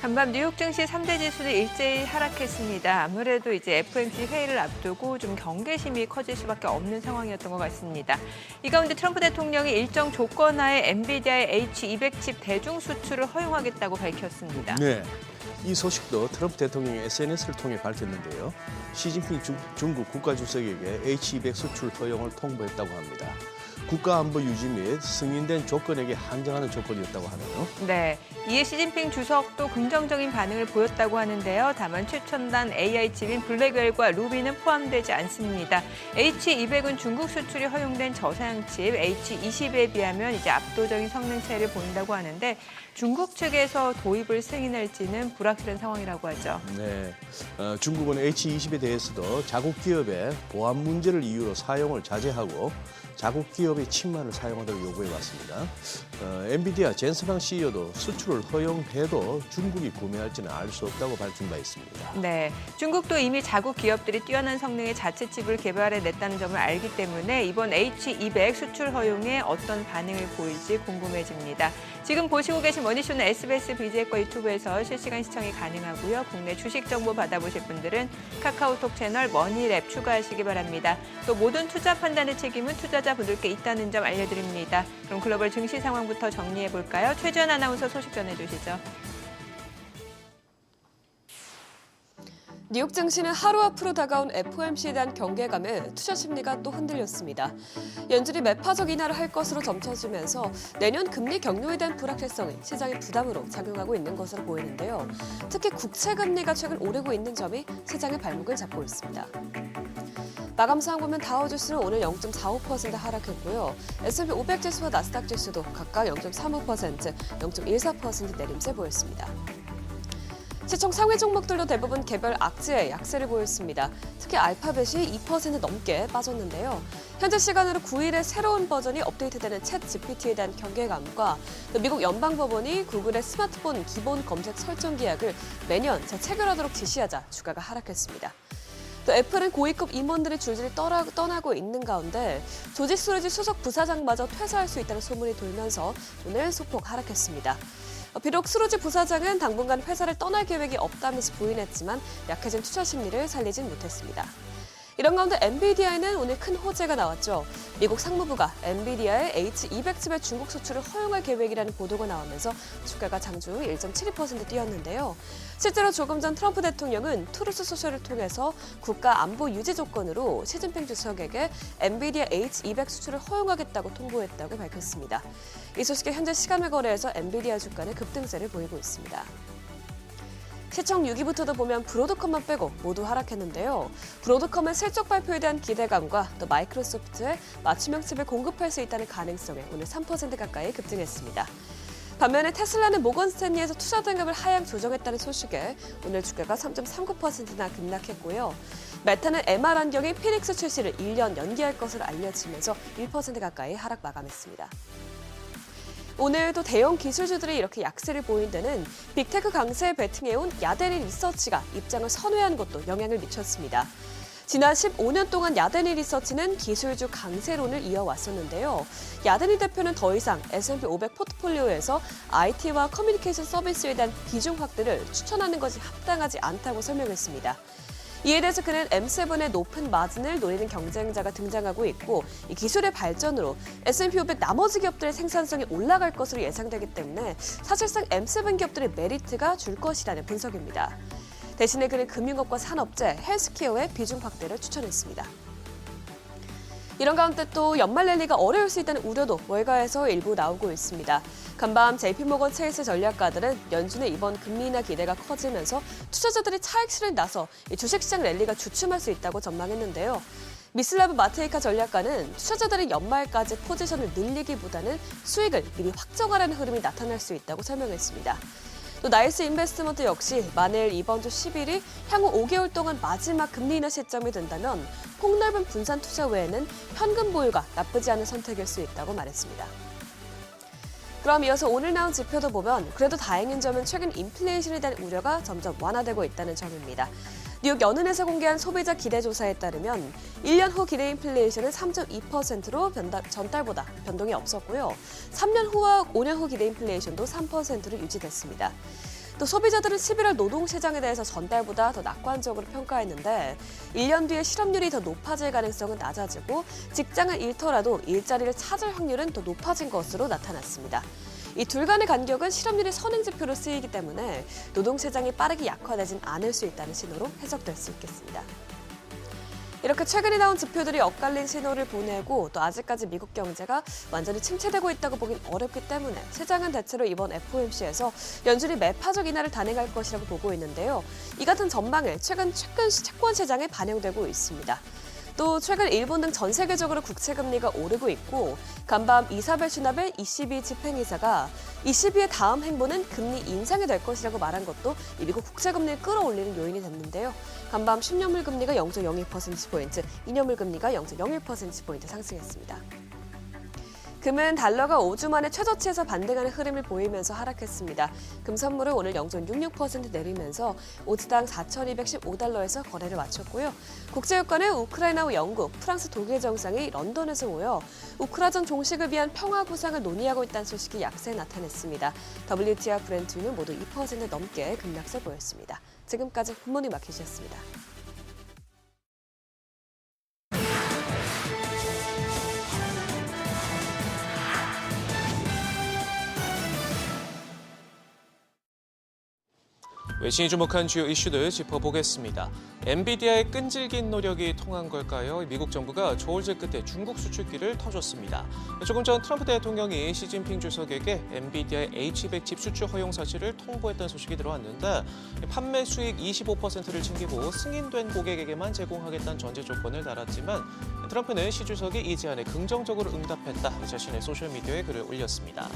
간밤 뉴욕 증시 3대 지수는 일제히 하락했습니다. 아무래도 이제 FOMC 회의를 앞두고 좀 경계심이 커질 수밖에 없는 상황이었던 것 같습니다. 이 가운데 트럼프 대통령이 일정 조건하에 엔비디아의 H200 칩 대중 수출을 허용하겠다고 밝혔습니다. 네, 이 소식도 트럼프 대통령이 SNS를 통해 밝혔는데요. 시진핑 중국 국가주석에게 H200 수출 허용을 통보했다고 합니다. 국가안보 유지 및 승인된 조건에게 한정하는 조건이었다고 하네요. 네, 이에 시진핑 주석도 긍정적인 반응을 보였다고 하는데요. 다만 최첨단 AI 칩인 블랙웰과 루비는 포함되지 않습니다. H200은 중국 수출이 허용된 저사양 칩 H20에 비하면 이제 압도적인 성능 차이를 보인다고 하는데 중국 측에서 도입을 승인할지는 불확실한 상황이라고 하죠. 네, 중국은 H20에 대해서도 자국 기업의 보안 문제를 이유로 사용을 자제하고 자국 기업의 칩만을 사용하도록 요구해왔습니다. 엔비디아 젠스방 CEO도 수출을 허용해도 중국이 구매할지는 알 수 없다고 밝힌 바 있습니다. 네, 중국도 이미 자국 기업들이 뛰어난 성능의 자체 칩을 개발해냈다는 점을 알기 때문에 이번 H200 수출 허용에 어떤 반응을 보일지 궁금해집니다. 지금 보시고 계신 머니쇼는 SBS BJ과 유튜브에서 실시간 시청이 가능하고요. 국내 주식 정보 받아보실 분들은 카카오톡 채널 머니랩 추가하시기 바랍니다. 또 모든 투자 판단의 책임은 투자자분들께 있다는 점 알려드립니다. 그럼 글로벌 증시 상황부터 정리해볼까요? 최주연 아나운서 소식 전해주시죠. 뉴욕 증시는 하루 앞으로 다가온 FOMC에 대한 경계감에 투자 심리가 또 흔들렸습니다. 연준이 매파적 인하를 할 것으로 점쳐지면서 내년 금리 경로에 대한 불확실성이 시장의 부담으로 작용하고 있는 것으로 보이는데요. 특히 국채 금리가 최근 오르고 있는 점이 시장의 발목을 잡고 있습니다. 마감 상황 보면 다우지수는 오늘 0.45% 하락했고요. S&P 500 지수와 나스닥 지수도 각각 0.35%, 0.14% 내림세 보였습니다. 시총 상위 종목들도 대부분 개별 악재에 약세를 보였습니다. 특히 알파벳이 2% 넘게 빠졌는데요. 현재 시간으로 9일에 새로운 버전이 업데이트되는 챗 GPT에 대한 경계감과 미국 연방법원이 구글의 스마트폰 기본 검색 설정 기약을 매년 재체결하도록 지시하자 주가가 하락했습니다. 또 애플은 고위급 임원들이 줄줄이 떠나고 있는 가운데 조지 스루지 수석 부사장마저 퇴사할 수 있다는 소문이 돌면서 오늘 소폭 하락했습니다. 비록 스루지 부사장은 당분간 회사를 떠날 계획이 없다면서 부인했지만 약해진 투자 심리를 살리진 못했습니다. 이런 가운데 엔비디아에는 오늘 큰 호재가 나왔죠. 미국 상무부가 엔비디아의 H200 칩의 중국 수출을 허용할 계획이라는 보도가 나오면서 주가가 장중 1.72% 뛰었는데요. 실제로 조금 전 트럼프 대통령은 트루스 소셜을 통해서 국가 안보 유지 조건으로 시진핑 주석에게 엔비디아 H200 수출을 허용하겠다고 통보했다고 밝혔습니다. 이 소식에 현재 시간을 거래해서 엔비디아 주가는 급등세를 보이고 있습니다. 시청 6위부터도 보면 브로드컴만 빼고 모두 하락했는데요. 브로드컴은 실적 발표에 대한 기대감과 또 마이크로소프트의 맞춤형 칩을 공급할 수 있다는 가능성에 오늘 3% 가까이 급등했습니다. 반면에 테슬라는 모건 스탠리에서 투자 등급을 하향 조정했다는 소식에 오늘 주가가 3.39%나 급락했고요. 메타는 MR 안경의 피닉스 출시를 1년 연기할 것으로 알려지면서 1% 가까이 하락 마감했습니다. 오늘도 대형 기술주들이 이렇게 약세를 보인 데는 빅테크 강세에 베팅해온 야데니 리서치가 입장을 선회한 것도 영향을 미쳤습니다. 지난 15년 동안 야데니 리서치는 기술주 강세론을 이어왔었는데요. 야데니 대표는 더 이상 S&P 500 포트폴리오에서 IT와 커뮤니케이션 서비스에 대한 비중 확대를 추천하는 것이 합당하지 않다고 설명했습니다. 이에 대해서 그는 M7의 높은 마진을 노리는 경쟁자가 등장하고 있고 이 기술의 발전으로 S&P 500 나머지 기업들의 생산성이 올라갈 것으로 예상되기 때문에 사실상 M7 기업들의 메리트가 줄 것이라는 분석입니다. 대신에 그는 금융업과 산업재, 헬스케어의 비중 확대를 추천했습니다. 이런 가운데 또 연말 랠리가 어려울 수 있다는 우려도 월가에서 일부 나오고 있습니다. 간밤 JP모건 체이스 전략가들은 연준의 이번 금리 인하 기대가 커지면서 투자자들이 차익실을 나서 주식시장 랠리가 주춤할 수 있다고 전망했는데요. 미슬라브 마테이카 전략가는 투자자들이 연말까지 포지션을 늘리기보다는 수익을 미리 확정하라는 흐름이 나타날 수 있다고 설명했습니다. 또 나이스 인베스트먼트 역시 만일 이번 주 10일이 향후 5개월 동안 마지막 금리 인하 시점이 된다면 폭넓은 분산 투자 외에는 현금 보유가 나쁘지 않은 선택일 수 있다고 말했습니다. 그럼 이어서 오늘 나온 지표도 보면 그래도 다행인 점은 최근 인플레이션에 대한 우려가 점점 완화되고 있다는 점입니다. 뉴욕 연은에서 공개한 소비자 기대조사에 따르면 1년 후 기대 인플레이션은 3.2%로 전달보다 변동이 없었고요. 3년 후와 5년 후 기대 인플레이션도 3%로 유지됐습니다. 또 소비자들은 11월 노동시장에 대해서 전달보다 더 낙관적으로 평가했는데 1년 뒤에 실업률이 더 높아질 가능성은 낮아지고 직장을 잃더라도 일자리를 찾을 확률은 더 높아진 것으로 나타났습니다. 이 둘 간의 간격은 실업률이 선행지표로 쓰이기 때문에 노동시장이 빠르게 약화되진 않을 수 있다는 신호로 해석될 수 있겠습니다. 이렇게 최근에 나온 지표들이 엇갈린 신호를 보내고 또 아직까지 미국 경제가 완전히 침체되고 있다고 보긴 어렵기 때문에 시장은 대체로 이번 FOMC에서 연준이 매파적 인하를 단행할 것이라고 보고 있는데요. 이 같은 전망을 최근 채권 시장에 반영되고 있습니다. 또 최근 일본 등 전 세계적으로 국채 금리가 오르고 있고 간밤 이사벨 슈나벨 ECB 집행이사가 ECB의 다음 행보는 금리 인상이 될 것이라고 말한 것도 이 미국 국채 금리를 끌어올리는 요인이 됐는데요. 간밤 10년물 금리가 0.02%포인트, 2년물 금리가 0.01%포인트 상승했습니다. 금은 달러가 5주 만에 최저치에서 반등하는 흐름을 보이면서 하락했습니다. 금 선물은 오늘 0.66% 내리면서 온스당 4,215달러에서 거래를 마쳤고요. 국제유가는 우크라이나와 영국, 프랑스, 독일 정상이 런던에서 모여 우크라전 종식을 위한 평화 구상을 논의하고 있다는 소식이 약세에 나타냈습니다. WTI와 브렌트유는 모두 2% 넘게 급락세 보였습니다. 지금까지 굿모닝 마켓이었습니다. 외신이 주목한 주요 이슈들 짚어보겠습니다. 엔비디아의 끈질긴 노력이 통한 걸까요? 미국 정부가 저울질 끝에 중국 수출기를 터줬습니다. 조금 전 트럼프 대통령이 시진핑 주석에게 엔비디아의 H200 칩 수출 허용 사실을 통보했다는 소식이 들어왔는데 판매 수익 25%를 챙기고 승인된 고객에게만 제공하겠다는 전제 조건을 달았지만 트럼프는 시 주석이 이 제안에 긍정적으로 응답했다. 자신의 소셜미디어에 글을 올렸습니다.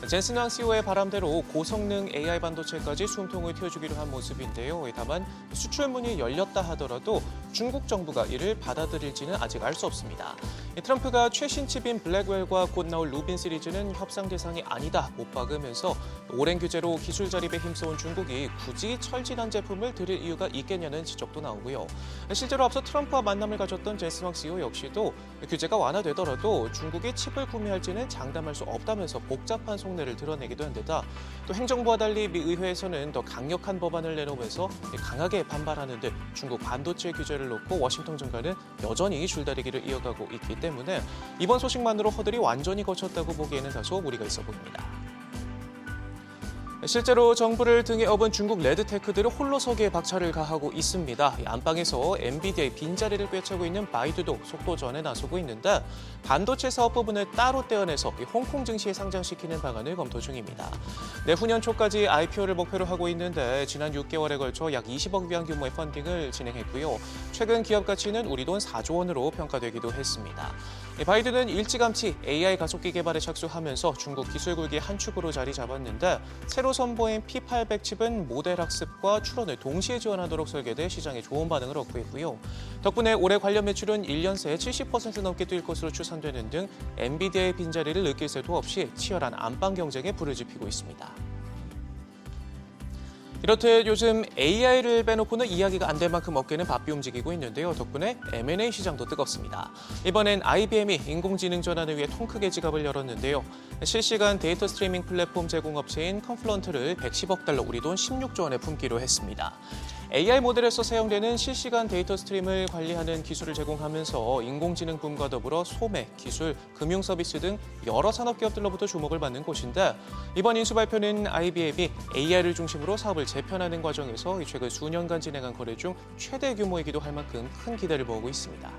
젠슨 왕 CEO의 바람대로 고성능 AI 반도체까지 숨통을 틔워주기로 한 모습인데요. 다만 수출문이 열렸다 하더라도 중국 정부가 이를 받아들일지는 아직 알 수 없습니다. 트럼프가 최신 칩인 블랙웰과 곧 나올 루빈 시리즈는 협상 대상이 아니다 못 박으면서 오랜 규제로 기술 자립에 힘써온 중국이 굳이 철진한 제품을 들일 이유가 있겠냐는 지적도 나오고요. 실제로 앞서 트럼프와 만남을 가졌던 젠슨 왕 CEO 역시도 규제가 완화되더라도 중국이 칩을 구매할지는 장담할 수 없다면서 복잡한 속내를 드러내기도 한 데다 또 행정부와 달리 미 의회에서는 더 강력한 법안을 내놓으면서 강하게 반발하는 등 중국 반도체 규제를 놓고 워싱턴 정가는 여전히 줄다리기를 이어가고 있기 때문에 이번 소식만으로 허들이 완전히 거쳤다고 보기에는 다소 무리가 있어 보입니다. 실제로 정부를 등에 업은 중국 레드테크들은 홀로서기에 박차를 가하고 있습니다. 안방에서 엔비디아의 빈자리를 꿰차고 있는 바이두도 속도전에 나서고 있는데 반도체 사업 부분을 따로 떼어내서 홍콩 증시에 상장시키는 방안을 검토 중입니다. 내후년 초까지 IPO를 목표로 하고 있는데 지난 6개월에 걸쳐 약 20억 위안 규모의 펀딩을 진행했고요. 최근 기업 가치는 우리 돈 4조 원으로 평가되기도 했습니다. 바이두는 일찌감치 AI 가속기 개발에 착수하면서 중국 기술 굴기의 한 축으로 자리 잡았는데 새로 선보인 P800 칩은 모델 학습과 출원을 동시에 지원하도록 설계돼 시장에 좋은 반응을 얻고 있고요. 덕분에 올해 관련 매출은 1년 새 70% 넘게 뛸 것으로 추산되는 등 엔비디아의 빈자리를 느낄 새도 없이 치열한 안방 경쟁에 불을 지피고 있습니다. 이렇듯 요즘 AI를 빼놓고는 이야기가 안 될 만큼 어깨는 바삐 움직이고 있는데요. 덕분에 M&A 시장도 뜨겁습니다. 이번엔 IBM이 인공지능 전환을 위해 통 크게 지갑을 열었는데요. 실시간 데이터 스트리밍 플랫폼 제공업체인 컨플런트를 110억 달러 우리 돈 16조 원에 품기로 했습니다. AI 모델에서 사용되는 실시간 데이터 스트림을 관리하는 기술을 제공하면서 인공지능 붐과 더불어 소매, 기술, 금융 서비스 등 여러 산업 기업들로부터 주목을 받는 곳인데 이번 인수 발표는 IBM이 AI를 중심으로 사업을 재편하는 과정에서 최근 수년간 진행한 거래 중 최대 규모이기도 할 만큼 큰 기대를 모으고 있습니다.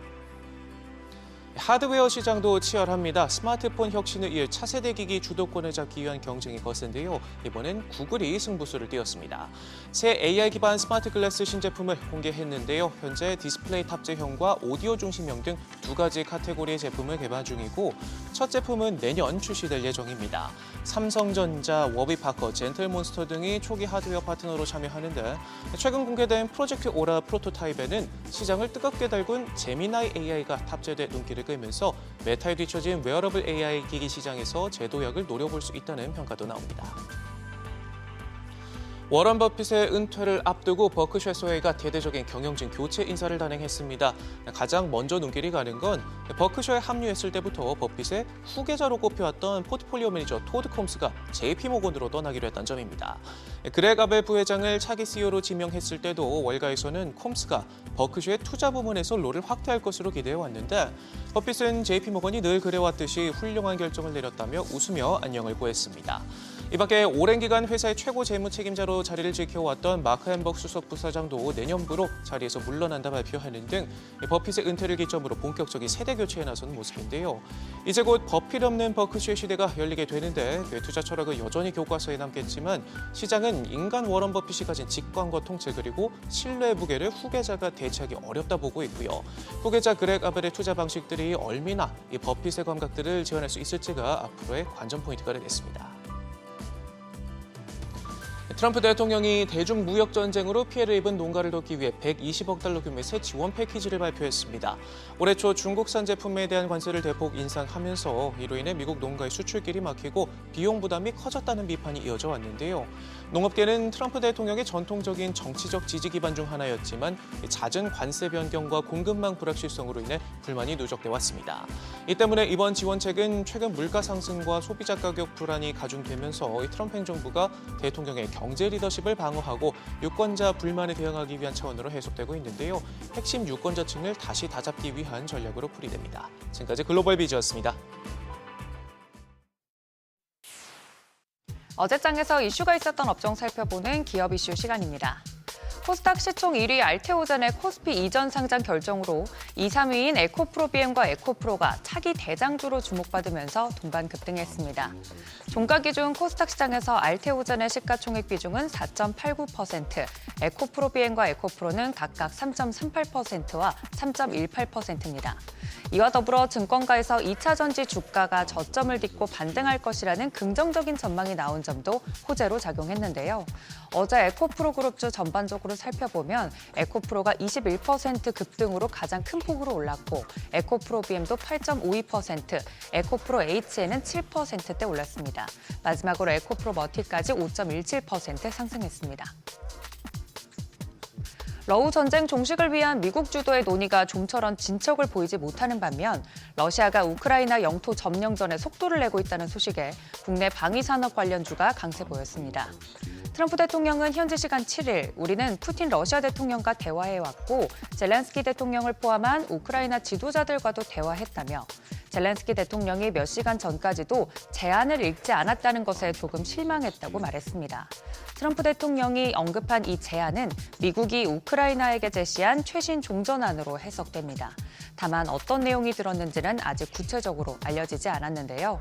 하드웨어 시장도 치열합니다. 스마트폰 혁신을 이을 차세대 기기 주도권을 잡기 위한 경쟁이 거센데요. 이번엔 구글이 승부수를 띄웠습니다. 새 AI 기반 스마트 글래스 신제품을 공개했는데요. 현재 디스플레이 탑재형과 오디오 중심형 등 두 가지 카테고리의 제품을 개발 중이고 첫 제품은 내년 출시될 예정입니다. 삼성전자, 워비파커, 젠틀몬스터 등이 초기 하드웨어 파트너로 참여하는데 최근 공개된 프로젝트 오라 프로토타입에는 시장을 뜨겁게 달군 제미나이 AI가 탑재돼 눈길을 끌면서 메타에 뒤처진 웨어러블 AI 기기 시장에서 재도약을 노려볼 수 있다는 평가도 나옵니다. 워런 버핏의 은퇴를 앞두고 버크셔 해서웨이가 대대적인 경영진 교체 인사를 단행했습니다. 가장 먼저 눈길이 가는 건 버크셔에 합류했을 때부터 버핏의 후계자로 꼽혀왔던 포트폴리오 매니저 토드 콤스가 JP모건으로 떠나기로 했다는 점입니다. 그렉 아벨 부회장을 차기 CEO로 지명했을 때도 월가에서는 콤스가 버크셔의 투자 부문에서 롤을 확대할 것으로 기대해왔는데 버핏은 JP모건이 늘 그래왔듯이 훌륭한 결정을 내렸다며 웃으며 안녕을 보냈습니다. 이 밖에 오랜 기간 회사의 최고 재무 책임자로 자리를 지켜왔던 마크 햄버그 수석 부사장도 내년부로 자리에서 물러난다 발표하는 등 버핏의 은퇴를 기점으로 본격적인 세대 교체에 나선 모습인데요. 이제 곧 버핏 없는 버크셔의 시대가 열리게 되는데 투자 철학은 여전히 교과서에 남겠지만 시장은 인간 워런 버핏이 가진 직관과 통찰 그리고 신뢰의 무게를 후계자가 대체하기 어렵다 보고 있고요. 후계자 그렉 아벨의 투자 방식들이 얼마나 이 버핏의 감각들을 재현할 수 있을지가 앞으로의 관전 포인트가 되겠습니다. 트럼프 대통령이 대중무역 전쟁으로 피해를 입은 농가를 돕기 위해 120억 달러 규모의 새 지원 패키지를 발표했습니다. 올해 초 중국산 제품에 대한 관세를 대폭 인상하면서 이로 인해 미국 농가의 수출길이 막히고 비용 부담이 커졌다는 비판이 이어져 왔는데요. 농업계는 트럼프 대통령의 전통적인 정치적 지지 기반 중 하나였지만 잦은 관세 변경과 공급망 불확실성으로 인해 불만이 누적돼 왔습니다. 이 때문에 이번 지원책은 최근 물가 상승과 소비자 가격 불안이 가중되면서 트럼프 행정부가 대통령의 경제 리더십을 방어하고 유권자 불만에 대응하기 위한 차원으로 해석되고 있는데요. 핵심 유권자층을 다시 다잡기 위한 전략으로 풀이됩니다. 지금까지 글로벌 비즈였습니다. 어제장에서 이슈가 있었던 업종 살펴보는 기업 이슈 시간입니다. 코스닥 시총 1위 알테오젠의 코스피 이전 상장 결정으로 2, 3위인 에코프로비엠과 에코프로가 차기 대장주로 주목받으면서 동반 급등했습니다. 종가 기준 코스닥 시장에서 알테오젠의 시가총액 비중은 4.89%, 에코프로비엠과 에코프로는 각각 3.38%와 3.18%입니다. 이와 더불어 증권가에서 2차 전지 주가가 저점을 딛고 반등할 것이라는 긍정적인 전망이 나온 점도 호재로 작용했는데요. 어제 에코프로 그룹주 전반적으로 살펴보면 에코프로가 21% 급등으로 가장 큰 폭으로 올랐고 에코프로비엠도 8.52%, 에코프로 H에는 7%대 올랐습니다. 마지막으로 에코프로 머티까지 5.17% 상승했습니다. 러우 전쟁 종식을 위한 미국 주도의 논의가 좀처럼 진척을 보이지 못하는 반면 러시아가 우크라이나 영토 점령전에 속도를 내고 있다는 소식에 국내 방위산업 관련주가 강세 보였습니다. 트럼프 대통령은 현지 시간 7일 우리는 푸틴 러시아 대통령과 대화해왔고 젤렌스키 대통령을 포함한 우크라이나 지도자들과도 대화했다며 젤렌스키 대통령이 몇 시간 전까지도 제안을 읽지 않았다는 것에 조금 실망했다고 말했습니다. 트럼프 대통령이 언급한 이 제안은 미국이 우크라이나에게 제시한 최신 종전안으로 해석됩니다. 다만 어떤 내용이 들었는지는 아직 구체적으로 알려지지 않았는데요.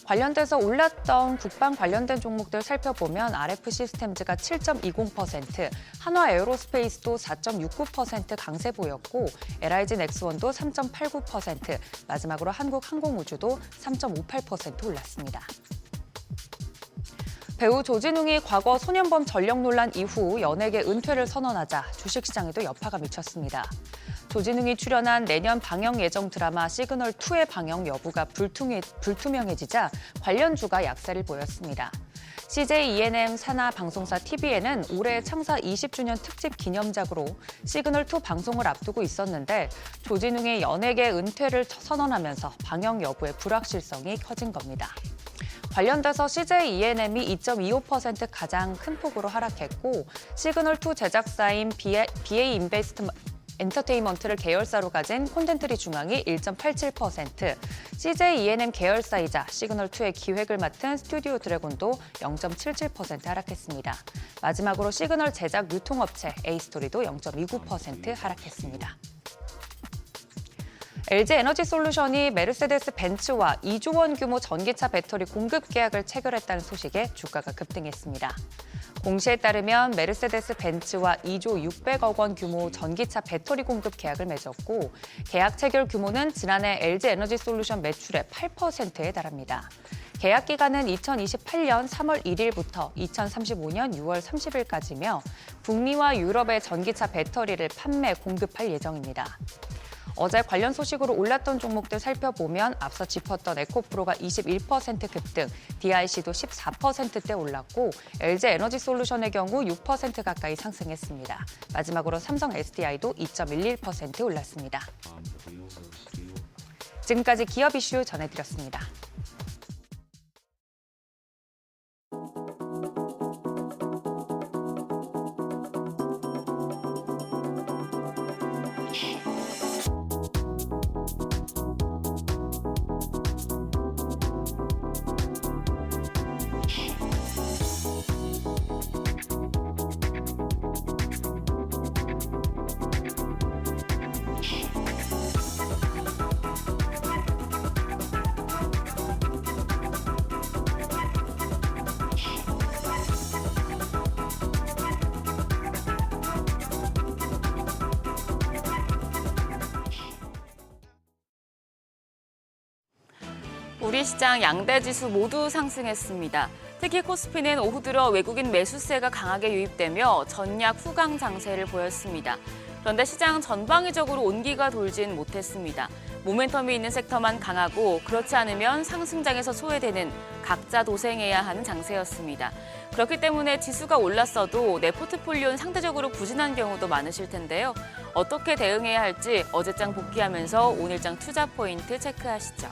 관련돼서 올랐던 국방 관련된 종목들 살펴보면 RF 시스템즈가 7.20%, 한화 에어로스페이스도 4.69% 강세 보였고 LIG 넥스원도 3.89%, 마지막으로 한국항공우주도 3.58% 올랐습니다. 배우 조진웅이 과거 소년범 전력 논란 이후 연예계 은퇴를 선언하자 주식시장에도 여파가 미쳤습니다. 조진웅이 출연한 내년 방영 예정 드라마 시그널2의 방영 여부가 불투명해지자 관련주가 약세를 보였습니다. CJ ENM 산하 방송사 TVN은 올해 창사 20주년 특집 기념작으로 시그널2 방송을 앞두고 있었는데 조진웅의 연예계 은퇴를 선언하면서 방영 여부의 불확실성이 커진 겁니다. 관련돼서 CJ ENM이 2.25% 가장 큰 폭으로 하락했고 시그널2 제작사인 BA 엔터테인먼트를 계열사로 가진 콘텐트리 중앙이 1.87%, CJ ENM 계열사이자 시그널2의 기획을 맡은 스튜디오 드래곤도 0.77% 하락했습니다. 마지막으로 시그널 제작 유통업체 A스토리도 0.29% 하락했습니다. LG 에너지솔루션이 메르세데스 벤츠와 2조 원 규모 전기차 배터리 공급 계약을 체결했다는 소식에 주가가 급등했습니다. 공시에 따르면 메르세데스 벤츠와 2조 600억 원 규모 전기차 배터리 공급 계약을 맺었고 계약 체결 규모는 지난해 LG 에너지솔루션 매출의 8%에 달합니다. 계약 기간은 2028년 3월 1일부터 2035년 6월 30일까지며 북미와 유럽의 전기차 배터리를 판매, 공급할 예정입니다. 어제 관련 소식으로 올랐던 종목들 살펴보면 앞서 짚었던 에코프로가 21% 급등, DIC도 14%대 올랐고 LG 에너지솔루션의 경우 6% 가까이 상승했습니다. 마지막으로 삼성 SDI도 2.11% 올랐습니다. 지금까지 기업 이슈 전해드렸습니다. 우리 시장 양대 지수 모두 상승했습니다. 특히 코스피는 오후 들어 외국인 매수세가 강하게 유입되며 전약 후강 장세를 보였습니다. 그런데 시장 전방위적으로 온기가 돌진 못했습니다. 모멘텀이 있는 섹터만 강하고 그렇지 않으면 상승장에서 소외되는 각자 도생해야 하는 장세였습니다. 그렇기 때문에 지수가 올랐어도 내 포트폴리오는 상대적으로 부진한 경우도 많으실 텐데요. 어떻게 대응해야 할지 어제장 복귀하면서 오늘장 투자 포인트 체크하시죠.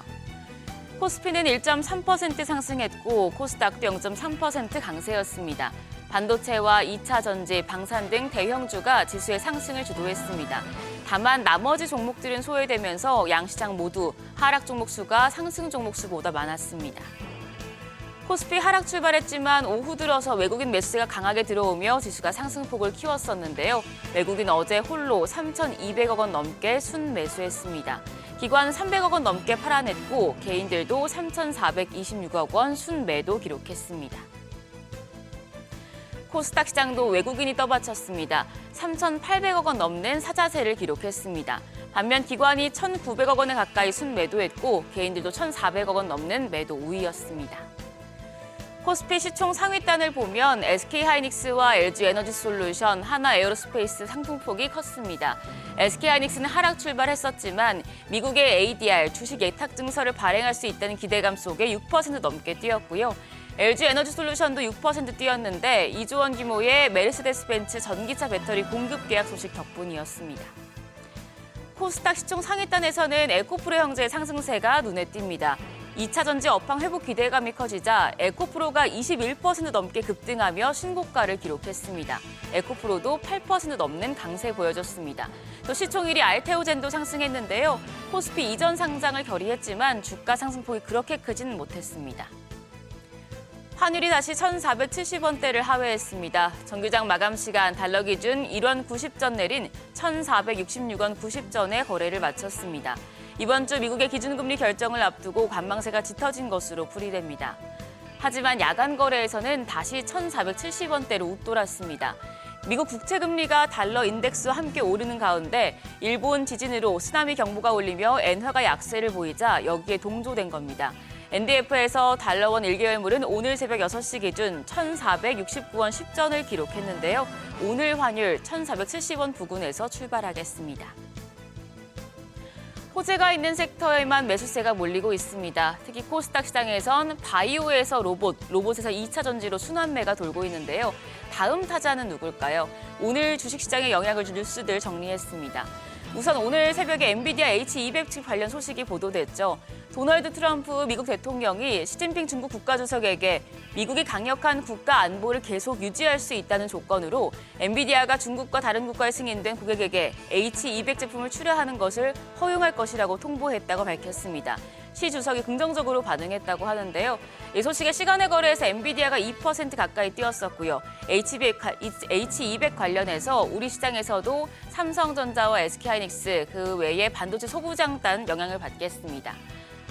코스피는 1.3% 상승했고 코스닥도 0.3% 강세였습니다. 반도체와 2차 전지, 방산 등 대형주가 지수의 상승을 주도했습니다. 다만 나머지 종목들은 소외되면서 양시장 모두 하락 종목 수가 상승 종목 수보다 많았습니다. 코스피 하락 출발했지만 오후 들어서 외국인 매수세가 강하게 들어오며 지수가 상승폭을 키웠었는데요. 외국인 어제 홀로 3,200억 원 넘게 순매수했습니다. 기관은 300억 원 넘게 팔아냈고 개인들도 3,426억 원 순매도 기록했습니다. 코스닥 시장도 외국인이 떠받쳤습니다. 3,800억 원 넘는 사자세를 기록했습니다. 반면 기관이 1,900억 원에 가까이 순매도했고 개인들도 1,400억 원 넘는 매도 우위였습니다. 코스피 시총 상위단을 보면 SK하이닉스와 LG에너지솔루션, 하나에어로스페이스 상승폭이 컸습니다. SK하이닉스는 하락 출발했었지만 미국의 ADR 주식 예탁 증서를 발행할 수 있다는 기대감 속에 6% 넘게 뛰었고요. LG에너지솔루션도 6% 뛰었는데 2조 원 규모의 메르세데스벤츠 전기차 배터리 공급 계약 소식 덕분이었습니다. 코스닥 시총 상위단에서는 에코프로 형제의 상승세가 눈에 띕니다. 2차 전지 업황 회복 기대감이 커지자 에코프로가 21% 넘게 급등하며 신고가를 기록했습니다. 에코프로도 8% 넘는 강세 보여줬습니다. 또 시총 1위 알테오젠도 상승했는데요. 코스피 이전 상장을 결의했지만 주가 상승폭이 그렇게 크지는 못했습니다. 환율이 다시 1,470원대를 하회했습니다. 정규장 마감 시간 달러 기준 1원 90전 내린 1,466원 90전에 거래를 마쳤습니다. 이번 주 미국의 기준금리 결정을 앞두고 관망세가 짙어진 것으로 풀이됩니다. 하지만 야간 거래에서는 다시 1,470원대로 웃돌았습니다. 미국 국채금리가 달러 인덱스와 함께 오르는 가운데 일본 지진으로 쓰나미 경보가 울리며 엔화가 약세를 보이자 여기에 동조된 겁니다. NDF에서 달러원 1개월물은 오늘 새벽 6시 기준 1,469원 10전을 기록했는데요. 오늘 환율 1,470원 부근에서 출발하겠습니다. 호재가 있는 섹터에만 매수세가 몰리고 있습니다. 특히 코스닥 시장에선 바이오에서 로봇에서 2차 전지로 순환매가 돌고 있는데요. 다음 타자는 누굴까요? 오늘 주식시장에 영향을 줄 뉴스들 정리했습니다. 우선 오늘 새벽에 엔비디아 H200칩 관련 소식이 보도됐죠. 도널드 트럼프 미국 대통령이 시진핑 중국 국가주석에게 미국이 강력한 국가 안보를 계속 유지할 수 있다는 조건으로 엔비디아가 중국과 다른 국가에 승인된 고객에게 H200 제품을 출하하는 것을 허용할 것이라고 통보했다고 밝혔습니다. 시 주석이 긍정적으로 반응했다고 하는데요. 이 소식에 시간의 거래에서 엔비디아가 2% 가까이 뛰었었고요. H200 관련해서 우리 시장에서도 삼성전자와 SK하이닉스 그 외에 반도체 소부장단 영향을 받겠습니다.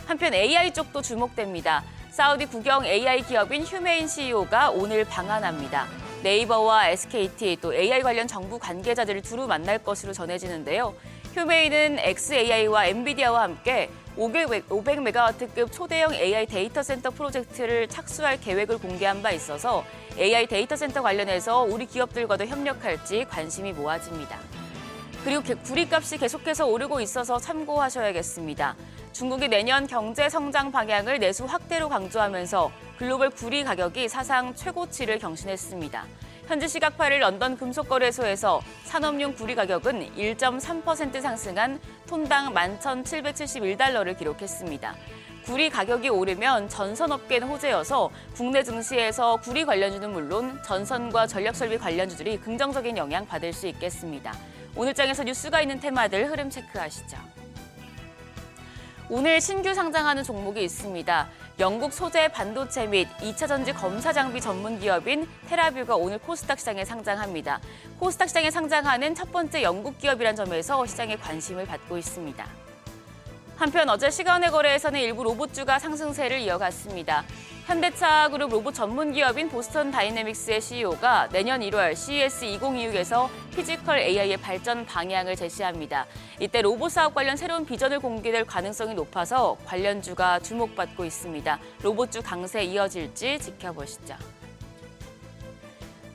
한편 AI 쪽도 주목됩니다. 사우디 국영 AI 기업인 휴메인 CEO가 오늘 방한합니다. 네이버와 SKT 또 AI 관련 정부 관계자들을 두루 만날 것으로 전해지는데요. 휴메인은 xAI와 엔비디아와 함께 500메가와트급 초대형 AI 데이터 센터 프로젝트를 착수할 계획을 공개한 바 있어서 AI 데이터 센터 관련해서 우리 기업들과도 협력할지 관심이 모아집니다. 그리고 구리값이 계속해서 오르고 있어서 참고하셔야겠습니다. 중국이 내년 경제 성장 방향을 내수 확대로 강조하면서 글로벌 구리 가격이 사상 최고치를 경신했습니다. 현지 시각 8일 런던 금속거래소에서 산업용 구리 가격은 1.3% 상승한 톤당 11,771달러를 기록했습니다. 구리 가격이 오르면 전선업계는 호재여서 국내 증시에서 구리 관련주는 물론 전선과 전력설비 관련주들이 긍정적인 영향 받을 수 있겠습니다. 오늘 장에서 뉴스가 있는 테마들 흐름 체크하시죠. 오늘 신규 상장하는 종목이 있습니다. 영국 소재 반도체 및 2차 전지 검사 장비 전문 기업인 테라뷰가 오늘 코스닥 시장에 상장합니다. 코스닥 시장에 상장하는 첫 번째 영국 기업이란 점에서 시장의 관심을 받고 있습니다. 한편 어제 시간의 거래에서는 일부 로봇주가 상승세를 이어갔습니다. 현대차 그룹 로봇 전문 기업인 보스턴 다이내믹스의 CEO가 내년 1월 CES 2026에서 피지컬 AI의 발전 방향을 제시합니다. 이때 로봇 사업 관련 새로운 비전을 공개될 가능성이 높아서 관련주가 주목받고 있습니다. 로봇주 강세 이어질지 지켜보시죠.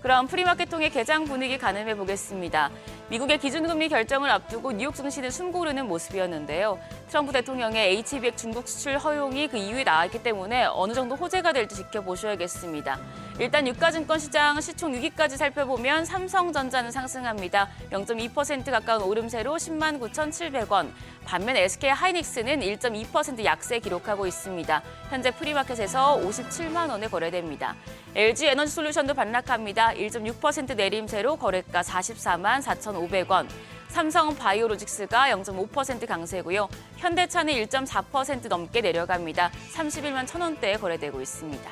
그럼 프리마켓 통해 개장 분위기 가늠해 보겠습니다. 미국의 기준금리 결정을 앞두고 뉴욕 증시는 숨고르는 모습이었는데요. 트럼프 대통령의 HBX 중국 수출 허용이 그 이후에 나왔기 때문에 어느 정도 호재가 될지 지켜보셔야겠습니다. 일단 유가증권 시장 시총 6위까지 살펴보면 삼성전자는 상승합니다. 0.2% 가까운 오름세로 10만 9,700원. 반면 SK 하이닉스는 1.2% 약세 기록하고 있습니다. 현재 프리마켓에서 57만 원에 거래됩니다. LG 에너지 솔루션도 반락합니다. 1.6% 내림세로 거래가 44만 4,500원. 삼성 바이오로직스가 0.5% 강세고요. 현대차는 1.4% 넘게 내려갑니다. 31만 1,000원대에 거래되고 있습니다.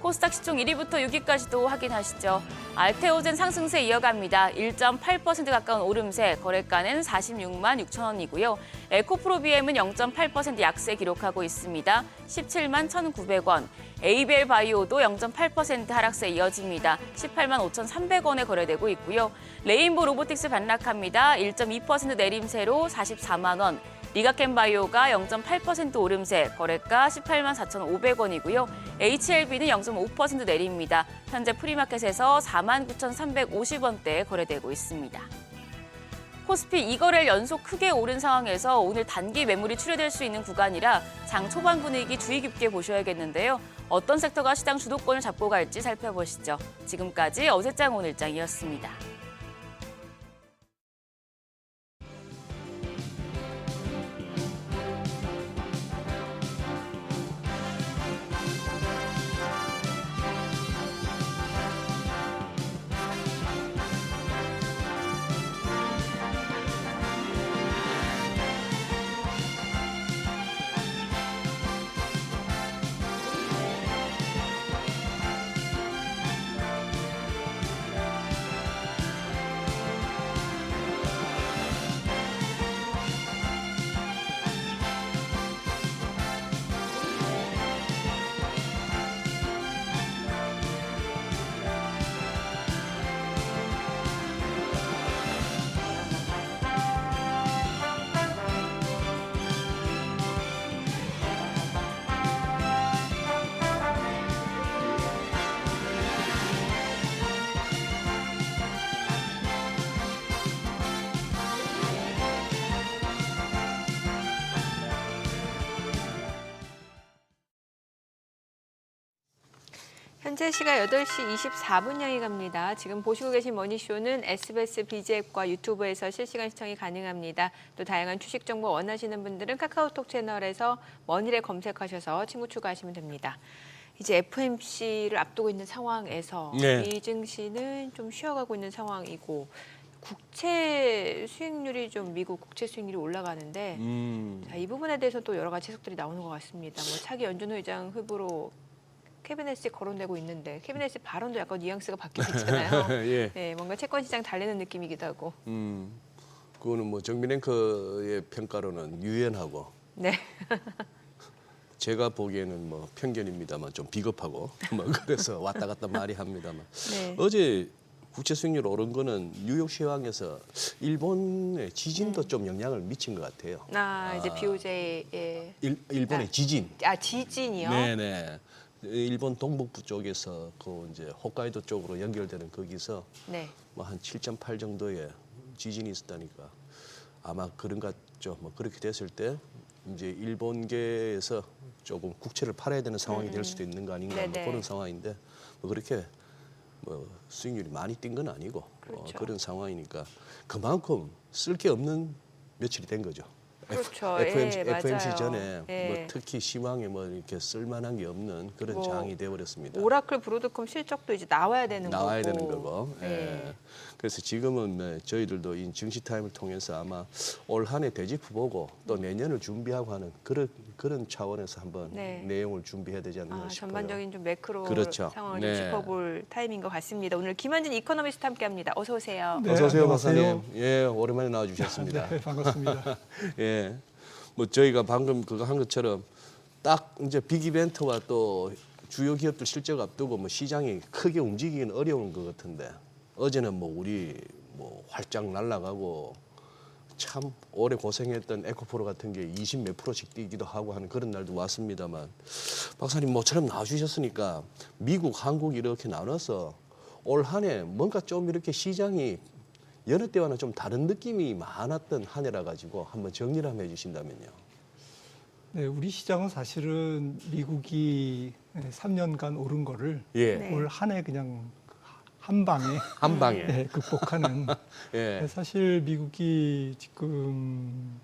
코스닥 시총 1위부터 6위까지도 확인하시죠. 알테오젠 상승세 이어갑니다. 1.8% 가까운 오름세, 거래가는 46만 6천 원이고요. 에코프로비엠은 0.8% 약세 기록하고 있습니다. 17만 1,900원. ABL 바이오도 0.8% 하락세 이어집니다. 18만 5,300원에 거래되고 있고요. 레인보 로보틱스 반락합니다. 1.2% 내림세로 44만 원. 리가켄 바이오가 0.8% 오름세, 거래가 18만 4,500원이고요. HLB는 0.5% 내립니다. 현재 프리마켓에서 4만 9,350원대에 거래되고 있습니다. 코스피 2거래일 연속 크게 오른 상황에서 오늘 단기 매물이 출회될 수 있는 구간이라 장 초반 분위기 주의 깊게 보셔야겠는데요. 어떤 섹터가 시장 주도권을 잡고 갈지 살펴보시죠. 지금까지 어제장 오늘장이었습니다. 현재 시각 8시 24분 향해 갑니다. 지금 보시고 계신 머니쇼는 SBS BG 앱과 유튜브에서 실시간 시청이 가능합니다. 또 다양한 주식 정보 원하시는 분들은 카카오톡 채널에서 머니를 검색하셔서 친구 추가하시면 됩니다. 이제 FOMC를 앞두고 있는 상황에서 네. 이 증시는 좀 쉬어가고 있는 상황이고 국채 수익률이 좀 미국 국채 수익률이 올라가는데 자, 이 부분에 대해서 또 여러 가지 해석들이 나오는 것 같습니다. 뭐 차기 연준 의장 후보로 케빈 해시 거론되고 있는데 케빈 해시 발언도 약간 뉘앙스가 바뀌고 있잖아요. 예. 네, 뭔가 채권 시장 달래는 느낌이기도 하고. 그거는 뭐 정민 앵커의 평가로는 유연하고 네. 제가 보기에는 뭐 편견입니다만 좀 비겁하고 뭐 그래서 왔다 갔다 말이 합니다만 네. 어제 국채 수익률 오른 거는 뉴욕 시황에서 일본의 지진도 좀 영향을 미친 것 같아요. 이제 BOJ의 일본의 지진. 지진이요. 네네. 일본 동북부 쪽에서 그 이제 홋카이도 쪽으로 연결되는 거기서 네. 뭐 한 7.8 정도의 지진이 있었다니까 아마 그런 것 같죠. 뭐 그렇게 됐을 때 이제 일본계에서 조금 국채를 팔아야 되는 상황이 될 수도 있는 거 아닌가 뭐 네네. 그런 상황인데 뭐 그렇게 뭐 수익률이 많이 뛴 건 아니고 그렇죠. 그런 상황이니까 그만큼 쓸 게 없는 며칠이 된 거죠. 그렇죠. FMC, 예, FMC 맞아요. 전에 예. 뭐 특히 시황에 뭐 이렇게 쓸만한 게 없는 그런 뭐 장이 되어버렸습니다. 오라클 브로드컴 실적도 이제 나와야 되는 나와야 거고. 되는 거고. 예. 예. 그래서 지금은 네, 저희들도 이 증시 타임을 통해서 아마 올 한 해 대지프 보고 또 내년을 준비하고 하는 그런 차원에서 한번 네. 내용을 준비해야 되지 않나 싶어요. 전반적인 좀 매크로 그렇죠. 상황을 네. 좀 짚어볼 타임인 것 같습니다. 오늘 김한진 이코노미스트 함께합니다. 어서 오세요. 네, 어서 오세요, 안녕하세요. 박사님. 예, 오랜만에 나와주셨습니다. 네, 반갑습니다. 예, 뭐 저희가 방금 그거 한 것처럼 딱 이제 빅 이벤트와 또 주요 기업들 실적 앞두고 뭐 시장이 크게 움직이기는 어려운 것 같은데 어제는 뭐 우리 뭐 활짝 날아가고 참 오래 고생했던 에코프로 같은 게 20 몇 %씩 뛰기도 하고 하는 그런 날도 왔습니다만 박사님 모처럼 나와주셨으니까 미국, 한국 이렇게 나눠서 올 한 해 뭔가 좀 이렇게 시장이 여느 때와는 좀 다른 느낌이 많았던 한 해라 가지고 한번 정리를 한번 해주신다면요. 네, 우리 시장은 사실은 미국이 3년간 오른 거를 예, 네. 올 한 해 그냥 한 방에 한 방에. 네, 극복하는. 예, 사실 미국이 지금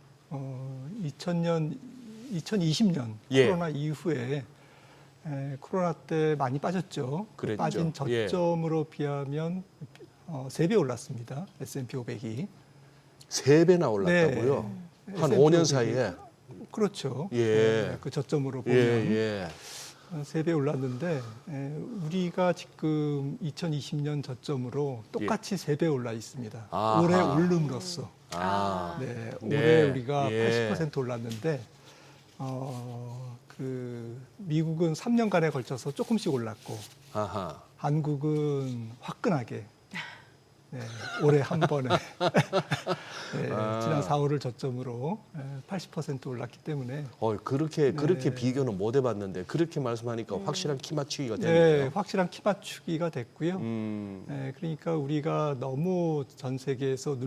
2020년 예. 코로나 이후에 코로나 때 많이 빠졌죠. 그랬죠. 빠진 예. 저점으로 비하면 3배 올랐습니다. S&P 500이. 3배나 올랐다고요? 네. 한 S&P 5년 500이. 사이에. 그렇죠. 예. 그 저점으로 예, 보면 예. 3배 올랐는데 우리가 지금 2020년 저점으로 똑같이 3배 올라 있습니다. 아하. 올해 오름으로써. 아, 네, 네. 올해 우리가 예. 80% 올랐는데 그 미국은 3년간에 걸쳐서 조금씩 올랐고 아하. 한국은 화끈하게 네, 올해 한 번에 네, 지난 4월을 저점으로 80% 올랐기 때문에 그렇게 네. 비교는 못 해봤는데 그렇게 말씀하니까 확실한 키 맞추기가 네, 되네요. 확실한 키 맞추기가 됐고요. 그러니까 우리가 너무 전 세계에서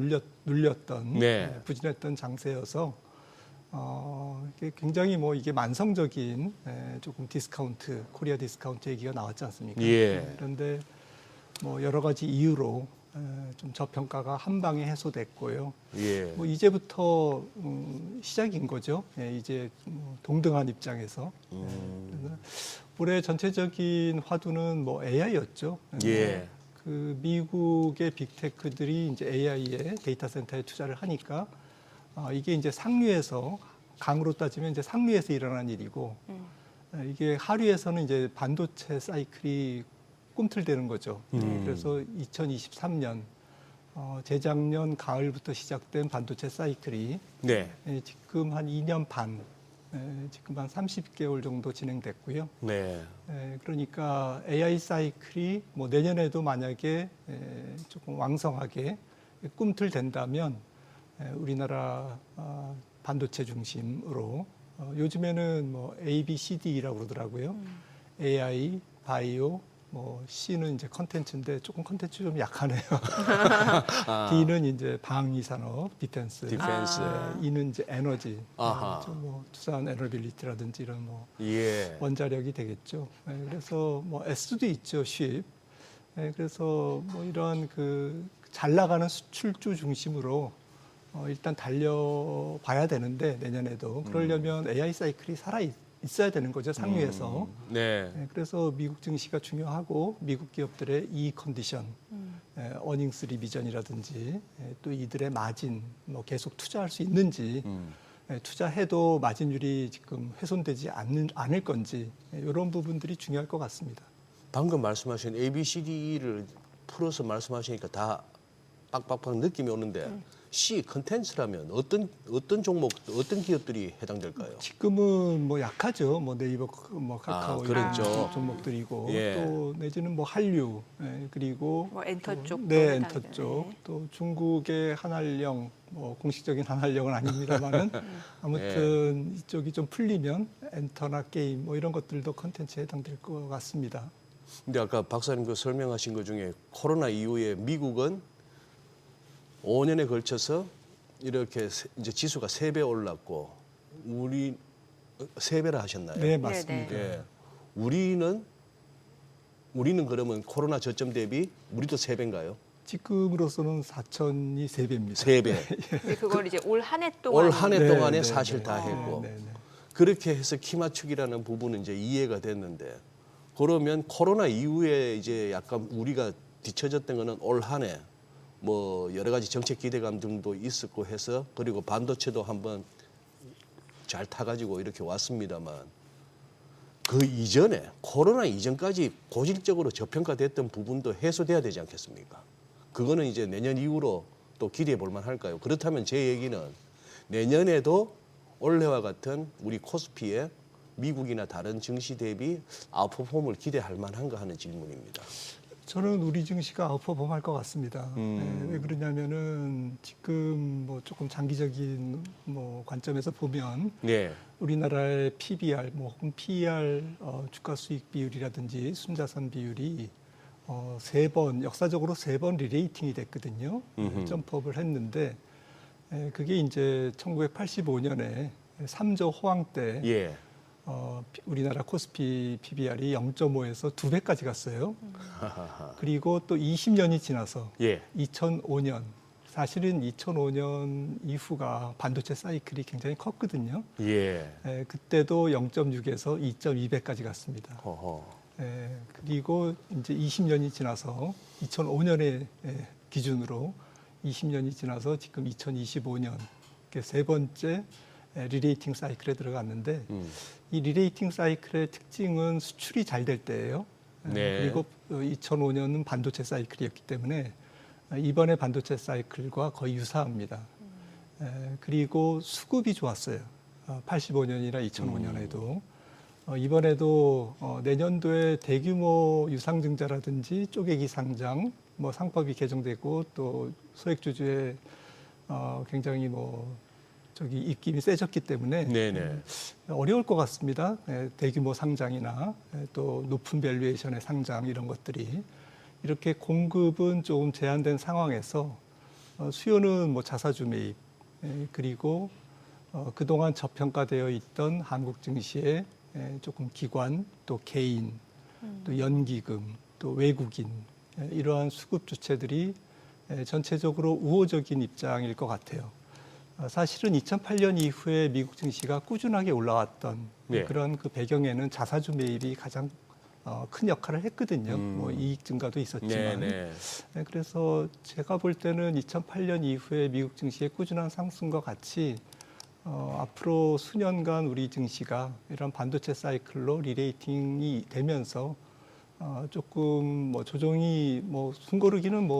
눌렸던 네. 부진했던 장세여서 이게 굉장히 뭐 이게 만성적인 조금 디스카운트, 코리아 디스카운트 얘기가 나왔지 않습니까? 예. 그런데 뭐 여러 가지 이유로 좀 저평가가 한 방에 해소됐고요. 예. 뭐 이제부터 시작인 거죠. 이제 동등한 입장에서. 그래서 올해 전체적인 화두는 뭐 AI였죠. 예. 그 미국의 빅테크들이 이제 AI에 데이터 센터에 투자를 하니까 이게 이제 상류에서 강으로 따지면 이제 상류에서 일어난 일이고 이게 하류에서는 이제 반도체 사이클이 꿈틀대는 거죠. 그래서 2023년 재작년 가을부터 시작된 반도체 사이클이 네. 지금 한 2년 반, 지금 한 30개월 정도 진행됐고요. 네. 그러니까 AI 사이클이 뭐 내년에도 만약에 조금 왕성하게 꿈틀댄다면 우리나라 반도체 중심으로 요즘에는 뭐 A, B, C, D라고 그러더라고요. AI, 바이오, 뭐 C는 이제 컨텐츠인데 조금 컨텐츠 좀 약하네요. D는 이제 방위 산업, 디펜스. 디펜스. E는 이제 에너지. 아하. 뭐 투자한 에너빌리티라든지 이런 뭐 예. 원자력이 되겠죠. 그래서 뭐 S도 있죠, 쉽. 그래서 뭐 이런 그 잘 나가는 수출주 중심으로 일단 달려봐야 되는데 내년에도 그러려면 AI 사이클이 살아 있어야 되는 거죠, 상류에서. 네. 그래서 미국 증시가 중요하고 미국 기업들의 이익 컨디션, 어닝스 리비전이라든지 또 이들의 마진, 뭐 계속 투자할 수 있는지, 투자해도 마진율이 지금 훼손되지 않을 건지 이런 부분들이 중요할 것 같습니다. 방금 말씀하신 A, B, C, D를 풀어서 말씀하시니까 다 빡빡빡 느낌이 오는데 C 컨텐츠라면 어떤 종목, 어떤 기업들이 해당될까요? 지금은 뭐 약하죠. 뭐 네이버, 뭐 카카오 그렇죠. 이런 종목들이고 예. 또 내지는 뭐 한류 그리고 뭐 엔터 또, 쪽도 네, 해당되네. 엔터 쪽, 또 중국의 한한령, 뭐 공식적인 한한령은 아닙니다만은 아무튼 이쪽이 좀 풀리면 엔터나 게임 뭐 이런 것들도 컨텐츠에 해당될 것 같습니다. 근데 아까 박사님 그 설명하신 것 중에 코로나 이후에 미국은 5년에 걸쳐서 이렇게 이제 지수가 3배 올랐고 우리 3배를 하셨나요? 네, 맞습니다. 예. 우리는 그러면 코로나 저점 대비 우리도 3배인가요? 지금으로서는 4천이 3배입니다. 3배. 근데 그걸 이제 올 한 해 동안 올 한 해 네, 동안에 네, 사실 네. 다 했고 네, 네. 그렇게 해서 키 맞추기라는 부분은 이제 이해가 됐는데 그러면 코로나 이후에 이제 약간 우리가 뒤처졌던 거는 올 한 해 뭐 여러 가지 정책 기대감 등도 있었고 해서 그리고 반도체도 한번 잘 타가지고 이렇게 왔습니다만 그 이전에 코로나 이전까지 고질적으로 저평가됐던 부분도 해소돼야 되지 않겠습니까? 그거는 이제 내년 이후로 또 기대해 볼 만할까요? 그렇다면 제 얘기는 내년에도 올해와 같은 우리 코스피에 미국이나 다른 증시 대비 아웃퍼폼을 기대할 만한가 하는 질문입니다. 저는 우리 증시가 아웃퍼폼할 것 같습니다. 왜 그러냐면은 지금 뭐 조금 장기적인 뭐 관점에서 보면 네. 우리나라의 PBR, 뭐 혹은 PER 주가 수익 비율이라든지 순자산 비율이 3번 역사적으로 3번 리레이팅이 됐거든요. 점프업을 했는데 그게 이제 1985년에 3조 호황 때 예. 우리나라 코스피 PBR이 0.5에서 2배까지 갔어요. 그리고 또 20년이 지나서 예. 2005년 사실은 2005년 이후가 반도체 사이클이 굉장히 컸거든요. 예. 그때도 0.6에서 2.2배까지 갔습니다. 허허. 그리고 이제 20년이 지나서 2005년에 기준으로 20년이 지나서 지금 2025년 세 번째 리레이팅 사이클에 들어갔는데 이 리레이팅 사이클의 특징은 수출이 잘 될 때예요. 네. 그리고 2005년은 반도체 사이클이었기 때문에 이번에 반도체 사이클과 거의 유사합니다. 그리고 수급이 좋았어요. 85년이나 2005년에도. 이번에도 내년도에 대규모 유상증자라든지 쪼개기 상장, 뭐 상법이 개정되고 또 소액주주의 굉장히 입김이 세졌기 때문에 네네. 어려울 것 같습니다. 대규모 상장이나 또 높은 밸류에이션의 상장 이런 것들이 이렇게 공급은 조금 제한된 상황에서 수요는 뭐 자사주 매입 그리고 그동안 저평가되어 있던 한국 증시에 조금 기관 또 개인 또 연기금 또 외국인 이러한 수급 주체들이 전체적으로 우호적인 입장일 것 같아요. 사실은 2008년 이후에 미국 증시가 꾸준하게 올라왔던 네. 그런 그 배경에는 자사주 매입이 가장 큰 역할을 했거든요. 뭐 이익 증가도 있었지만. 네네. 그래서 제가 볼 때는 2008년 이후에 미국 증시의 꾸준한 상승과 같이 앞으로 수년간 우리 증시가 이런 반도체 사이클로 리레이팅이 되면서 조금 조정이 숨고르기는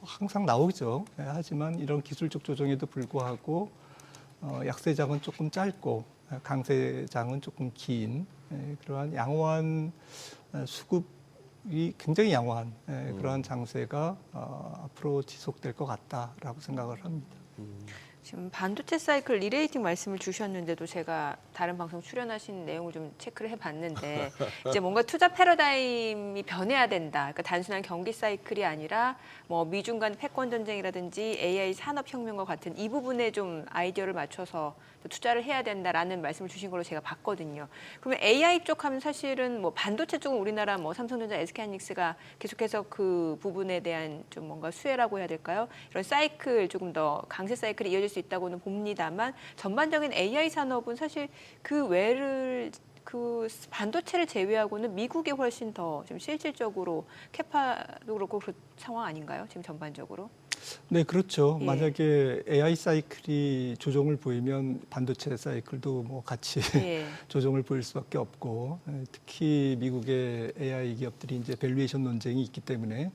항상 나오죠. 하지만 이런 기술적 조정에도 불구하고 약세장은 조금 짧고 강세장은 조금 긴 그러한 양호한 수급이 굉장히 양호한 그러한 장세가 앞으로 지속될 것 같다라고 생각을 합니다. 지금 반도체 사이클 리레이팅 말씀을 주셨는데도 제가 다른 방송 출연하신 내용을 좀 체크를 해봤는데 이제 뭔가 투자 패러다임이 변해야 된다. 그러니까 단순한 경기 사이클이 아니라 뭐 미중 간 패권 전쟁이라든지 AI 산업혁명과 같은 이 부분에 좀 아이디어를 맞춰서 투자를 해야 된다라는 말씀을 주신 걸로 제가 봤거든요. 그러면 AI 쪽 하면 사실은 뭐 반도체 쪽은 우리나라 뭐 삼성전자, SK하이닉스가 계속해서 그 부분에 대한 좀 뭔가 수혜라고 해야 될까요? 이런 사이클 조금 더 강세 사이클이 이어질 수 있다고는 봅니다만 전반적인 AI 산업은 사실 그 반도체를 제외하고는 미국이 훨씬 더 좀 실질적으로 캐파도 그렇고 그 상황 아닌가요? 지금 전반적으로? 네, 그렇죠. 예. 만약에 AI 사이클이 조정을 보이면 반도체 사이클도 같이 예. 조정을 보일 수밖에 없고 특히 미국의 AI 기업들이 이제 밸류에이션 논쟁이 있기 때문에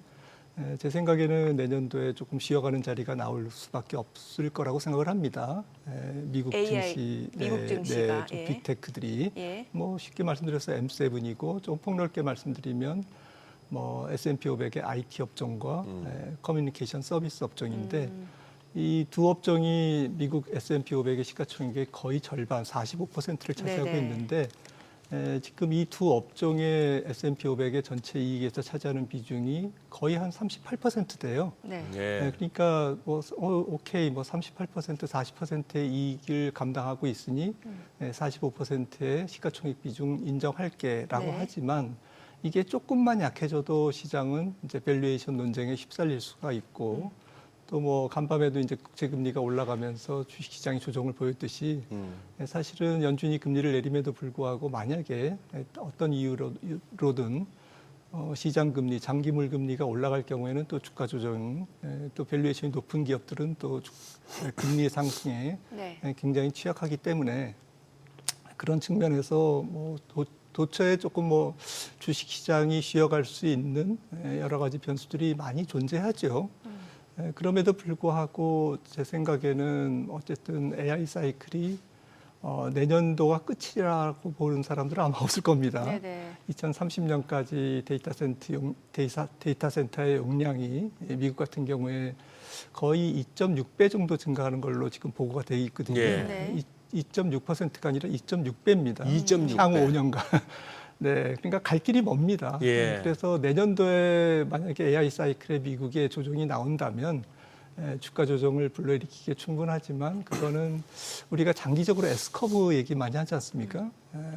제 생각에는 내년도에 조금 쉬어가는 자리가 나올 수밖에 없을 거라고 생각을 합니다. 미국 AI, 증시, 미국 증시가, 좀 예. 빅테크들이 예. 쉽게 말씀드려서 M7이고 좀 폭넓게 말씀드리면 S&P 500의 IT 업종과 커뮤니케이션 서비스 업종인데 이 두 업종이 미국 S&P 500의 시가총액의 거의 절반, 45%를 차지하고 네네. 있는데 지금 이 두 업종의 S&P 500의 전체 이익에서 차지하는 비중이 거의 한 38%대요. 네. 예. 그러니까 뭐 오케이 뭐 38% 40%의 이익을 감당하고 있으니 45%의 시가총액 비중 인정할게라고 네. 하지만 이게 조금만 약해져도 시장은 이제 밸류에이션 논쟁에 휩쓸릴 수가 있고 또 뭐 간밤에도 이제 국채 금리가 올라가면서 주식 시장이 조정을 보였듯이 사실은 연준이 금리를 내림에도 불구하고 만약에 어떤 이유로든 시장 금리, 장기물 금리가 올라갈 경우에는 또 주가 조정, 또 밸류에이션이 높은 기업들은 또 금리 상승에 네. 굉장히 취약하기 때문에 그런 측면에서 뭐 도처에 조금 뭐 주식 시장이 쉬어갈 수 있는 여러 가지 변수들이 많이 존재하죠. 그럼에도 불구하고 제 생각에는 어쨌든 AI 사이클이 내년도가 끝이라고 보는 사람들은 아마 없을 겁니다. 네네. 2030년까지 데이터 센터의 용량이 미국 같은 경우에 거의 2.6배 정도 증가하는 걸로 지금 보고가 되어 있거든요. 예. 네. 2.6%가 아니라 2.6배입니다. 2.6 배. 향후 5년간. 네, 그러니까 갈 길이 멉니다. 예. 그래서 내년도에 만약에 AI 사이클의 미국의 조정이 나온다면 주가 조정을 불러일으키기에 충분하지만 그거는 우리가 장기적으로 S커브 얘기 많이 하지 않습니까?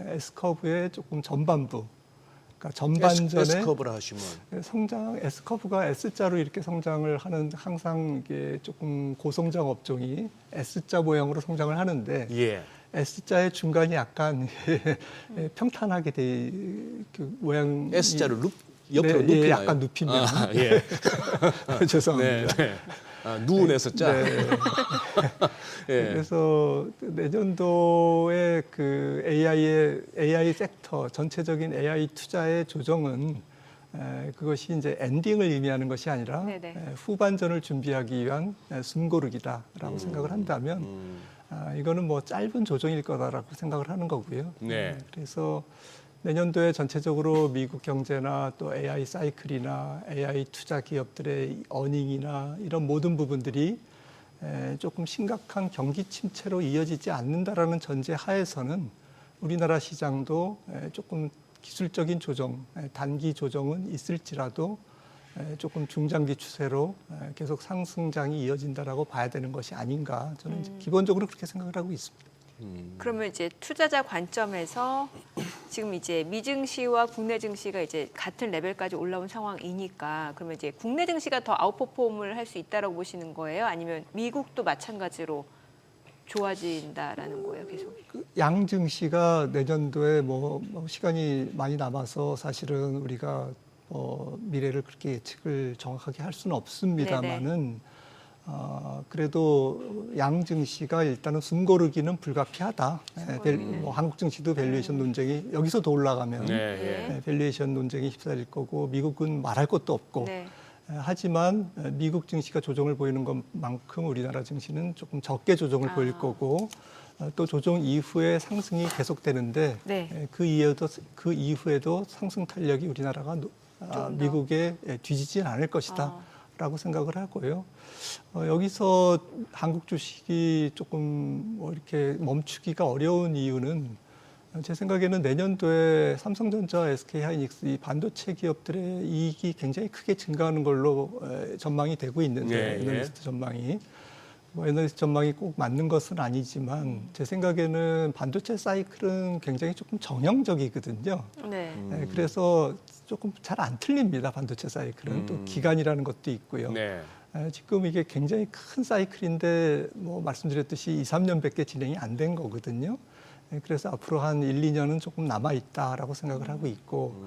S커브의 조금 전반부, 그러니까 전반전에 S커브를 하시면 성장 S커브가 S자로 이렇게 성장을 하는 항상 이게 조금 고성장 업종이 S자 모양으로 성장을 하는데 예. S자의 중간이 약간 평탄하게 그 모양 S자를 옆으로 눕히나요? 예, 약간 눕히면 예. 죄송합니다. 네. 누운 S자. 네. 예. 그래서 내년도에 그 AI 섹터 전체적인 AI 투자의 조정은 그것이 이제 엔딩을 의미하는 것이 아니라 네네. 후반전을 준비하기 위한 숨고르기다라고 생각을 한다면 이거는 뭐 짧은 조정일 거다라고 생각을 하는 거고요. 네. 그래서 내년도에 전체적으로 미국 경제나 또 AI 사이클이나 AI 투자 기업들의 어닝이나 이런 모든 부분들이 조금 심각한 경기 침체로 이어지지 않는다라는 전제 하에서는 우리나라 시장도 조금 기술적인 조정, 단기 조정은 있을지라도 조금 중장기 추세로 계속 상승장이 이어진다라고 봐야 되는 것이 아닌가 저는 이제 기본적으로 그렇게 생각을 하고 있습니다. 그러면 이제 투자자 관점에서 지금 이제 미증시와 국내 증시가 이제 같은 레벨까지 올라온 상황이니까 그러면 이제 국내 증시가 더 아웃퍼폼을 할 수 있다라고 보시는 거예요? 아니면 미국도 마찬가지로 좋아진다라는 거예요, 계속? 양 증시가 내년도에 뭐 시간이 많이 남아서 사실은 우리가 미래를 그렇게 예측을 정확하게 할 수는 없습니다만은 그래도 양 증시가 일단은 숨고르기는 불가피하다. 뭐 한국 증시도 밸류에이션 논쟁이 여기서 더 올라가면 네, 밸류에이션 논쟁이 휩싸릴 거고 미국은 말할 것도 없고. 네. 하지만 미국 증시가 조정을 보이는 것만큼 우리나라 증시는 조금 적게 조정을 보일 거고 또 조정 이후에 상승이 계속되는데 네. 그 이후에도 상승 탄력이 우리나라가 미국에 뒤지진 않을 것이다. 라고 생각을 하고요. 여기서 한국 주식이 조금 뭐 이렇게 멈추기가 어려운 이유는 제 생각에는 내년도에 삼성전자, SK하이닉스 이 반도체 기업들의 이익이 굉장히 크게 증가하는 걸로 전망이 되고 있는데 네, 애널리스트 전망이. 뭐 애널리스트 전망이 꼭 맞는 것은 아니지만 제 생각에는 반도체 사이클은 굉장히 조금 정형적이거든요. 네. 그래서 조금 잘 안 틀립니다. 반도체 사이클은 또 기간이라는 것도 있고요. 네. 지금 이게 굉장히 큰 사이클인데 뭐 말씀드렸듯이 2, 3년밖에 진행이 안 된 거거든요. 그래서 앞으로 한 1, 2년은 조금 남아 있다라고 생각을 하고 있고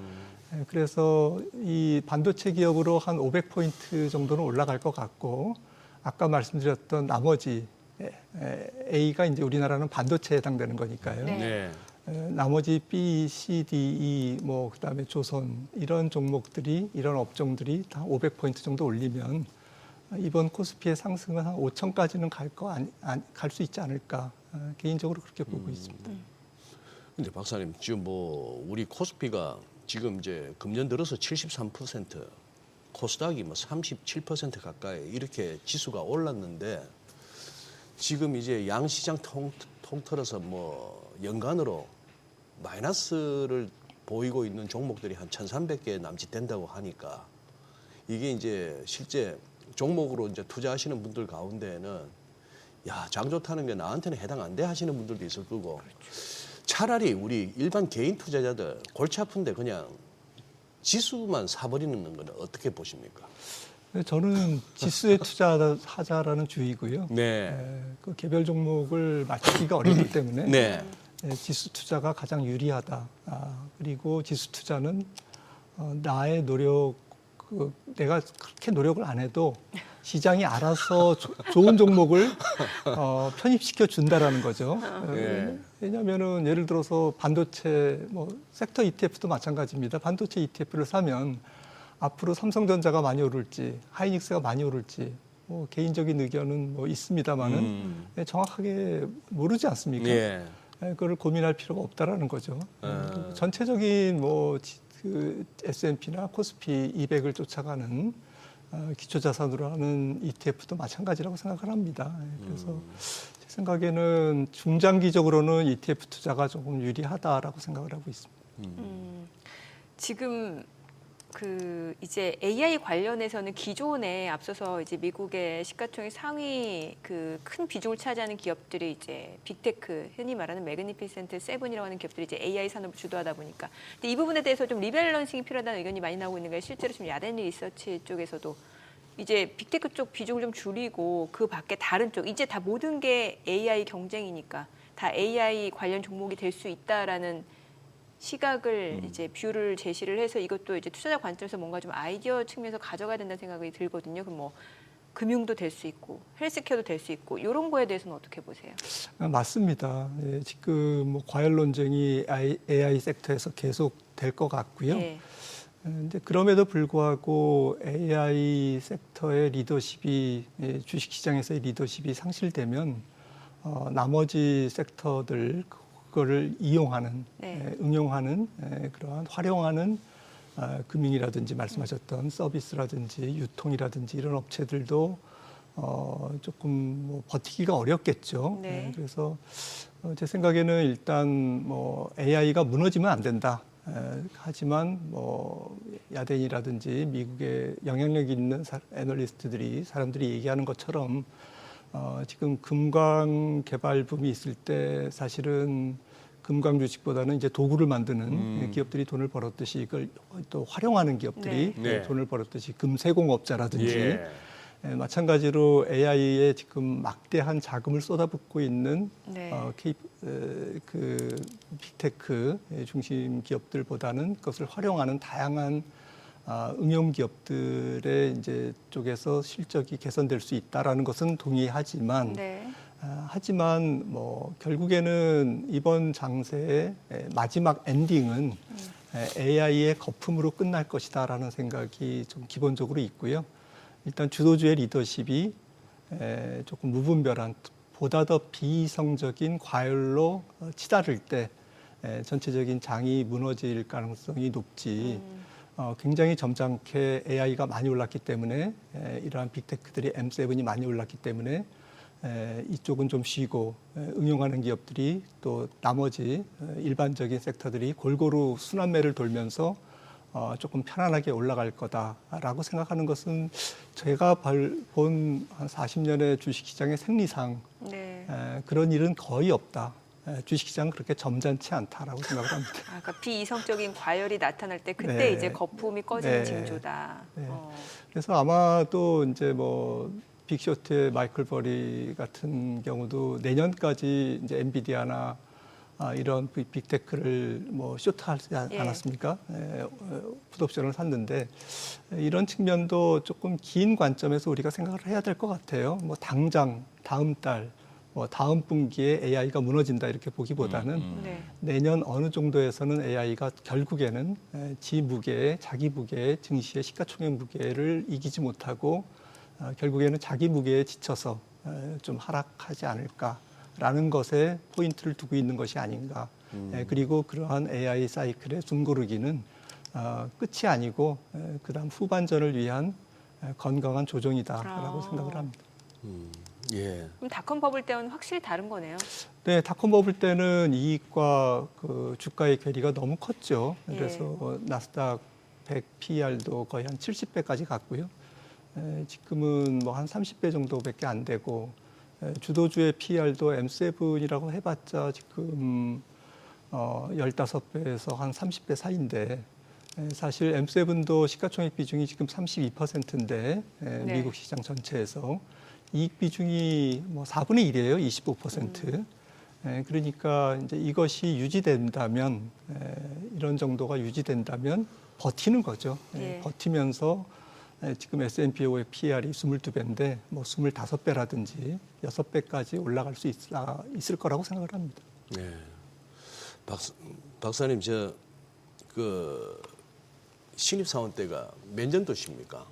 그래서 이 반도체 기업으로 한 500포인트 정도는 올라갈 것 같고 아까 말씀드렸던 나머지 A가 이제 우리나라는 반도체에 해당되는 거니까요. 네. 나머지 B, C, D, E, 뭐 그다음에 조선 이런 종목들이 이런 업종들이 다 500포인트 정도 올리면 이번 코스피의 상승은 한 5천까지는 갈 수 있지 않을까 개인적으로 그렇게 보고 있습니다. 근데 박사님 지금 뭐 우리 코스피가 지금 이제 금년 들어서 73%, 코스닥이 뭐 37% 가까이 이렇게 지수가 올랐는데 지금 이제 양시장 통틀어서 뭐 연간으로 마이너스를 보이고 있는 종목들이 한 1,300개 남짓 된다고 하니까 이게 이제 실제 종목으로 이제 투자하시는 분들 가운데는 야, 장 좋다는 게 나한테는 해당 안 돼 하시는 분들도 있을 거고 차라리 우리 일반 개인 투자자들 골치 아픈데 그냥 지수만 사버리는 건 어떻게 보십니까? 저는 지수에 투자하자라는 주의고요. 네. 그 개별 종목을 맞추기가 어렵기 때문에 네. 지수 투자가 가장 유리하다. 그리고 지수 투자는 나의 노력, 내가 그렇게 노력을 안 해도 시장이 알아서 좋은 종목을 편입시켜 준다라는 거죠. 네. 왜냐하면은 예를 들어서 반도체 섹터 ETF도 마찬가지입니다. 반도체 ETF를 사면 앞으로 삼성전자가 많이 오를지 하이닉스가 많이 오를지 개인적인 의견은 있습니다만은 정확하게 모르지 않습니까? 예. 그걸 고민할 필요가 없다라는 거죠. 전체적인 그 S&P나 코스피 200을 쫓아가는 기초자산으로 하는 ETF도 마찬가지라고 생각을 합니다. 그래서 제 생각에는 중장기적으로는 ETF 투자가 조금 유리하다라고 생각을 하고 있습니다. 지금 이제 AI 관련해서는 기존에 앞서서 이제 미국의 시가총액 상위 큰 비중을 차지하는 기업들이 이제 빅테크, 흔히 말하는 매그니피센트 세븐이라고 하는 기업들이 이제 AI 산업을 주도하다 보니까 근데 이 부분에 대해서 좀 리밸런싱이 필요하다는 의견이 많이 나오고 있는 거예요. 실제로 좀 야덴 리서치 쪽에서도 이제 빅테크 쪽 비중을 좀 줄이고 그 밖에 다른 쪽 이제 다 모든 게 AI 경쟁이니까 다 AI 관련 종목이 될 수 있다라는 시각을 이제 뷰를 제시를 해서 이것도 이제 투자자 관점에서 뭔가 좀 아이디어 측면에서 가져가야 된다는 생각이 들거든요. 그럼 금융도 될 수 있고 헬스케어도 될 수 있고 이런 거에 대해서는 어떻게 보세요? 맞습니다. 지금 과열 논쟁이 AI 섹터에서 계속 될 것 같고요. 예. 근데 그럼에도 불구하고 AI 섹터의 리더십이 주식시장에서의 리더십이 상실되면 나머지 섹터들 그거를 이용하는, 네. 응용하는 그러한 활용하는 금융이라든지 말씀하셨던 서비스라든지 유통이라든지 이런 업체들도 조금 버티기가 어렵겠죠. 네. 그래서 제 생각에는 일단 AI가 무너지면 안 된다. 하지만 야덴이라든지 미국의 영향력 있는 애널리스트들이 사람들이 얘기하는 것처럼 지금 금광 개발 붐이 있을 때 사실은 금광 주식보다는 이제 도구를 만드는 기업들이 돈을 벌었듯이 이걸 또 활용하는 기업들이 네. 돈을 벌었듯이 금세공업자라든지 예. 마찬가지로 AI에 지금 막대한 자금을 쏟아붓고 있는 네. 그 빅테크 중심 기업들보다는 그것을 활용하는 다양한 응용 기업들의 이제 쪽에서 실적이 개선될 수 있다라는 것은 동의하지만 네. 하지만 결국에는 이번 장세의 마지막 엔딩은 AI의 거품으로 끝날 것이다라는 생각이 좀 기본적으로 있고요. 일단 주도주의 리더십이 조금 무분별한 보다 더 비이성적인 과열로 치달을 때 전체적인 장이 무너질 가능성이 높지. 굉장히 점잖게 AI가 많이 올랐기 때문에 이러한 빅테크들이 M7이 많이 올랐기 때문에 이쪽은 좀 쉬고 응용하는 기업들이 또 나머지 일반적인 섹터들이 골고루 순환매를 돌면서 조금 편안하게 올라갈 거다라고 생각하는 것은 제가 본 한 40년의 주식시장의 생리상 네. 그런 일은 거의 없다. 주식시장은 그렇게 점잖지 않다라고 생각을 합니다. 그러니까 비이성적인 과열이 나타날 때 그때 네. 이제 거품이 꺼지는 네. 징조다. 네. 그래서 아마도 이제 빅쇼트의 마이클 버리 같은 경우도 내년까지 이제 엔비디아나 이런 빅테크를 쇼트하지 않았습니까? 풋옵션을 샀는데 이런 측면도 조금 긴 관점에서 우리가 생각을 해야 될 것 같아요. 당장 다음 달, 다음 분기에 AI가 무너진다 이렇게 보기보다는 네. 내년 어느 정도에서는 AI가 결국에는 자기 무게, 증시의 시가총액 무게를 이기지 못하고 결국에는 자기 무게에 지쳐서 좀 하락하지 않을까라는 것에 포인트를 두고 있는 것이 아닌가. 그리고 그러한 AI 사이클의 숨고르기는 끝이 아니고 그다음 후반전을 위한 건강한 조정이다라고 생각을 합니다. 예. 그럼 닷컴 버블 때와는 확실히 다른 거네요. 네, 닷컴 버블 때는 이익과 그 주가의 괴리가 너무 컸죠. 그래서 나스닥 100 PER도 거의 한 70배까지 갔고요. 지금은 뭐 한 30배 정도밖에 안 되고 주도주의 PER도 M7이라고 해봤자 지금 15배에서 한 30배 사이인데 사실 M7도 시가총액 비중이 지금 32%인데 미국 시장 전체에서 이익 비중이 뭐 4분의 1이에요. 25%. 그러니까 이제 이것이 유지된다면 이런 정도가 유지된다면 버티는 거죠. 버티면서 지금 S&P 500 PER이 22배인데 뭐 25배라든지 6배까지 올라갈 수 있을 거라고 생각을 합니다. 네. 박사님 그 신입 사원 때가 몇 년도십니까?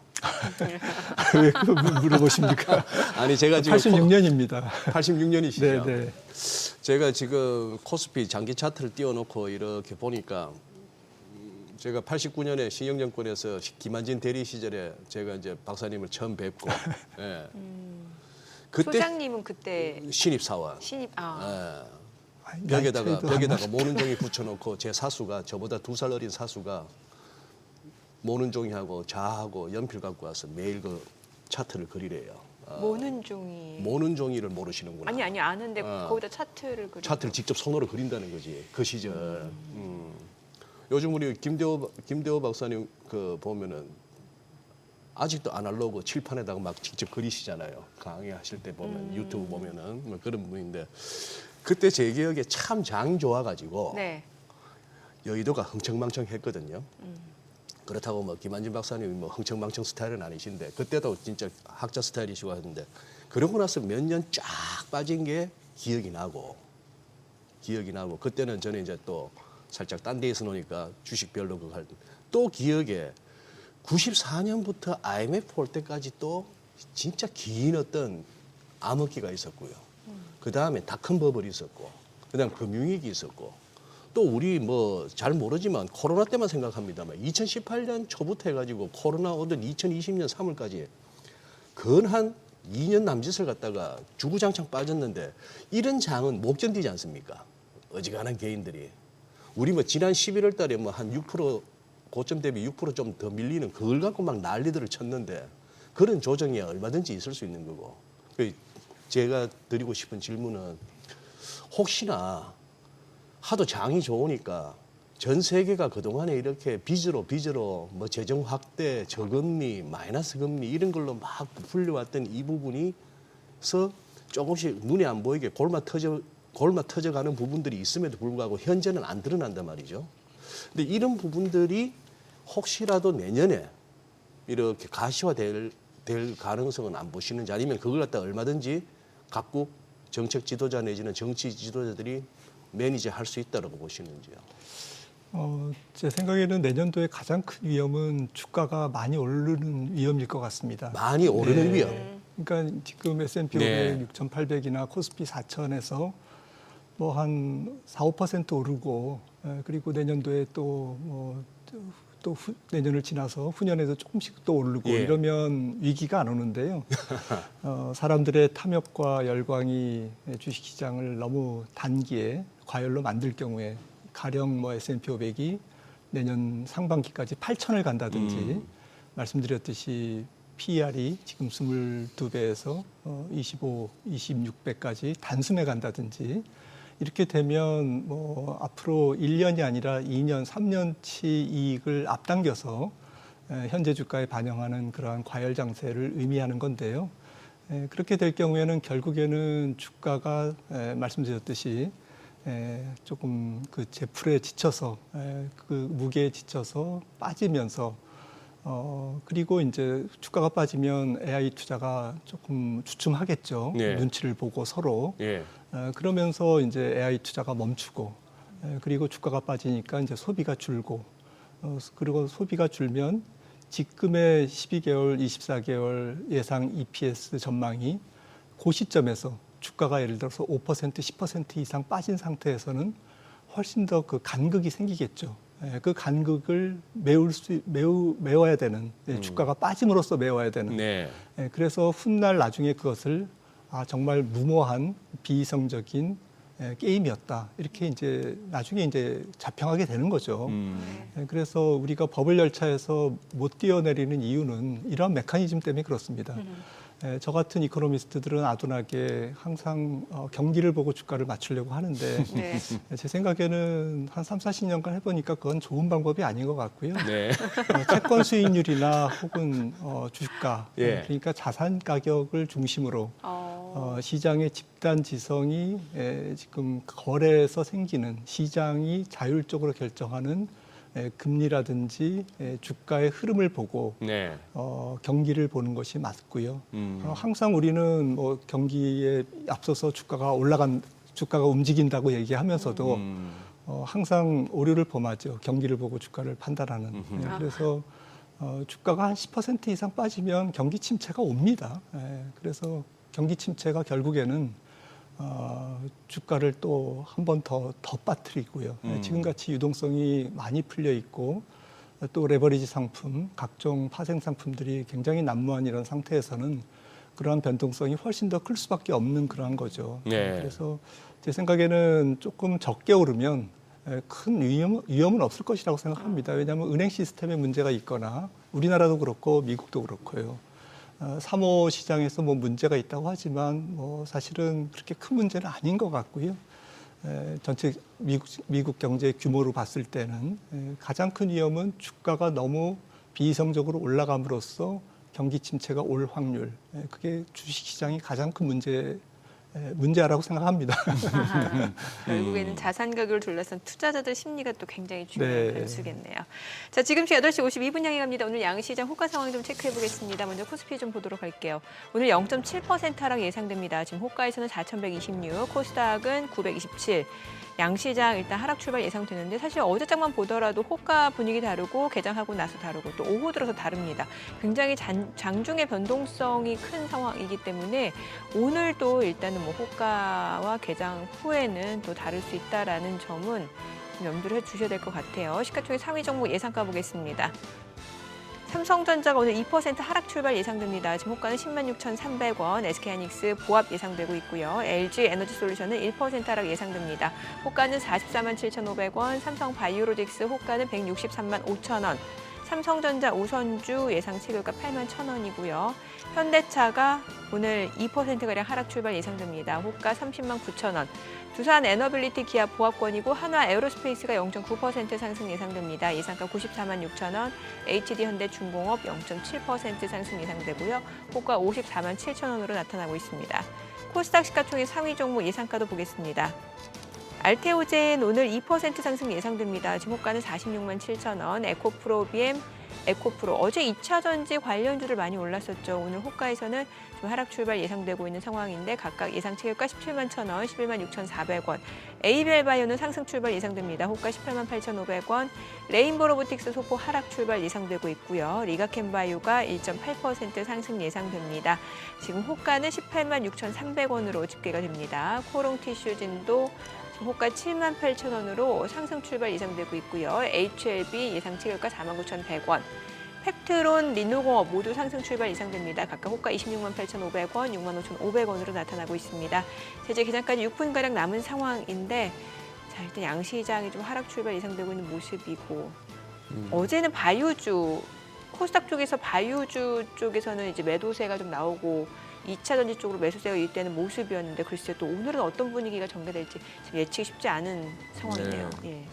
왜 그거 물어보십니까? 아니 제가 지금 86년입니다. 86년이시죠? 네. 제가 지금 코스피 장기 차트를 띄워놓고 이렇게 보니까 제가 89년에 신영정권에서 김한진 대리 시절에 제가 이제 박사님을 처음 뵙고 예. 그때 소장님은 그때 신입 사원 신입 예. 벽에다가 모는 종이 붙여놓고 제 사수가 저보다 2살 어린 사수가 모는 종이하고 자하고 연필 갖고 와서 매일 그 차트를 그리래요. 모는 종이. 모는 종이를 모르시는구나. 아니 아는데 거기다 차트를 그리. 차트를 직접 손으로 그린다는 거지. 그 시절. 요즘 우리 김대호 박사님 그 보면은 아직도 아날로그 칠판에다가 막 직접 그리시잖아요. 강의하실 때 보면 유튜브 보면은 뭐 그런 분인데 그때 제 기억에 참 장 좋아가지고 네. 여의도가 흥청망청했거든요. 그렇다고 뭐 김한진 박사님이 뭐 흥청망청 스타일은 아니신데 그때도 진짜 학자 스타일이시고 하는데 그러고 나서 몇 년 쫙 빠진 게 기억이 나고 그때는 저는 이제 또 살짝 딴 데에서 노니까 주식별로 그거 할 또 기억에 94년부터 IMF 올 때까지 또 진짜 긴 어떤 암흑기가 있었고요. 그 다음에 닷컴 버블이 있었고, 그 다음 금융위기 있었고, 또 우리 뭐 잘 모르지만 코로나 때만 생각합니다만 2018년 초부터 해가지고 코로나 오던 2020년 3월까지 근 한 2년 남짓을 갖다가 주구장창 빠졌는데 이런 장은 못 견디지 않습니까? 어지간한 개인들이. 우리 뭐 지난 11월 달에 뭐 한 6% 고점 대비 6% 좀 더 밀리는 그걸 갖고 막 난리들을 쳤는데 그런 조정이 얼마든지 있을 수 있는 거고. 제가 드리고 싶은 질문은 혹시나 하도 장이 좋으니까 전 세계가 그동안에 이렇게 빚으로 뭐 재정 확대, 저금리, 마이너스 금리 이런 걸로 막 풀려왔던 이 부분이서 조금씩 눈에 안 보이게 골마 터져가는 부분들이 있음에도 불구하고 현재는 안 드러난단 말이죠. 근데 이런 부분들이 혹시라도 내년에 이렇게 가시화될 가능성은 안 보시는지 아니면 그걸 갖다 얼마든지 각국 정책 지도자 내지는 정치 지도자들이 매니저 할 수 있다고 보시는지요? 제 생각에는 내년도에 가장 큰 위험은 주가가 많이 오르는 위험일 것 같습니다. 많이 오르는 위험. 그러니까 지금 S&P 500 6,800이나 코스피 4,000에서 뭐 한 4, 5% 오르고 그리고 내년도에 또 내년을 지나서 후년에도 조금씩 또 오르고 이러면 위기가 안 오는데요. 사람들의 탐욕과 열광이 주식시장을 너무 단기에 과열로 만들 경우에 가령 뭐 S&P 500이 내년 상반기까지 8,000을 간다든지 말씀드렸듯이 PER이 지금 22배에서 26배까지 단숨에 간다든지 이렇게 되면 뭐 앞으로 1년이 아니라 2년, 3년치 이익을 앞당겨서 현재 주가에 반영하는 그러한 과열 장세를 의미하는 건데요. 그렇게 될 경우에는 결국에는 주가가 말씀드렸듯이 조금 그 제풀에 지쳐서 그 무게에 지쳐서 빠지면서 그리고 이제 주가가 빠지면 AI 투자가 조금 주춤하겠죠. 눈치를 보고 서로. 그러면서 이제 AI 투자가 멈추고 그리고 주가가 빠지니까 이제 소비가 줄고 그리고 소비가 줄면 지금의 12개월, 24개월 예상 EPS 전망이 그 시점에서 주가가 예를 들어서 5%, 10% 이상 빠진 상태에서는 훨씬 더 그 간극이 생기겠죠. 그 간극을 메워야 되는 주가가 빠짐으로써 메워야 되는. 그래서 훗날 나중에 그것을 정말 무모한 비이성적인 게임이었다. 이렇게 이제 나중에 이제 자평하게 되는 거죠. 그래서 우리가 법을 열차에서 못 뛰어내리는 이유는 이러한 메커니즘 때문에 그렇습니다. 저 같은 이코노미스트들은 아둔하게 항상 경기를 보고 주가를 맞추려고 하는데 네. 제 생각에는 한 3, 40년간 해보니까 그건 좋은 방법이 아닌 것 같고요. 네. 채권 수익률이나 혹은 주가, 예. 그러니까 자산 가격을 중심으로 시장의 집단 지성이 지금 거래에서 생기는 시장이 자율적으로 결정하는 금리라든지 주가의 흐름을 보고 네. 경기를 보는 것이 맞고요. 항상 우리는 뭐 경기에 앞서서 주가가 움직인다고 얘기하면서도 항상 오류를 범하죠. 경기를 보고 주가를 판단하는. 그래서 주가가 한 10% 이상 빠지면 경기 침체가 옵니다. 그래서 경기 침체가 결국에는 주가를 또 한 번 더 빠뜨리고요. 지금같이 유동성이 많이 풀려 있고 또 레버리지 상품, 각종 파생 상품들이 굉장히 난무한 이런 상태에서는 그러한 변동성이 훨씬 더 클 수밖에 없는 그러한 거죠. 네. 그래서 제 생각에는 조금 적게 오르면 큰 위험은 없을 것이라고 생각합니다. 왜냐하면 은행 시스템에 문제가 있거나 우리나라도 그렇고 미국도 그렇고요. 3호 시장에서 뭐 문제가 있다고 하지만 뭐 사실은 그렇게 큰 문제는 아닌 것 같고요. 전체 미국 경제 규모로 봤을 때는 가장 큰 위험은 주가가 너무 비이성적으로 올라감으로써 경기 침체가 올 확률. 그게 주식시장이 가장 큰 문제라고 생각합니다. 결국에는 자산 가격을 둘러싼 투자자들 심리가 또 굉장히 중요한 네. 변수겠네요. 자, 지금 8시 52분 향해 갑니다. 오늘 양시장 호가 상황 좀 체크해 보겠습니다. 먼저 코스피 좀 보도록 할게요. 오늘 0.7% 하락 예상됩니다. 지금 호가에서는 4,126, 코스닥은 927. 양시장 일단 하락 출발 예상되는데 사실 어제장만 보더라도 호가 분위기 다르고 개장하고 나서 다르고 또 오후 들어서 다릅니다. 굉장히 장중의 변동성이 큰 상황이기 때문에 오늘도 일단은 뭐 호가와 개장 후에는 또 다를 수 있다라는 점은 좀 염두를 해주셔야 될 것 같아요. 시가총액 상위 종목 예상가 보겠습니다. 삼성전자가 오늘 2% 하락 출발 예상됩니다. 지금 호가는 106,300원, SK하이닉스 보합 예상되고 있고요. LG 에너지솔루션은 1% 하락 예상됩니다. 호가는 447,500원, 삼성바이오로직스 호가는 163만5천원, 삼성전자 우선주 예상 체결가 81,000원이고요. 현대차가 오늘 2%가량 하락 출발 예상됩니다. 호가 30만 9천원. 두산 에너빌리티 기아 보합권이고 한화 에어로스페이스가 0.9% 상승 예상됩니다. 예상가 94만 6천원. HD 현대 중공업 0.7% 상승 예상되고요. 호가 54만 7천원으로 나타나고 있습니다. 코스닥 시가총액 상위 종목 예상가도 보겠습니다. 알테오젠 오늘 2% 상승 예상됩니다. 지금 호가는 46만 7천원. 에코프로 BM, 에코프로 어제 2차 전지 관련주를 많이 올랐었죠. 오늘 호가에서는 좀 하락 출발 예상되고 있는 상황인데 각각 예상 체결가 17만 1천원, 11만 6,400원. 에이벨바이오는 상승 출발 예상됩니다. 호가 18만 8,500원. 레인보로보틱스 소포 하락 출발 예상되고 있고요. 리가캠바이오가 1.8% 상승 예상됩니다. 지금 호가는 18만 6,300원으로 집계가 됩니다. 코롱티슈진도 호가 7만 8천원으로 상승 출발 예상되고 있고요. HLB 예상 체결가 49,100원. 팩트론, 리노공업 모두 상승 출발 예상됩니다. 각각 호가 26만 8,500원, 6만 5,500원으로 나타나고 있습니다. 제재 개장까지 6분가량 남은 상황인데 자, 일단 양시장이 좀 하락 출발 예상되고 있는 모습이고 어제는 바이오주, 코스닥 쪽에서 바이오주 쪽에서는 이제 매도세가 좀 나오고 2차 전지 쪽으로 매수세가 유입되는 모습이었는데 글쎄 또 오늘은 어떤 분위기가 전개될지 지금 예측이 쉽지 않은 상황이네요. 네. 예.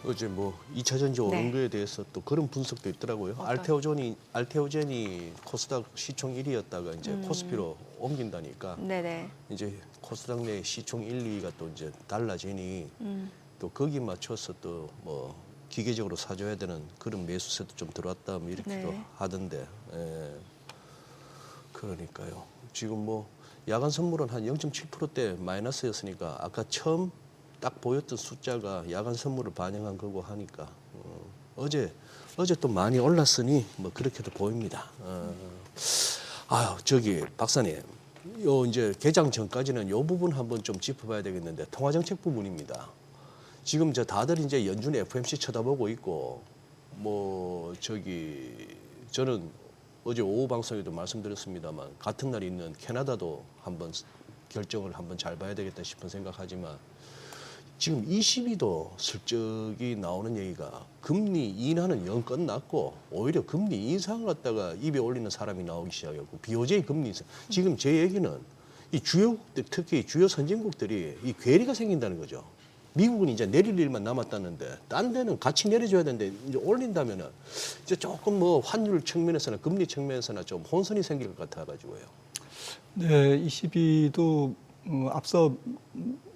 어제 뭐 2차 전지 오른 네. 거에 대해서 또 그런 분석도 있더라고요. 알테오젠이 코스닥 시총 1위였다가 이제 코스피로 옮긴다니까 네네. 이제 코스닥 내 시총 1, 2위가 또 이제 달라지니 또 거기 맞춰서 또 뭐 기계적으로 사줘야 되는 그런 매수세도 좀 들어왔다 뭐 이렇게도 네. 하던데. 그러니까요. 지금 뭐 야간 선물은 한 0.7%대 마이너스였으니까 아까 처음 딱 보였던 숫자가 야간 선물을 반영한 거고 하니까 어제 또 많이 올랐으니 뭐 그렇게도 보입니다. 저기 박사님, 요 이제 개장 전까지는 요 부분 한번 좀 짚어봐야 되겠는데 통화정책 부분입니다. 지금 다들 이제 연준 FOMC 쳐다보고 있고 뭐 저기 저는 어제 오후 방송에도 말씀드렸습니다만 같은 날 있는 캐나다도 한번 결정을 한번 잘 봐야 되겠다 싶은 생각하지만 지금 22도 슬쩍이 나오는 얘기가 금리 인하는 영 끝났고 오히려 금리 인상을 갖다가 입에 올리는 사람이 나오기 시작했고 BOJ 금리 인상. 지금 제 얘기는 이 주요국들 특히 주요 선진국들이 이 괴리가 생긴다는 거죠. 미국은 이제 내릴 일만 남았다는데 딴 데는 같이 내려줘야 되는데 이제 올린다면은 이제 조금 뭐 환율 측면에서나 금리 측면에서나 좀 혼선이 생길 것 같아가지고요. 네, 22도 앞서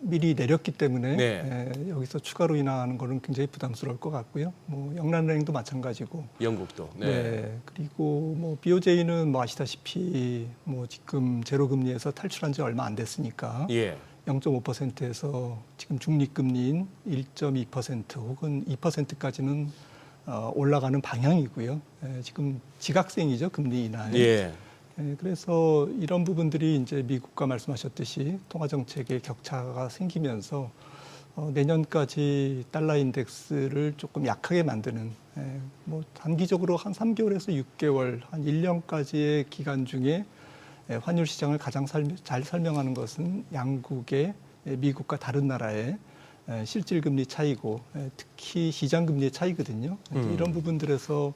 미리 내렸기 때문에 네. 여기서 추가로 인하하는 거는 굉장히 부담스러울 것 같고요. 뭐 영란은행도 마찬가지고. 영국도. 네. 그리고 뭐 BOJ는 뭐 아시다시피 뭐 지금 제로 금리에서 탈출한 지 얼마 안 됐으니까 예. 0.5%에서 지금 중립금리인 1.2% 혹은 2%까지는 올라가는 방향이고요. 지금 지각생이죠, 금리 인하에. 예. 그래서 이런 부분들이 이제 미국과 말씀하셨듯이 통화 정책의 격차가 생기면서 내년까지 달러 인덱스를 조금 약하게 만드는 뭐 단기적으로 한 3개월에서 6개월, 한 1년까지의 기간 중에 환율 시장을 가장 잘 설명하는 것은 양국의 미국과 다른 나라의 실질 금리 차이고 특히 시장 금리의 차이거든요. 이런 부분들에서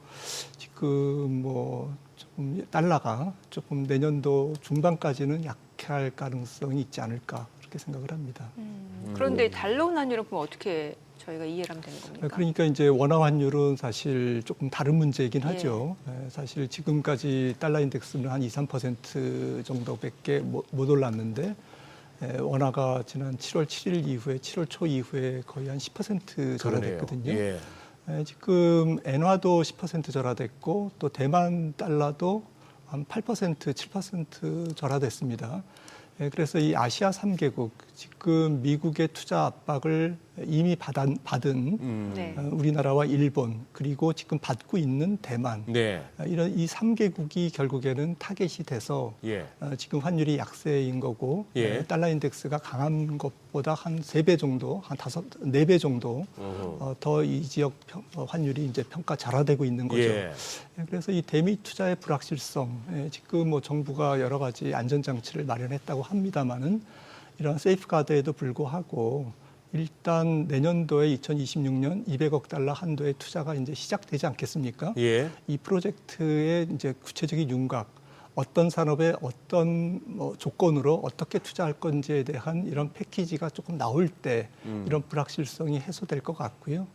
지금 뭐 조금 달러가 조금 내년도 중반까지는 약할 가능성이 있지 않을까 그렇게 생각을 합니다. 그런데 달러 환율은 그럼 어떻게 저희가 이해를 하면 되는 겁니까? 그러니까 이제 원화 환율은 사실 조금 다른 문제이긴 하죠. 사실 지금까지 달러 인덱스는 한 2, 3% 정도밖에 못 올랐는데 원화가 지난 7월 7일 이후에 7월 초 이후에 거의 한 10% 절하됐거든요. 예. 지금 엔화도 10% 절하됐고 또 대만 달러도 한 8%, 7% 절하됐습니다. 그래서 이 아시아 3개국 지금 미국의 투자 압박을 이미 받은 네. 우리나라와 일본 그리고 지금 받고 있는 대만 네. 이런 이 3개국이 결국에는 타겟이 돼서 예. 지금 환율이 약세인 거고 예. 달러 인덱스가 강한 것보다 한 3배 정도, 한 4배 정도 더 이 지역 환율이 이제 평가 잘화되고 있는 거죠. 예. 그래서 이 대미 투자의 불확실성, 지금 뭐 정부가 여러 가지 안전장치를 마련했다고 합니다만은 이런 세이프가드에도 불구하고 일단 내년도에 2026년 200억 달러 한도의 투자가 이제 시작되지 않겠습니까? 예. 이 프로젝트의 이제 구체적인 윤곽, 어떤 산업에 어떤 조건으로 어떻게 투자할 건지에 대한 이런 패키지가 조금 나올 때 이런 불확실성이 해소될 것 같고요.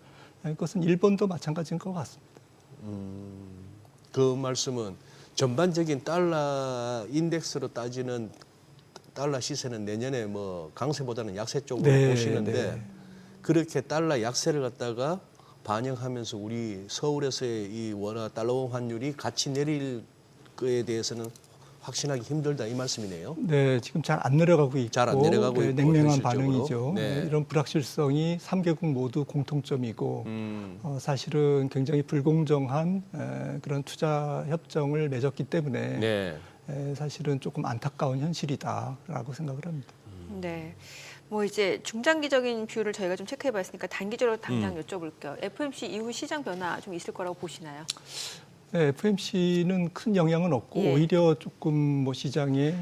그것은 일본도 마찬가지인 것 같습니다. 그 말씀은 전반적인 달러 인덱스로 따지는 달러 시세는 내년에 뭐 강세보다는 약세 쪽으로 보시는데 네. 그렇게 달러 약세를 갖다가 반영하면서 우리 서울에서의 이 원화 달러 환율이 같이 내릴 거에 대해서는 확신하기 힘들다 이 말씀이네요. 네, 지금 잘 안 내려가고 있고, 잘안 내려가고 있고, 냉랭한 현실적으로. 반응이죠. 네. 이런 불확실성이 3개국 모두 공통점이고 사실은 굉장히 불공정한 그런 투자 협정을 맺었기 때문에 네. 사실은 조금 안타까운 현실이다라고 생각을 합니다. 네. 뭐 이제 중장기적인 뷰를 저희가 좀 체크해봤으니까 단기적으로 당장 여쭤볼게요. FOMC 이후 시장 변화 좀 있을 거라고 보시나요? 네, FOMC는 큰 영향은 없고 예. 오히려 조금 뭐 시장에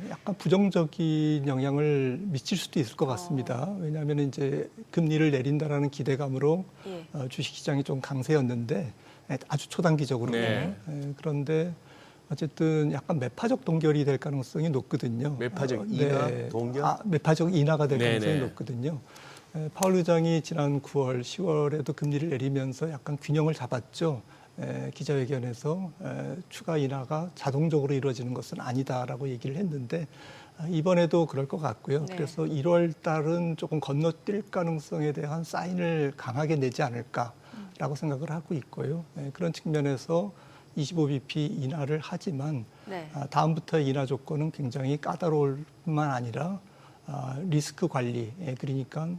약간 부정적인 영향을 미칠 수도 있을 것 같습니다. 왜냐하면 이제 금리를 내린다라는 기대감으로 예. 주식시장이 좀 강세였는데 아주 초단기적으로 네. 그런데 어쨌든 약간 매파적 동결이 될 가능성이 높거든요. 매파적 인하, 동결? 매파적 인하가 될 네네. 가능성이 높거든요. 파월 의장이 지난 9월, 10월에도 금리를 내리면서 약간 균형을 잡았죠. 기자회견에서 추가 인하가 자동적으로 이루어지는 것은 아니다라고 얘기를 했는데 이번에도 그럴 것 같고요. 네. 그래서 1월 달은 조금 건너뛸 가능성에 대한 사인을 강하게 내지 않을까라고 생각을 하고 있고요. 그런 측면에서 25bp 인하를 하지만 네. 다음부터의 인하 조건은 굉장히 까다로울 뿐만 아니라 리스크 관리, 그러니까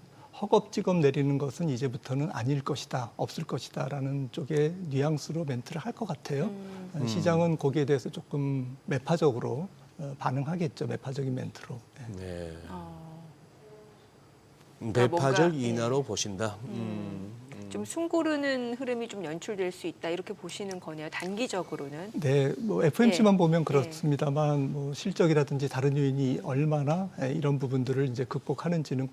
허겁지겁 내리는 것은 이제부터는 아닐 것이다, 없을 것이다라는 쪽의 뉘앙스로 멘트를 할 것 같아요. 시장은 거기에 대해서 조금 매파적으로 반응하겠죠, 매파적인 멘트로. 네. 그러니까 매파적 뭔가, 인하로 보신다. 좀 숨고르는 흐름이 좀 연출될 수 있다 이렇게 보시는 거네요. 단기적으로는. 네, 뭐 FMC만 보면 그렇습니다만 뭐 실적이라든지 다른 요인이 얼마나 이런 부분들을 이제 극복하는지는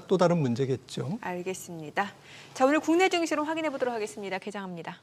또 다른 문제겠죠. 알겠습니다. 자, 오늘 국내 증시로 확인해 보도록 하겠습니다. 개장합니다.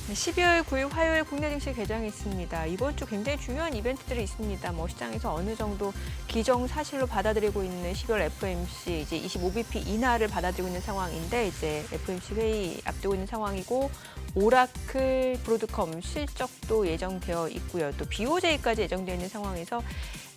네, 12월 9일 화요일 국내 증시 개장했습니다. 이번 주 굉장히 중요한 이벤트들이 있습니다. 뭐 시장에서 어느 정도 기정사실로 받아들이고 있는 12월 FOMC 이제 25bp 인하를 받아들이고 있는 상황인데 이제 FOMC 회의 앞두고 있는 상황이고 오라클, 브로드컴 실적도 예정되어 있고요. 또 BOJ까지 예정되어 있는 상황에서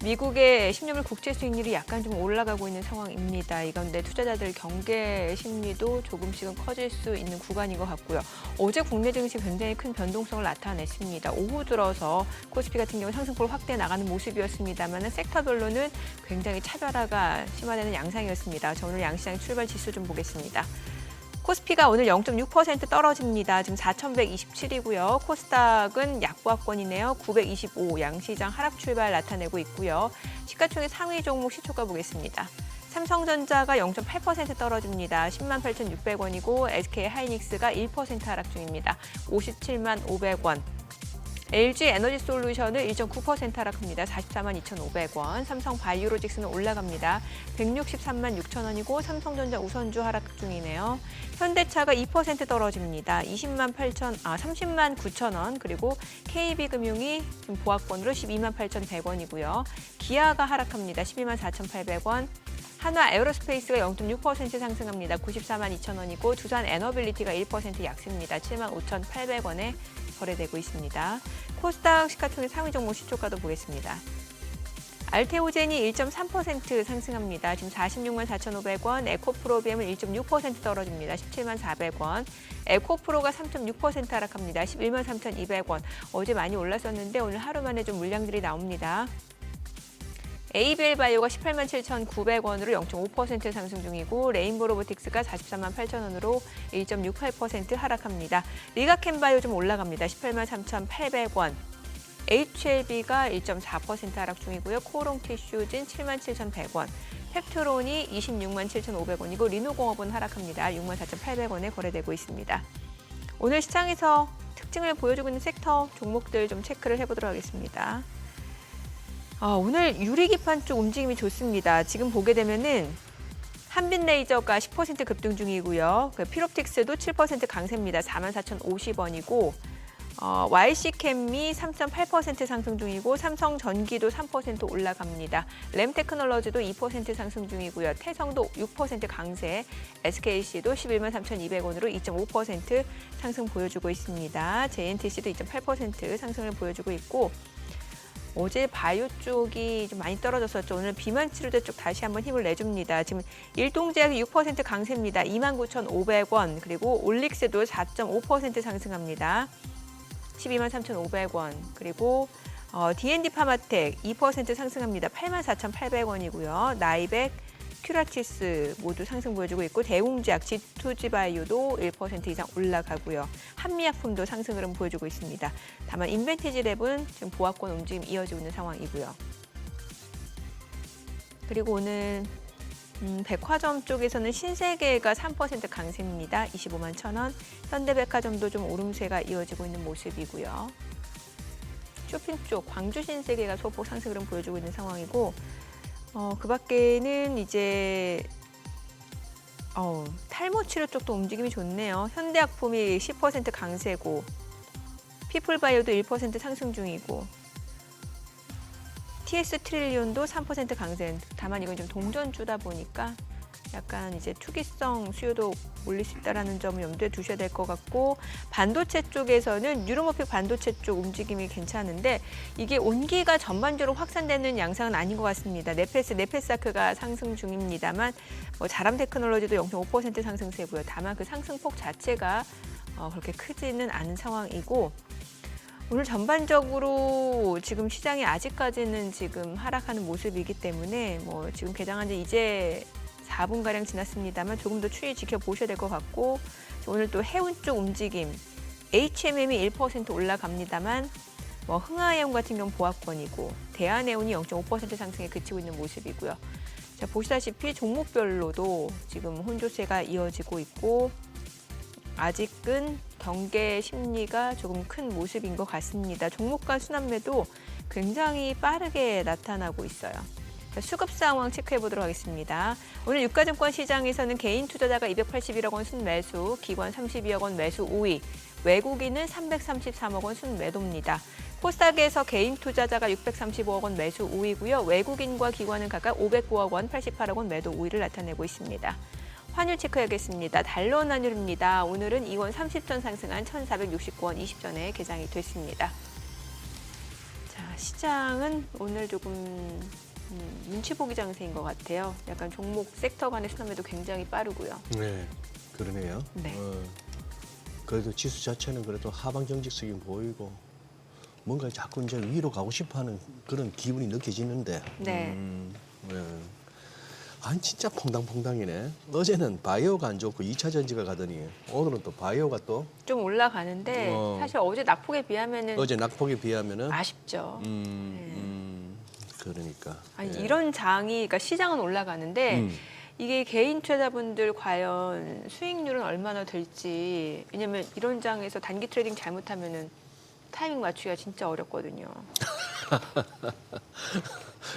미국의 10년물 국채 수익률이 약간 좀 올라가고 있는 상황입니다. 이 가운데 투자자들 경계 심리도 조금씩은 커질 수 있는 구간인 것 같고요. 어제 국내 증시 굉장히 큰 변동성을 나타냈습니다. 오후 들어서 코스피 같은 경우 상승폭을 확대해 나가는 모습이었습니다만 섹터별로는 굉장히 차별화가 심화되는 양상이었습니다. 자, 오늘 양시장 출발 지수 좀 보겠습니다. 코스피가 오늘 0.6% 떨어집니다. 지금 4,127이고요. 코스닥은 약보합권이네요. 925 양시장 하락 출발 나타내고 있고요. 시가총액 상위 종목 시초가 보겠습니다. 삼성전자가 0.8% 떨어집니다. 108,600원이고 SK하이닉스가 1% 하락 중입니다. 575,500원. LG에너지솔루션은 1.9% 하락합니다. 442,500원. 삼성바이오로직스는 올라갑니다. 1,636,000원이고 삼성전자 우선주 하락 중이네요. 현대차가 2% 떨어집니다. 309,000원. 그리고 KB금융이 보합권으로 128,100원이고요. 기아가 하락합니다. 124,800원. 한화에어로스페이스가 0.6% 상승합니다. 942,000원이고 두산에너빌리티가 1% 약세입니다. 75,800원에 거래되고 있습니다. 코스닥 시가총액 상위 종목 시초가도 보겠습니다. 알테오젠이 1.3% 상승합니다. 지금 464,500원, 에코프로비엠은 1.6% 떨어집니다. 174,400원. 에코프로가 3.6% 하락합니다. 113,200원. 어제 많이 올랐었는데 오늘 하루 만에 좀 물량들이 나옵니다. ABL바이오가 187,900원으로 0.5% 상승 중이고 레인보로보틱스가 438,000원으로 1.68% 하락합니다. 리가캠바이오 좀 올라갑니다. 183,800원. HLB가 1.4% 하락 중이고요. 코롱티슈진 77,100원. 팩트론이 267,500원이고 리노공업은 하락합니다. 64,800원에 거래되고 있습니다. 오늘 시장에서 특징을 보여주고 있는 섹터 종목들 좀 체크를 해보도록 하겠습니다. 오늘 유리기판 쪽 움직임이 좋습니다. 지금 보게 되면은 한빛레이저가 10% 급등 중이고요. 필옵틱스도 7% 강세입니다. 44,050원이고 YC캠이 3.8% 상승 중이고 삼성전기도 3% 올라갑니다. 램테크놀로지도 2% 상승 중이고요. 태성도 6% 강세, SKC도 113,200원으로 2.5% 상승 보여주고 있습니다. JNTC도 2.8% 상승을 보여주고 있고 어제 바이오 쪽이 좀 많이 떨어졌었죠. 오늘 비만 치료제 쪽 다시 한번 힘을 내줍니다. 지금 일동제약이 6% 강세입니다. 29,500원. 그리고 올릭스도 4.5% 상승합니다. 123,500원. 그리고 D&D 파마텍 2% 상승합니다. 84,800원이고요. 나이백, 큐라티스 모두 상승 보여주고 있고 대웅제약, G2G바이오도 1% 이상 올라가고요. 한미약품도 상승 흐름 보여주고 있습니다. 다만 인벤티지랩은 지금 보합권 움직임 이어지고 있는 상황이고요. 그리고 오늘 백화점 쪽에서는 신세계가 3% 강세입니다. 251,000원. 현대백화점도 좀 오름세가 이어지고 있는 모습이고요. 쇼핑 쪽 광주 신세계가 소폭 상승 흐름 보여주고 있는 상황이고 그 밖에는 이제 탈모 치료 쪽도 움직임이 좋네요. 현대약품이 10% 강세고 피플바이오도 1% 상승 중이고 TS 트릴리온도 3% 강세. 다만 이건 좀 동전주다 보니까 약간 이제 투기성 수요도 올릴 수 있다는 점을 염두에 두셔야 될 것 같고 반도체 쪽에서는 뉴로모픽 반도체 쪽 움직임이 괜찮은데 이게 온기가 전반적으로 확산되는 양상은 아닌 것 같습니다. 네페스아크가 상승 중입니다만 자람 테크놀로지도 0.5% 상승세고요. 다만 그 상승폭 자체가 그렇게 크지는 않은 상황이고 오늘 전반적으로 지금 시장이 아직까지는 지금 하락하는 모습이기 때문에 지금 개장한 지 이제 4분가량 지났습니다만 조금 더 추이 지켜보셔야 될 것 같고 오늘 또 해운 쪽 움직임 HMM이 1% 올라갑니다만 뭐 흥하해운 같은 경우 보합권이고 대한해운이 0.5% 상승에 그치고 있는 모습이고요. 자, 보시다시피 종목별로도 지금 혼조세가 이어지고 있고 아직은 경계 심리가 조금 큰 모습인 것 같습니다. 종목간 순환매도 굉장히 빠르게 나타나고 있어요. 자, 수급 상황 체크해 보도록 하겠습니다. 오늘 유가증권 시장에서는 개인 투자자가 281억 원 순매수, 기관 32억 원 매수 5위, 외국인은 333억 원 순매도입니다. 코스닥에서 개인 투자자가 635억 원 매수 5위고요. 외국인과 기관은 각각 509억 원, 88억 원 매도 5위를 나타내고 있습니다. 환율 체크해야겠습니다. 달러 환율입니다. 오늘은 2원 30전 상승한 1,469원 20전에 개장이 됐습니다. 자, 시장은 오늘 조금 눈치 보기 장세인 것 같아요. 약간 종목 섹터 간의 순환매도 굉장히 빠르고요. 네, 그러네요. 네. 그래도 지수 자체는 그래도 하방 정직성이 보이고 뭔가 자꾸 이제 위로 가고 싶어하는 그런 기분이 느껴지는데. 네. 네. 아니 진짜 퐁당퐁당이네. 어제는 바이오가 안 좋고 2차 전지가 가더니 오늘은 또 바이오가 또 좀 올라가는데 사실 어제 낙폭에 비하면은 어제 낙폭에 비하면은 아쉽죠. 그러니까. 아니 예. 이런 장이 그러니까 시장은 올라가는데 이게 개인 투자자분들 과연 수익률은 얼마나 될지 왜냐면 이런 장에서 단기 트레이딩 잘못하면은 타이밍 맞추기가 진짜 어렵거든요.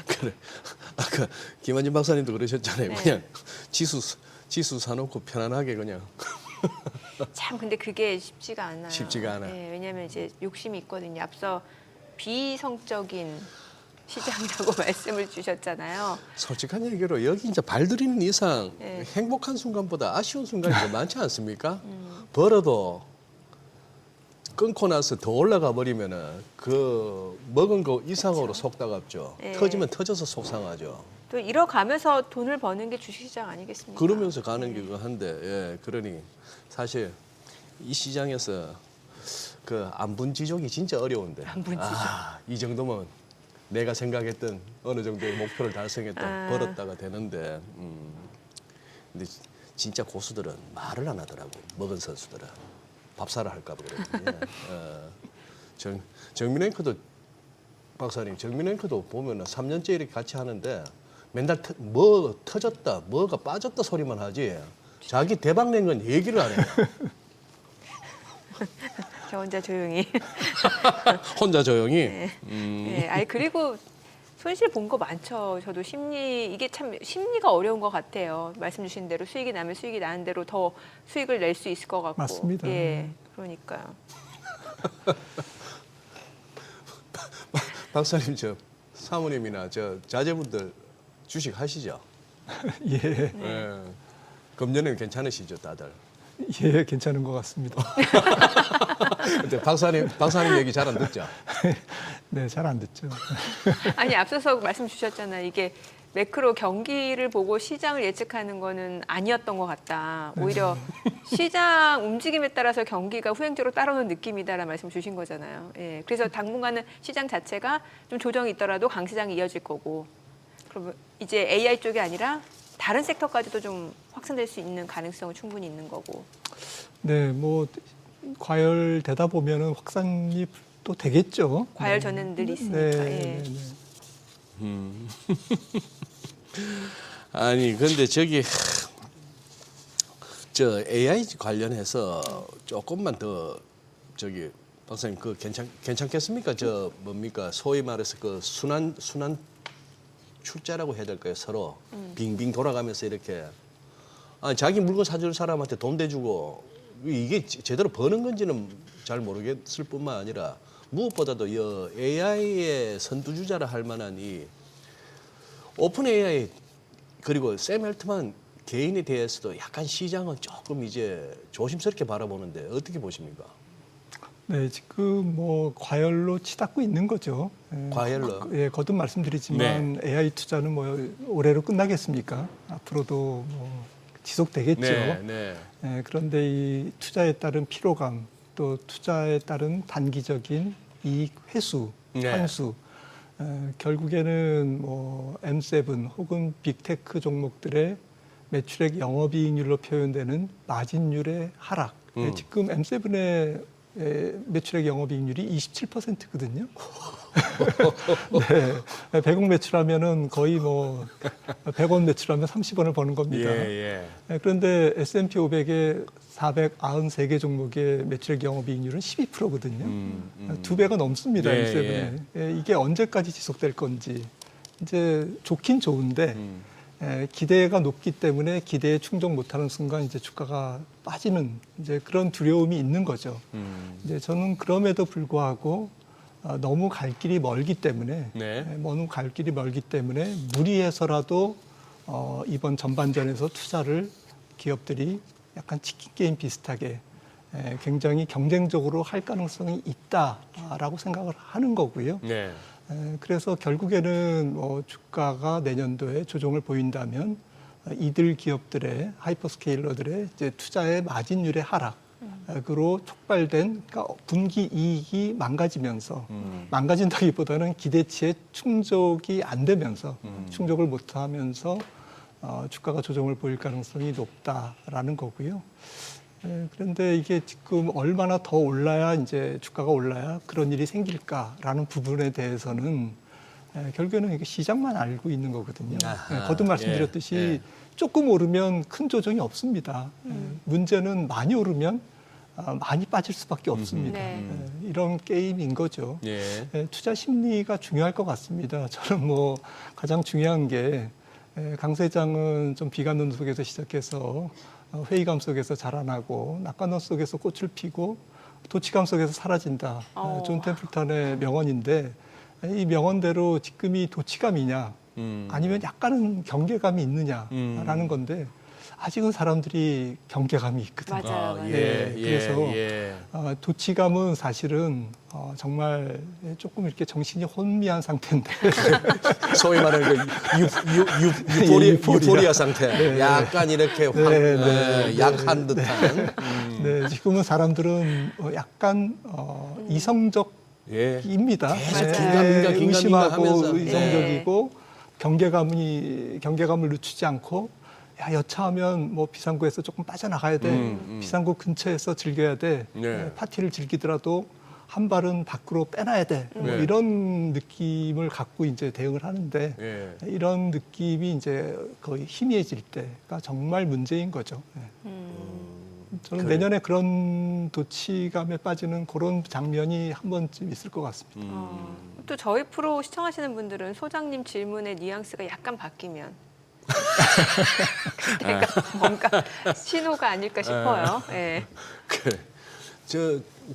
그래. 아까 김한진 박사님도 그러셨잖아요. 네. 그냥 지수 사놓고 편안하게 그냥. 참 근데 그게 쉽지가 않아요. 쉽지가 않아. 네, 왜냐하면 이제 욕심이 있거든요. 앞서 비성적인 시장이라고 말씀을 주셨잖아요. 솔직한 얘기로 여기 이제 발들이는 이상 네. 행복한 순간보다 아쉬운 순간이 더 많지 않습니까? 벌어도 끊고 나서 더 올라가 버리면은 그 먹은 거 이상으로 속다갑죠. 네. 터지면 터져서 속상하죠. 또 잃어가면서 돈을 버는 게 주식시장 아니겠습니까? 그러면서 가는 게 한데, 예, 그러니 사실 이 시장에서 그 안분지족이 진짜 어려운데. 안분지족. 이 정도면 내가 생각했던 어느 정도의 목표를 달성했다 벌었다가 되는데, 근데 진짜 고수들은 말을 안 하더라고. 먹은 선수들은 밥사를 할까봐 그랬거든요. 정민 앵커도 보면은 3년째 이렇게 같이 하는데 맨날 뭐 터졌다, 뭐가 빠졌다 소리만 하지. 자기 대박 낸 건 얘기를 안 해요. 저 혼자 조용히. 혼자 조용히. 네. 네. 아니 그리고 손실 본 거 많죠. 저도 이게 참 심리가 어려운 것 같아요. 말씀 주신 대로 수익이 나면 수익이 나는 대로 더 수익을 낼 수 있을 것 같고. 맞습니다. 예, 그러니까요. 박사님, 저 사모님이나 저 자제분들 주식 하시죠? 예, 예. 금년에는 괜찮으시죠, 다들? 예, 괜찮은 것 같습니다. 근데 박사님 얘기 잘 안 듣죠? 네, 잘 안 듣죠. 아니 앞서서 말씀 주셨잖아요. 이게 매크로 경기를 보고 시장을 예측하는 거는 아니었던 것 같다. 오히려 시장 움직임에 따라서 경기가 후행적으로 따라오는 느낌이다라는 말씀 주신 거잖아요. 예, 그래서 당분간은 시장 자체가 좀 조정이 있더라도 강시장이 이어질 거고 그럼 이제 AI 쪽이 아니라 다른 섹터까지도 좀 확산될 수 있는 가능성은 충분히 있는 거고. 네, 뭐 과열되다 보면은 확산이 또 되겠죠. 과열 전에는 늘 있으니까. 예. 아니, 근데 저기 저 AI 관련해서 조금만 더 저기 박사님 그 괜찮겠습니까? 저 뭡니까? 소위 말해서 그 순환 출자라고 해야 될까요? 서로 빙빙 돌아가면서 이렇게 자기 물건 사줄 사람한테 돈 대주고 이게 제대로 버는 건지는 잘 모르겠을 뿐만 아니라 무엇보다도 이 AI의 선두주자라 할 만한 이 오픈 AI 그리고 샘 헬트만 개인에 대해서도 약간 시장은 조금 이제 조심스럽게 바라보는데 어떻게 보십니까? 네, 지금 뭐 과열로 치닫고 있는 거죠. 과열로? 예, 거듭 말씀드리지만 AI 투자는 뭐 올해로 끝나겠습니까? 앞으로도 뭐 지속되겠죠. 네. 그런데 이 투자에 따른 피로감, 또 투자에 따른 단기적인 이익 회수, 환수, 결국에는 뭐 M7 혹은 빅테크 종목들의 매출액 영업이익률로 표현되는 마진율의 하락. 지금 M7의 매출액 영업이익률이 27%거든요. 네, 100억 매출하면은 거의 뭐 100원 매출하면 30원을 버는 겁니다. 예. 네, 그런데 S&P 500의 493개 종목의 매출액 영업이익률은 12%거든요. 2배가 넘습니다. 네, M7에. 이게 언제까지 지속될 건지. 이제 좋긴 좋은데 기대가 높기 때문에 기대에 충족 못하는 순간 이제 주가가 빠지는 이제 그런 두려움이 있는 거죠. 이제 저는 그럼에도 불구하고 너무 갈 길이 멀기 때문에 너무 갈 길이 멀기 때문에 무리해서라도 이번 전반전에서 투자를 기업들이 약간 치킨 게임 비슷하게 굉장히 경쟁적으로 할 가능성이 있다라고 생각을 하는 거고요. 네. 그래서 결국에는 주가가 내년도에 조정을 보인다면 이들 기업들의 하이퍼스케일러들의 이제 투자의 마진율의 하락으로 촉발된 그러니까 분기 이익이 망가지면서 망가진다기보다는 기대치에 충족이 안 되면서 충족을 못하면서 주가가 조정을 보일 가능성이 높다라는 거고요. 그런데 이게 지금 얼마나 더 올라야 이제 주가가 올라야 그런 일이 생길까라는 부분에 대해서는 결국에는 이게 시장만 알고 있는 거거든요. 거듭 말씀드렸듯이 조금 오르면 큰 조정이 없습니다. 문제는 많이 오르면 많이 빠질 수밖에 없습니다. 이런 게임인 거죠. 투자 심리가 중요할 것 같습니다. 저는 뭐 가장 중요한 게 강 세장은 좀 비관론 속에서 시작해서 회의감 속에서 자라나고 낙관론 속에서 꽃을 피고 도치감 속에서 사라진다. 존 템플턴의 명언인데 이 명언대로 지금이 도치감이냐 아니면 약간은 경계감이 있느냐라는 건데 아직은 사람들이 경계감이 있거든요. 맞아요. 그래서 도치감은 사실은 정말 조금 이렇게 정신이 혼미한 상태인데 소위 말하는 유포리아 상태. 약간 이렇게 약한 듯한. 네, 지금은 사람들은 약간 이성적입니다. 계속 긴가민가 의심하고 하면서. 이성적이고 경계감을 늦추지 않고 야, 여차하면 뭐 비상구에서 조금 빠져나가야 돼. 비상구 근처에서 즐겨야 돼. 파티를 즐기더라도 한 발은 밖으로 빼놔야 돼. 뭐 이런 느낌을 갖고 이제 대응을 하는데 이런 느낌이 이제 거의 희미해질 때가 정말 문제인 거죠. 저는 내년에 그런 도치감에 빠지는 그런 장면이 한 번쯤 있을 것 같습니다. 또 저희 프로 시청하시는 분들은 소장님 질문의 뉘앙스가 약간 바뀌면 그때가 뭔가 신호가 아닐까 싶어요. 그래.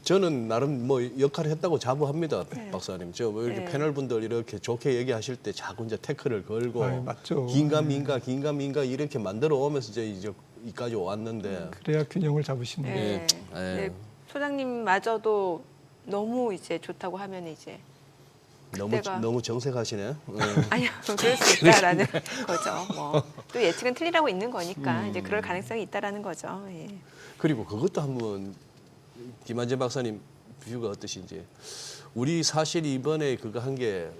저는 나름 뭐 역할을 했다고 자부합니다, 박사님. 저 이렇게 패널 분들 이렇게 좋게 얘기하실 때 자꾸 이제 태클을 걸고 맞죠. 긴가민가 이렇게 만들어 오면서 이제 이까지 왔는데. 그래야 균형을 잡으시는 거예요. 네, 소장님마저도 너무 이제 좋다고 하면 이제 너무 정색하시네. 아니요, 그럴 수 있다라는 거죠. 뭐 또 예측은 틀리라고 있는 거니까 이제 그럴 가능성이 있다라는 거죠. 그리고 그것도 한번 김한재 박사님 뷰가 어떠신지. 우리 사실 이번에 그거 한 게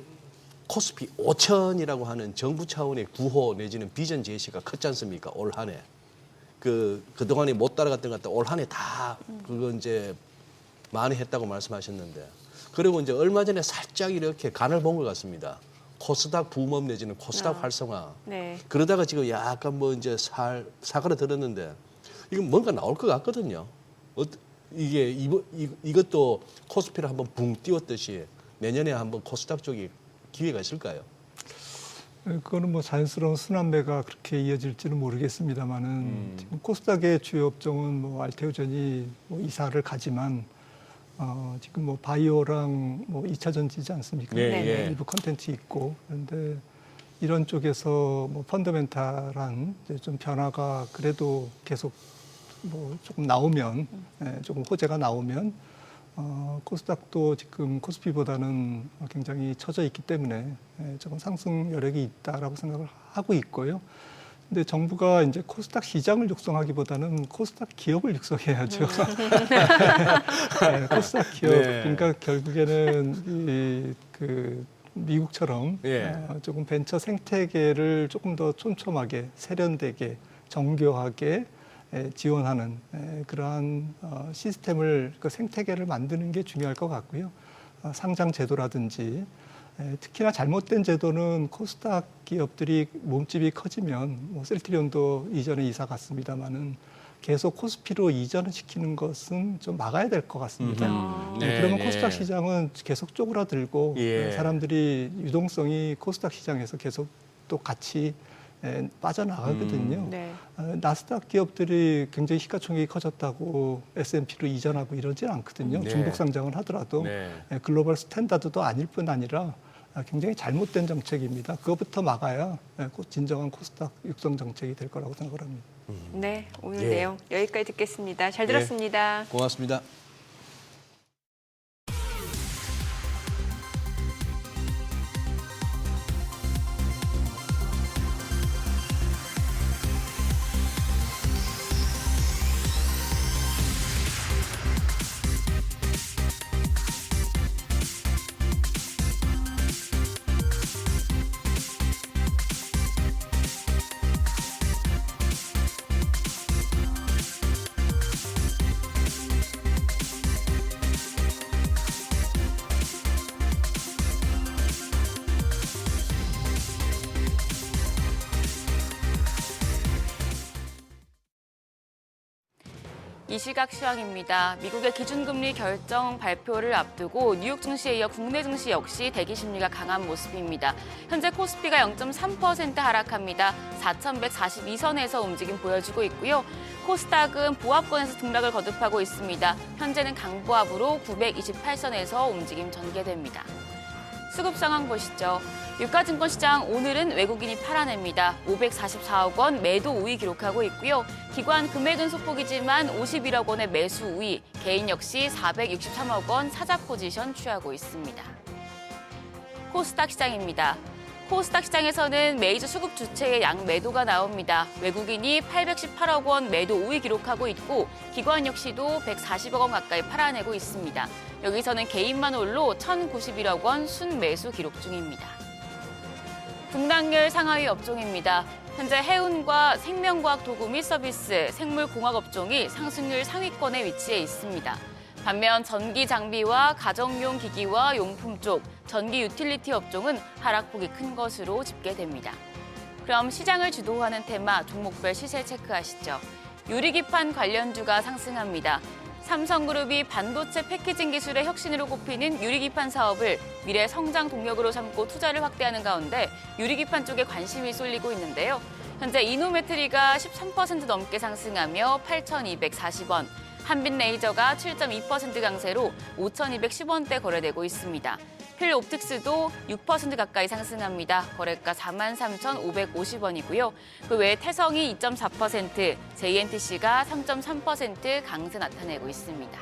코스피 5천이라고 하는 정부 차원의 구호 내지는 비전 제시가 컸지 않습니까? 올 한 해. 그동안에 못 따라갔던 것 같다. 올 한 해 다 그거 이제 많이 했다고 말씀하셨는데. 그리고 이제 얼마 전에 살짝 이렇게 간을 본 것 같습니다. 코스닥 붐업 내지는 코스닥 활성화. 그러다가 지금 약간 뭐 이제 사그라들었는데 이건 뭔가 나올 것 같거든요. 이것도 코스피를 한번 붕 띄웠듯이 내년에 한번 코스닥 쪽이 기회가 있을까요? 그거는 뭐 자연스러운 순환매가 그렇게 이어질지는 모르겠습니다만은 지금 코스닥의 주요 업종은 뭐 알테오전이 뭐 이사를 가지만 지금 뭐 바이오랑 뭐 2차 전지지 않습니까? 일부 컨텐츠 있고 그런데 이런 쪽에서 뭐 펀더멘탈한 이제 좀 변화가 그래도 계속 뭐 조금 나오면 조금 호재가 나오면 코스닥도 지금 코스피보다는 굉장히 처져 있기 때문에 조금 상승 여력이 있다라고 생각을 하고 있고요. 근데 정부가 이제 코스닥 시장을 육성하기보다는 코스닥 기업을 육성해야죠. 코스닥 기업. 그러니까 결국에는 그 미국처럼 조금 벤처 생태계를 조금 더 촘촘하게 세련되게 정교하게 지원하는 그러한 시스템을 그 생태계를 만드는 게 중요할 것 같고요. 상장 제도라든지 특히나 잘못된 제도는 코스닥 기업들이 몸집이 커지면 뭐 셀트리온도 이전에 이사 갔습니다마는 계속 코스피로 이전을 시키는 것은 좀 막아야 될 것 같습니다. 그러면 코스닥 시장은 계속 쪼그라들고 사람들이 유동성이 코스닥 시장에서 계속 또 같이 빠져나가거든요. 나스닥 기업들이 굉장히 시가총액이 커졌다고 S&P로 이전하고 이러진 않거든요. 중복 상장을 하더라도 글로벌 스탠다드도 아닐 뿐 아니라 굉장히 잘못된 정책입니다. 그것부터 막아야 진정한 코스닥 육성 정책이 될 거라고 생각을 합니다. 네, 오늘 내용 여기까지 듣겠습니다. 잘 들었습니다. 고맙습니다. 이 시각 시황입니다. 미국의 기준금리 결정 발표를 앞두고 뉴욕 증시에 이어 국내 증시 역시 대기 심리가 강한 모습입니다. 현재 코스피가 0.3% 하락합니다. 4,142선에서 움직임 보여주고 있고요. 코스닥은 보합권에서 등락을 거듭하고 있습니다. 현재는 강보합으로 928선에서 움직임 전개됩니다. 수급 상황 보시죠. 유가증권 시장 오늘은 외국인이 팔아냅니다. 544억 원 매도 우위 기록하고 있고요. 기관 금액은 소폭이지만 51억 원의 매수 우위, 개인 역시 463억 원 사자 포지션 취하고 있습니다. 코스닥 시장입니다. 코스닥 시장에서는 메이저 수급 주체의 양매도가 나옵니다. 외국인이 818억 원 매도 우위 기록하고 있고 기관 역시도 140억 원 가까이 팔아내고 있습니다. 여기서는 개인만 홀로 1,091억 원 순매수 기록 중입니다. 등락률 상하위 업종입니다. 현재 해운과 생명과학 도구 및 서비스, 생물공학 업종이 상승률 상위권에 위치해 있습니다. 반면 전기 장비와 가정용 기기와 용품 쪽, 전기 유틸리티 업종은 하락폭이 큰 것으로 집계됩니다. 그럼 시장을 주도하는 테마 종목별 시세 체크하시죠. 유리기판 관련주가 상승합니다. 삼성그룹이 반도체 패키징 기술의 혁신으로 꼽히는 유리기판 사업을 미래 성장 동력으로 삼고 투자를 확대하는 가운데 유리기판 쪽에 관심이 쏠리고 있는데요. 현재 이노메트리가 13% 넘게 상승하며 8,240원, 한빛레이저가 7.2% 강세로 5,210원대 거래되고 있습니다. 필옵틱스도 6% 가까이 상승합니다. 거래가 43,550원이고요. 그 외에 태성이 2.4%, JNTC가 3.3% 강세 나타내고 있습니다.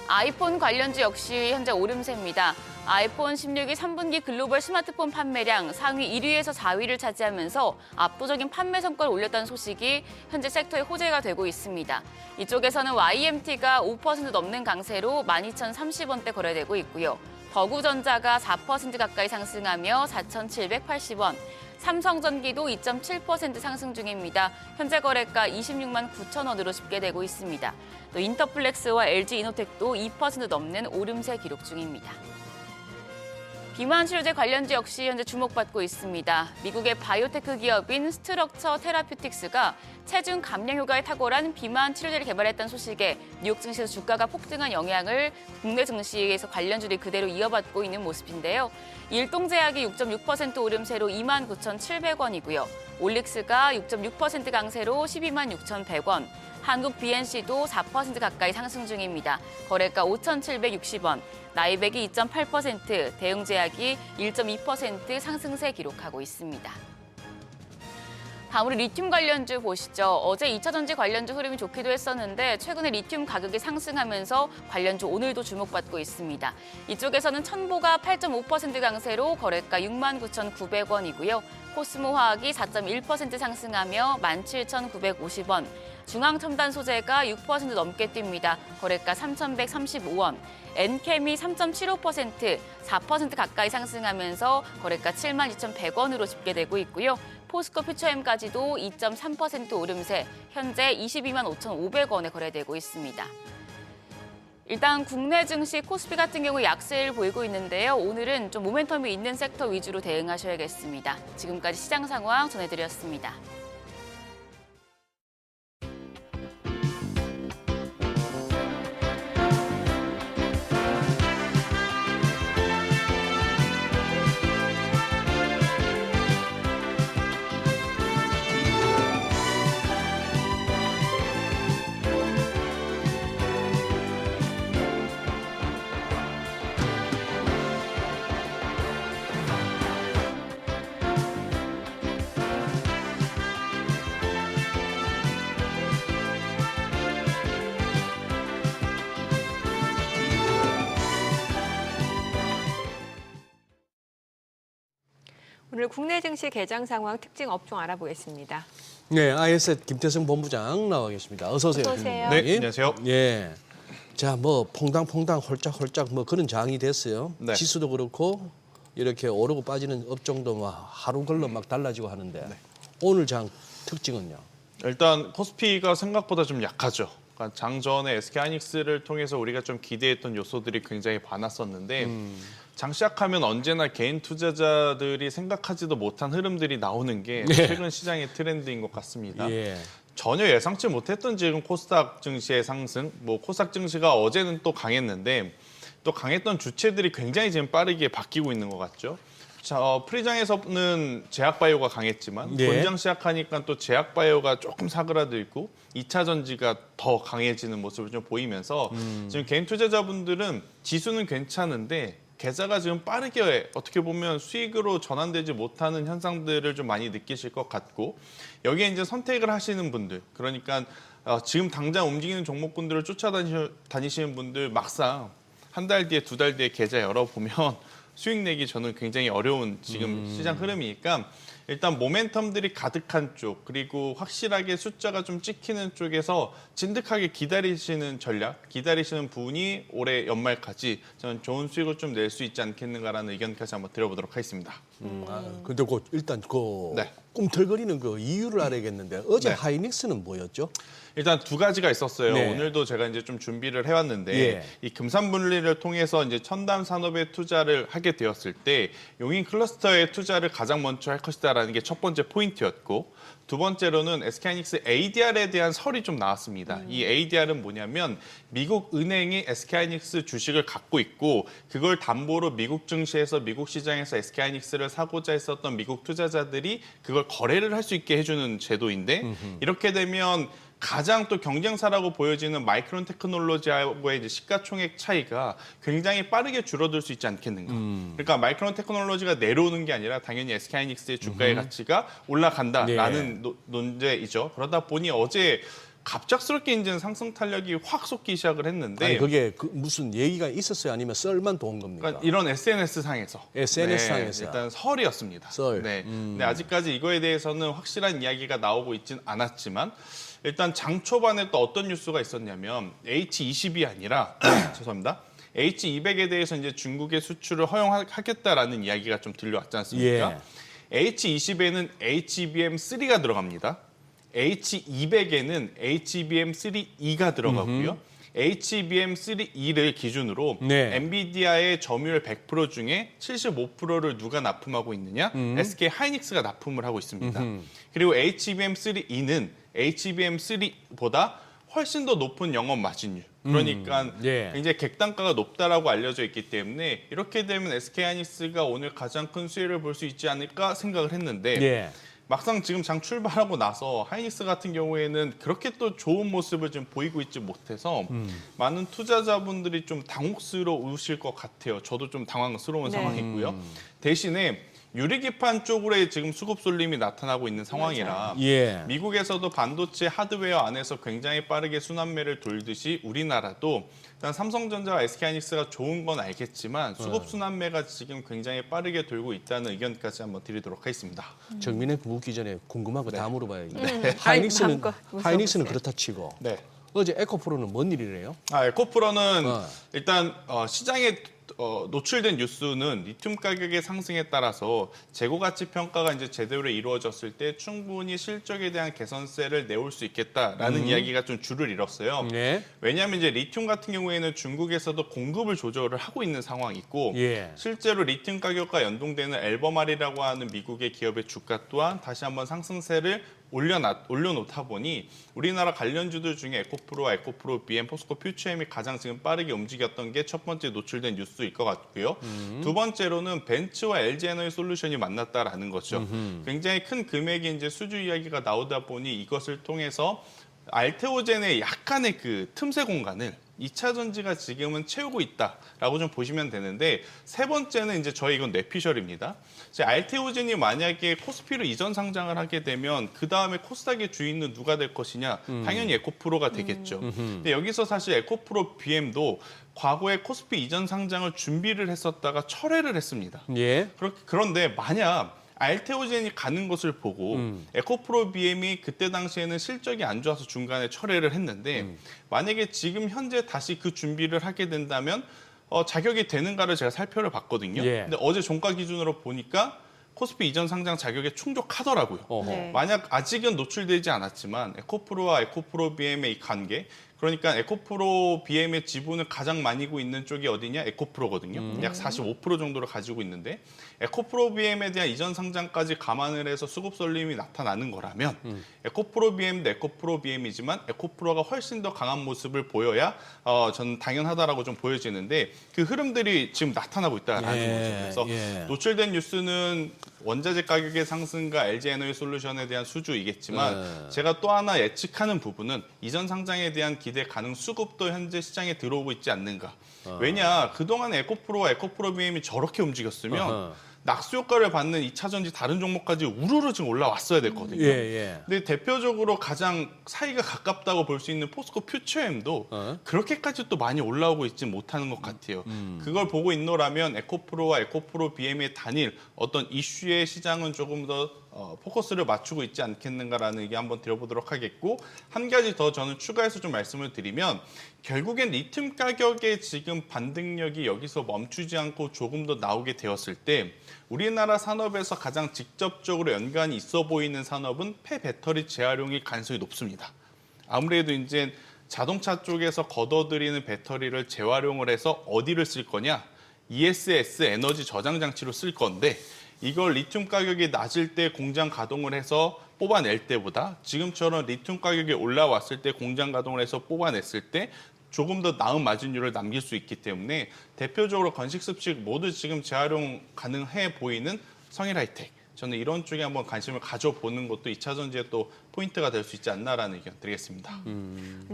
아이폰 관련주 역시 현재 오름세입니다. 아이폰 16이 3분기 글로벌 스마트폰 판매량 상위 1위에서 4위를 차지하면서 압도적인 판매 성과를 올렸다는 소식이 현재 섹터의 호재가 되고 있습니다. 이쪽에서는 YMT가 5% 넘는 강세로 12,030원대 거래되고 있고요. 버구전자가 4% 가까이 상승하며 4,780원, 삼성전기도 2.7% 상승 중입니다. 현재 거래가 26만 9천 원으로 집계되고 있습니다. 또 인터플렉스와 LG이노텍도 2% 넘는 오름세 기록 중입니다. 비만 치료제 관련주 역시 현재 주목받고 있습니다. 미국의 바이오테크 기업인 스트럭처 테라퓨틱스가 체중 감량 효과에 탁월한 비만 치료제를 개발했다는 소식에 뉴욕 증시에서 주가가 폭등한 영향을 국내 증시에서 관련주들이 그대로 이어받고 있는 모습인데요. 일동제약이 6.6% 오름세로 29,700원이고요. 올릭스가 6.6% 강세로 126,100원, 한국 BNC도 4% 가까이 상승 중입니다. 거래가 5,760원, 나이백이 2.8%, 대웅제약이 1.2% 상승세 기록하고 있습니다. 다음으로 리튬 관련주 보시죠. 어제 2차전지 관련주 흐름이 좋기도 했었는데 최근에 리튬 가격이 상승하면서 관련주 오늘도 주목받고 있습니다. 이쪽에서는 첨보가 8.5% 강세로 거래가 69,900원이고요. 코스모화학이 4.1% 상승하며 17,950원, 중앙첨단 소재가 6% 넘게 뜁니다. 거래가 3,135원, 엔캠이 3.75%, 4% 가까이 상승하면서 거래가 72,100원으로 집계되고 있고요. 포스코 퓨처엠까지도 2.3% 오름세, 현재 22만 5,500원에 거래되고 있습니다. 일단 국내 증시 코스피 같은 경우 약세를 보이고 있는데요. 오늘은 좀 모멘텀이 있는 섹터 위주로 대응하셔야겠습니다. 지금까지 시장 상황 전해드렸습니다. 오늘 국내 증시 개장 상황 특징 업종 알아보겠습니다. 네, ISET 김태성 본부장 나와 계십니다. 어서 오세요. 어서 오세요. 김 네, 안녕하세요. 예. 자, 뭐 퐁당퐁당 홀짝홀짝 뭐 그런 장이 됐어요. 네. 지수도 그렇고 이렇게 오르고 빠지는 업종도 막 하루 걸러 막 달라지고 하는데 오늘 장 특징은요? 일단 코스피가 생각보다 좀 약하죠. 그러니까 장전에 SK하이닉스를 통해서 우리가 좀 기대했던 요소들이 굉장히 많았었는데 장 시작하면 언제나 개인 투자자들이 생각하지도 못한 흐름들이 나오는 게 최근 시장의 트렌드인 것 같습니다. 예. 전혀 예상치 못했던 지금 코스닥 증시의 상승, 뭐 코스닥 증시가 어제는 또 강했는데 또 강했던 주체들이 굉장히 지금 빠르게 바뀌고 있는 것 같죠. 자, 프리장에서는 제약바이오가 강했지만 예. 본장 시작하니까 또 제약바이오가 조금 사그라들고 2차 전지가 더 강해지는 모습을 좀 보이면서 지금 개인 투자자분들은 지수는 괜찮은데 계좌가 지금 빠르게 어떻게 보면 수익으로 전환되지 못하는 현상들을 좀 많이 느끼실 것 같고 여기에 이제 선택을 하시는 분들 그러니까 지금 당장 움직이는 종목군들을 쫓아다니시는 분들 막상 한 달 뒤에 두 달 뒤에 계좌 열어보면 수익 내기 저는 굉장히 어려운 지금 시장 흐름이니까 일단 모멘텀들이 가득한 쪽 그리고 확실하게 숫자가 좀 찍히는 쪽에서 진득하게 기다리시는 전략, 기다리시는 분이 올해 연말까지 저는 좋은 수익을 좀 낼 수 있지 않겠는가라는 의견까지 한번 드려보도록 하겠습니다. 근데 일단 네. 꿈틀거리는 그 이유를 알아야겠는데 어제 네. 하이닉스는 뭐였죠? 일단 두 가지가 있었어요. 네. 오늘도 제가 이제 좀 준비를 해왔는데 예. 이 금산분리를 통해서 이제 첨단 산업에 투자를 하게 되었을 때 용인 클러스터에 투자를 가장 먼저 할 것이다라는 게 첫 번째 포인트였고 두 번째로는 SK하이닉스 ADR에 대한 설이 좀 나왔습니다. 이 ADR은 뭐냐면 미국 은행이 SK하이닉스 주식을 갖고 있고 그걸 담보로 미국 증시에서 미국 시장에서 SK하이닉스를 사고자 했었던 미국 투자자들이 그걸 거래를 할 수 있게 해주는 제도인데 이렇게 되면 가장 또 경쟁사라고 보여지는 마이크론 테크놀로지하고의 이제 시가총액 차이가 굉장히 빠르게 줄어들 수 있지 않겠는가. 그러니까 마이크론 테크놀로지가 내려오는 게 아니라 당연히 SK하이닉스의 주가의 가치가 올라간다라는 논제이죠. 그러다 보니 어제 갑작스럽게 이제 상승 탄력이 확 솟기 시작을 했는데 아니 그게 무슨 얘기가 있었어요? 아니면 썰만 도운 겁니까? 그러니까 이런 SNS 상에서 SNS 상에서 일단 설이었습니다. 썰. 네. 근데 아직까지 이거에 대해서는 확실한 이야기가 나오고 있진 않았지만 일단 장 초반에 또 어떤 뉴스가 있었냐면 H20이 아니라 죄송합니다. H200에 대해서 이제 중국의 수출을 허용하겠다라는 이야기가 좀 들려왔지 않습니까? H20에는 HBM3가 들어갑니다. H200에는 HBM3E가 들어가고요. HBM3E를 기준으로 엔비디아의 점유율 100% 중에 75%를 누가 납품하고 있느냐? SK하이닉스가 납품을 하고 있습니다. 그리고 HBM3E는 HBM3보다 훨씬 더 높은 영업 마진율. 그러니까 굉장히 객단가가 높다라고 알려져 있기 때문에 이렇게 되면 SK하이닉스가 오늘 가장 큰 수혜를 볼 수 있지 않을까 생각을 했는데 막상 지금 장 출발하고 나서 하이닉스 같은 경우에는 그렇게 또 좋은 모습을 좀 보이고 있지 못해서 많은 투자자분들이 좀 당혹스러우실 것 같아요. 저도 좀 당황스러운 상황이고요. 대신에 유리기판 쪽으로의 지금 수급 쏠림이 나타나고 있는 상황이라 예. 미국에서도 반도체 하드웨어 안에서 굉장히 빠르게 순환매를 돌듯이 우리나라도 일단 삼성전자와 SK하이닉스가 좋은 건 알겠지만 수급 순환매가 지금 굉장히 빠르게 돌고 있다는 의견까지 한번 드리도록 하겠습니다. 정민의 묻기 전에 궁금한 거 다 물어봐야겠네. 아니, 하이닉스는 마음껏 하이닉스는 물어보세요. 그렇다 치고 네. 어제 에코프로는 뭔 일이래요? 에코프로는 어. 일단 시장에 노출된 뉴스는 리튬 가격의 상승에 따라서 재고 가치 평가가 이제 제대로 이루어졌을 때 충분히 실적에 대한 개선세를 내올 수 있겠다라는 이야기가 좀 줄을 잃었어요. 네. 왜냐하면 이제 리튬 같은 경우에는 중국에서도 공급을 조절을 하고 있는 상황이고 예. 실제로 리튬 가격과 연동되는 엘버말이라고 하는 미국의 기업의 주가 또한 다시 한번 상승세를 올려놓다 보니 우리나라 관련주들 중에 에코프로와 에코프로 BM, 포스코 퓨처엠이 가장 지금 빠르게 움직였던 게 첫 번째 노출된 뉴스일 것 같고요. 두 번째로는 벤츠와 LG에너지솔루션이 만났다라는 거죠. 굉장히 큰 금액의 이제 수주 이야기가 나오다 보니 이것을 통해서 알테오젠의 약간의 그 틈새 공간을 2차 전지가 지금은 채우고 있다라고 좀 보시면 되는데 세 번째는 이제 저희 이건 뇌피셜입니다. 이제 알테오젠이 만약에 코스피로 이전 상장을 하게 되면 그 다음에 코스닥의 주인은 누가 될 것이냐? 당연히 에코프로가 되겠죠. 근데 여기서 사실 에코프로 BM도 과거에 코스피 이전 상장을 준비를 했었다가 철회를 했습니다. 예. 그런데 만약 알테오젠이 가는 것을 보고 에코프로 BM이 그때 당시에는 실적이 안 좋아서 중간에 철회를 했는데 만약에 지금 현재 다시 그 준비를 하게 된다면 자격이 되는가를 제가 살펴를 봤거든요. 예. 근데 어제 종가 기준으로 보니까 코스피 이전 상장 자격에 충족하더라고요. 어허. 네. 만약 아직은 노출되지 않았지만 에코프로와 에코프로 BM의 이 관계, 그러니까 에코프로 BM의 지분을 가장 많이 고 있는 쪽이 어디냐? 에코프로거든요. 약 45% 정도를 가지고 있는데 에코프로 BM에 대한 이전 상장까지 감안을 해서 수급 쏠림이 나타나는 거라면 에코프로 BM도 에코프로 BM이지만 에코프로가 훨씬 더 강한 모습을 보여야 저는 당연하다라고 좀 보여지는데 그 흐름들이 지금 나타나고 있다라는 예, 거죠. 그래서 예. 노출된 뉴스는 원자재 가격의 상승과 LG에너지솔루션에 대한 수주이겠지만 제가 또 하나 예측하는 부분은 이전 상장에 대한 기대 가능 수급도 현재 시장에 들어오고 있지 않는가. 왜냐 그동안 에코프로와 에코프로 BM이 저렇게 움직였으면 어허. 낙수 효과를 받는 2차 전지 다른 종목까지 우르르 지금 올라왔어야 됐거든요. 예, 예. 근데 대표적으로 가장 사이가 가깝다고 볼 수 있는 포스코 퓨처엠도 그렇게까지 또 많이 올라오고 있지 못하는 것 같아요. 그걸 보고 있노라면 에코프로와 에코프로 BM의 단일 어떤 이슈의 시장은 조금 더 포커스를 맞추고 있지 않겠는가라는 얘기 한번 드려보도록 하겠고 한 가지 더 저는 추가해서 좀 말씀을 드리면 결국엔 리튬 가격의 지금 반등력이 여기서 멈추지 않고 조금 더 나오게 되었을 때 우리나라 산업에서 가장 직접적으로 연관이 있어 보이는 산업은 폐배터리 재활용일 가능성이 높습니다. 아무래도 이제 자동차 쪽에서 걷어들이는 배터리를 재활용을 해서 어디를 쓸 거냐? ESS 에너지 저장 장치로 쓸 건데 이걸 리튬 가격이 낮을 때 공장 가동을 해서 뽑아낼 때보다 지금처럼 리튬 가격이 올라왔을 때 공장 가동을 해서 뽑아냈을 때 조금 더 나은 마진율을 남길 수 있기 때문에 대표적으로 건식 습식 모두 지금 재활용 가능해 보이는 성일 하이텍. 저는 이런 쪽에 한번 관심을 가져보는 것도 2차 전지에 또 포인트가 될 수 있지 않나라는 의견 드리겠습니다.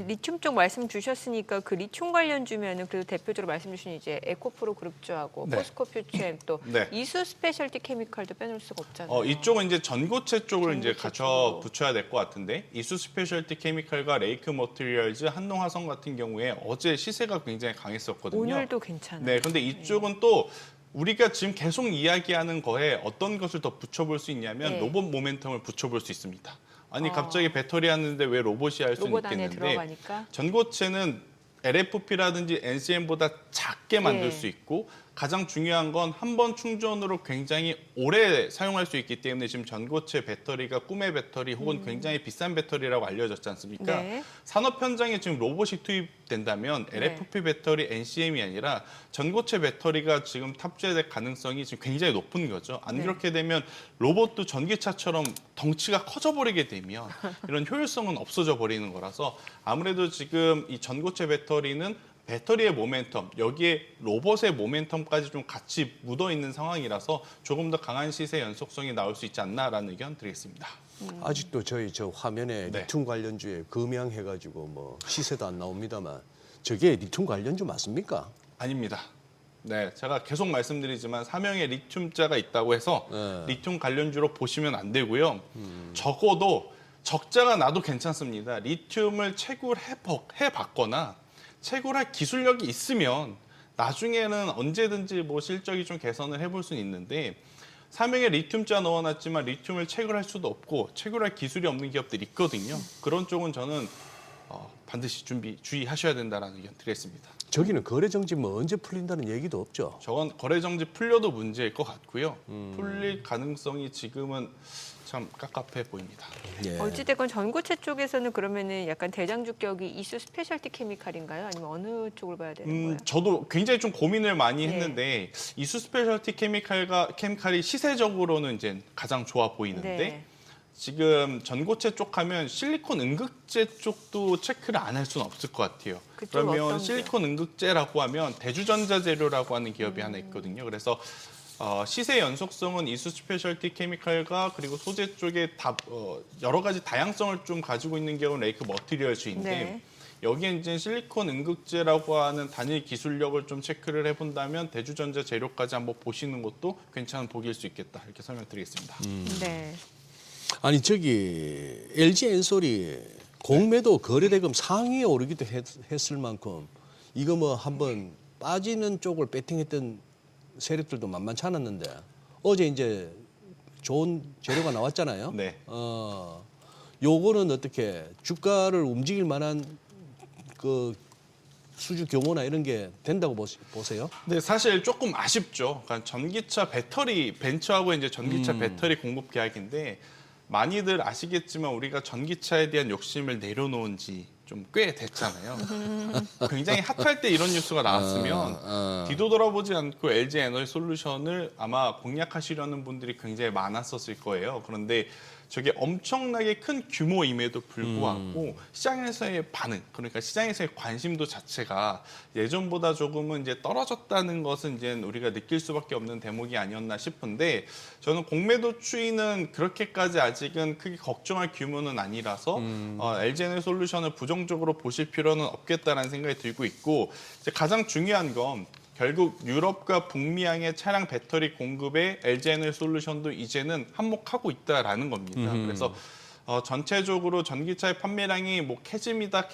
리튬 쪽 말씀 주셨으니까 그 리튬 관련주면은 그래도 대표적으로 말씀 주신 이제 에코프로 그룹주하고 네. 포스코 퓨처엠 또 네. 이수 스페셜티 케미칼도 빼놓을 수가 없잖아요. 이쪽은 이제 전고체 쪽을 이제 전고체 갖춰 쪽으로. 붙여야 될 것 같은데 이수 스페셜티 케미칼과 레이크 머티리얼즈, 한농화성 같은 경우에 어제 시세가 굉장히 강했었거든요. 오늘도 괜찮아요. 네, 근데 이쪽은 또 우리가 지금 계속 이야기하는 거에 어떤 것을 더 붙여볼 수 있냐면 네. 로봇 모멘텀을 붙여볼 수 있습니다. 아니 갑자기 배터리 하는데 왜 로봇이 할 수는 로봇 안에 있겠는데 들어가니까. 전고체는 LFP라든지 NCM보다 작게 만들 예. 수 있고 가장 중요한 건 한 번 충전으로 굉장히 오래 사용할 수 있기 때문에 지금 전고체 배터리가 꿈의 배터리 혹은 굉장히 비싼 배터리라고 알려졌지 않습니까? 네. 산업 현장에 지금 로봇이 투입된다면 LFP 배터리 NCM이 아니라 전고체 배터리가 지금 탑재될 가능성이 지금 굉장히 높은 거죠. 안 네. 그렇게 되면 로봇도 전기차처럼 덩치가 커져버리게 되면 이런 효율성은 없어져 버리는 거라서 아무래도 지금 이 전고체 배터리는 배터리의 모멘텀, 여기에 로봇의 모멘텀까지 좀 같이 묻어있는 상황이라서 조금 더 강한 시세 연속성이 나올 수 있지 않나라는 의견 드리겠습니다. 아직도 저희 저 화면에 네. 리튬 관련주에 금양해가지고 뭐 시세도 안 나옵니다만 저게 리튬 관련주 맞습니까? 아닙니다. 네, 제가 계속 말씀드리지만 사명에 리튬자가 있다고 해서 네. 리튬 관련주로 보시면 안 되고요. 적어도 적자가 나도 괜찮습니다. 리튬을 채굴해봤거나 채굴할 기술력이 있으면 나중에는 언제든지 뭐 실적이 좀 개선을 해볼 수는 있는데 사명에 리튬자 넣어놨지만 리튬을 채굴할 수도 없고 채굴할 기술이 없는 기업들이 있거든요. 그런 쪽은 저는 반드시 주의하셔야 된다는 의견 드리겠습니다. 저기는 거래 정지 뭐 언제 풀린다는 얘기도 없죠. 저건 거래 정지 풀려도 문제일 것 같고요. 풀릴 가능성이 지금은 참 깝깝해 보입니다. 예. 어찌됐건 전고체 쪽에서는 그러면은 약간 대장주격이 이수 스페셜티 케미칼인가요? 아니면 어느 쪽을 봐야 되는 거예요? 저도 굉장히 좀 고민을 많이 네. 했는데 이수 스페셜티 케미칼이 시세적으로는 이제 가장 좋아 보이는데 네. 지금 전고체 쪽 하면 실리콘 음극재 쪽도 체크를 안 할 수는 없을 것 같아요. 그쪽은 그러면 어떤 실리콘 음극재라고 하면 대주전자 재료라고 하는 기업이 하나 있거든요. 그래서 시세 연속성은 이수 스페셜티 케미칼과 그리고 소재 쪽에 여러 가지 다양성을 좀 가지고 있는 기업은 레이크 머티리얼즈인데 네. 여기에 이제 실리콘 음극재라고 하는 단일 기술력을 좀 체크를 해본다면 대주전자 재료까지 한번 보시는 것도 괜찮은 복일 수 있겠다 이렇게 설명드리겠습니다. 네. 아니 저기 LG 엔솔이 공매도 거래대금 상위에 오르기도 했을 만큼 이거 뭐 한번 빠지는 쪽을 배팅했던 세력들도 만만치 않았는데 어제 이제 좋은 재료가 나왔잖아요. 네. 요거는 어떻게 주가를 움직일 만한 그 수주 규모나 이런 게 된다고 보세요? 근데 사실 조금 아쉽죠. 그러니까 전기차 배터리 벤처하고 이제 전기차 배터리 공급 계약인데 많이들 아시겠지만 우리가 전기차에 대한 욕심을 내려놓은 지 좀 꽤 됐잖아요. 굉장히 핫할 때 이런 뉴스가 나왔으면 뒤도 돌아보지 않고 LG 에너지 솔루션을 아마 공략하시려는 분들이 굉장히 많았었을 거예요. 그런데 저게 엄청나게 큰 규모임에도 불구하고 시장에서의 반응, 그러니까 시장에서의 관심도 자체가 예전보다 조금은 이제 떨어졌다는 것은 이제 우리가 느낄 수밖에 없는 대목이 아니었나 싶은데 저는 공매도 추이는 그렇게까지 아직은 크게 걱정할 규모는 아니라서 LG에너지 솔루션을 부정적으로 보실 필요는 없겠다라는 생각이 들고 있고 이제 가장 중요한 건 결국 유럽과 북미향의 차량 배터리 공급에 LG에너지 솔루션도 이제는 한몫하고 있다라는 겁니다. 그래서 전체적으로 전기차의 판매량이 뭐 캐즘이다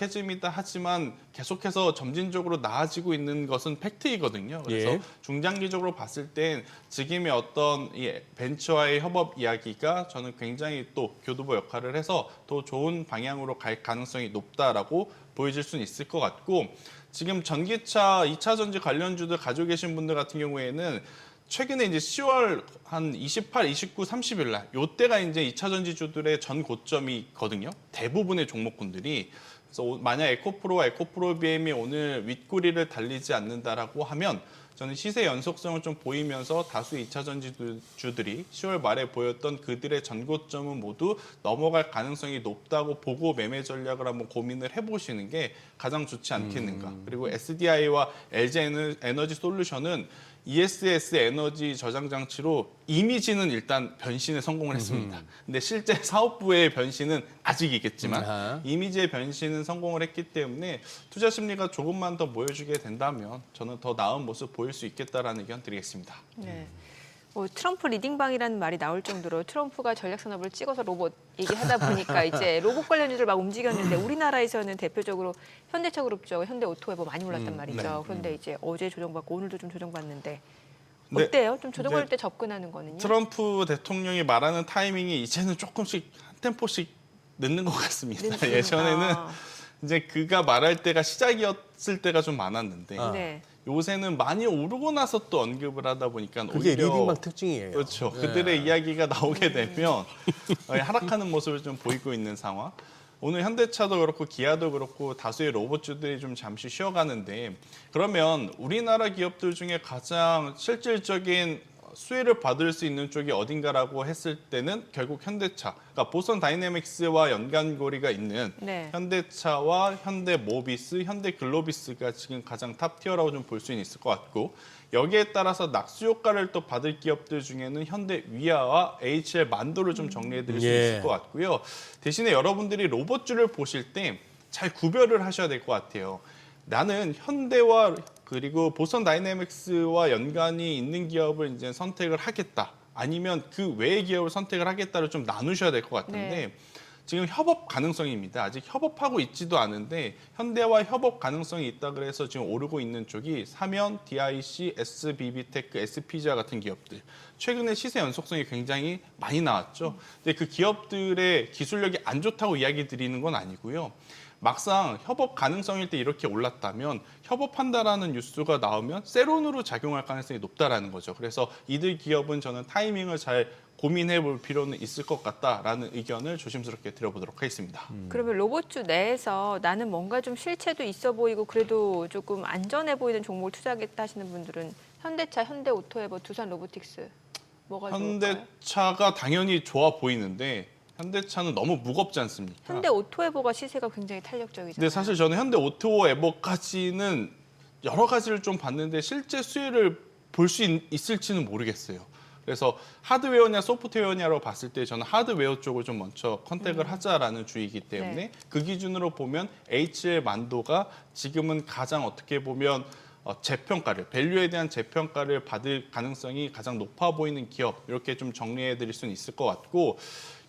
하지만 계속해서 점진적으로 나아지고 있는 것은 팩트이거든요. 그래서 예. 중장기적으로 봤을 땐 지금의 어떤 이 벤처와의 협업 이야기가 저는 굉장히 또 교두보 역할을 해서 더 좋은 방향으로 갈 가능성이 높다라고 보여질 수는 있을 것 같고 지금 전기차 2차 전지 관련주들 가지고 계신 분들 같은 경우에는 최근에 이제 10월 한 28, 29, 30일 날 요때가 이제 2차 전지주들의 전 고점이거든요. 대부분의 종목군들이. 그래서 만약 에코프로와 에코프로비엠이 오늘 윗꼬리를 달리지 않는다라고 하면 저는 시세 연속성을 좀 보이면서 다수의 2차 전지주들이 10월 말에 보였던 그들의 전고점은 모두 넘어갈 가능성이 높다고 보고 매매 전략을 한번 고민을 해보시는 게 가장 좋지 않겠는가. 그리고 SDI와 LG 에너지 솔루션은 ESS 에너지 저장 장치로 이미지는 일단 변신에 성공을 했습니다. 근데 실제 사업부의 변신은 아직이겠지만 이미지의 변신은 성공을 했기 때문에 투자 심리가 조금만 더 모여주게 된다면 저는 더 나은 모습 보일 수 있겠다라는 의견 드리겠습니다. 네. 트럼프 리딩방이라는 말이 나올 정도로 트럼프가 전략산업을 찍어서 로봇 얘기하다 보니까 이제 로봇 관련주들 막 움직였는데 우리나라에서는 대표적으로 현대차 그룹죠. 현대오토웨버 많이 올랐단 말이죠. 네. 그런데 이제 어제 조정받고 오늘도 좀 조정받는데 네. 어때요? 좀 조정받을 이제 때 접근하는 거는요? 트럼프 대통령이 말하는 타이밍이 이제는 조금씩 한 템포씩 늦는 것 같습니다. 늦습니다. 예전에는 이제 그가 말할 때가 시작이었을 때가 좀 많았는데 네. 요새는 많이 오르고 나서 또 언급을 하다 보니까 그게 오히려 리딩방 특징이에요. 그렇죠. 네. 그들의 이야기가 나오게 되면 하락하는 모습을 좀 보이고 있는 상황. 오늘 현대차도 그렇고 기아도 그렇고 다수의 로봇주들이 좀 잠시 쉬어가는데 그러면 우리나라 기업들 중에 가장 실질적인 수혜를 받을 수 있는 쪽이 어딘가라고 했을 때는 결국 현대차, 그러니까 보선 다이내믹스와 연관고리가 있는 네. 현대차와 현대모비스, 현대글로비스가 지금 가장 탑티어라고 좀 볼 수 있을 것 같고 여기에 따라서 낙수 효과를 또 받을 기업들 중에는 현대위아와 HL 만도를 좀 정리해 드릴 수 있을 것 같고요. 대신에 여러분들이 로봇주를 보실 때 잘 구별을 하셔야 될 것 같아요. 나는 현대와 그리고 보스턴 다이내믹스와 연관이 있는 기업을 이제 선택을 하겠다. 아니면 그 외의 기업을 선택을 하겠다를 좀 나누셔야 될 것 같은데 네. 지금 협업 가능성입니다. 아직 협업하고 있지도 않은데 현대와 협업 가능성이 있다 그래서 지금 오르고 있는 쪽이 사면, DIC, SBB테크, SPG와 같은 기업들. 최근에 시세 연속성이 굉장히 많이 나왔죠. 근데 그 기업들의 기술력이 안 좋다고 이야기 드리는 건 아니고요. 막상 협업 가능성일 때 이렇게 올랐다면 협업한다라는 뉴스가 나오면 세론으로 작용할 가능성이 높다라는 거죠. 그래서 이들 기업은 저는 타이밍을 잘 고민해 볼 필요는 있을 것 같다라는 의견을 조심스럽게 드려보도록 하겠습니다. 그러면 로봇주 내에서 나는 뭔가 좀 실체도 있어 보이고 그래도 조금 안전해 보이는 종목을 투자하겠다 하시는 분들은 현대차, 현대오토에버, 두산 로보틱스 뭐가 좋을까요? 현대차가 당연히 좋아 보이는데 현대차는 너무 무겁지 않습니까? 현대오토에버가 시세가 굉장히 탄력적이잖아요. 근데 사실 저는 현대 오토 에버까지는 여러 가지를 좀 봤는데 실제 수혜를 볼 수 있을지는 모르겠어요. 그래서 하드웨어냐 소프트웨어냐로 봤을 때 저는 하드웨어 쪽을 좀 먼저 컨택을 하자라는 주의이기 때문에 네. 그 기준으로 보면 HL 만도가 지금은 가장 어떻게 보면 재평가를, 밸류에 대한 재평가를 받을 가능성이 가장 높아 보이는 기업 이렇게 좀 정리해 드릴 수는 있을 것 같고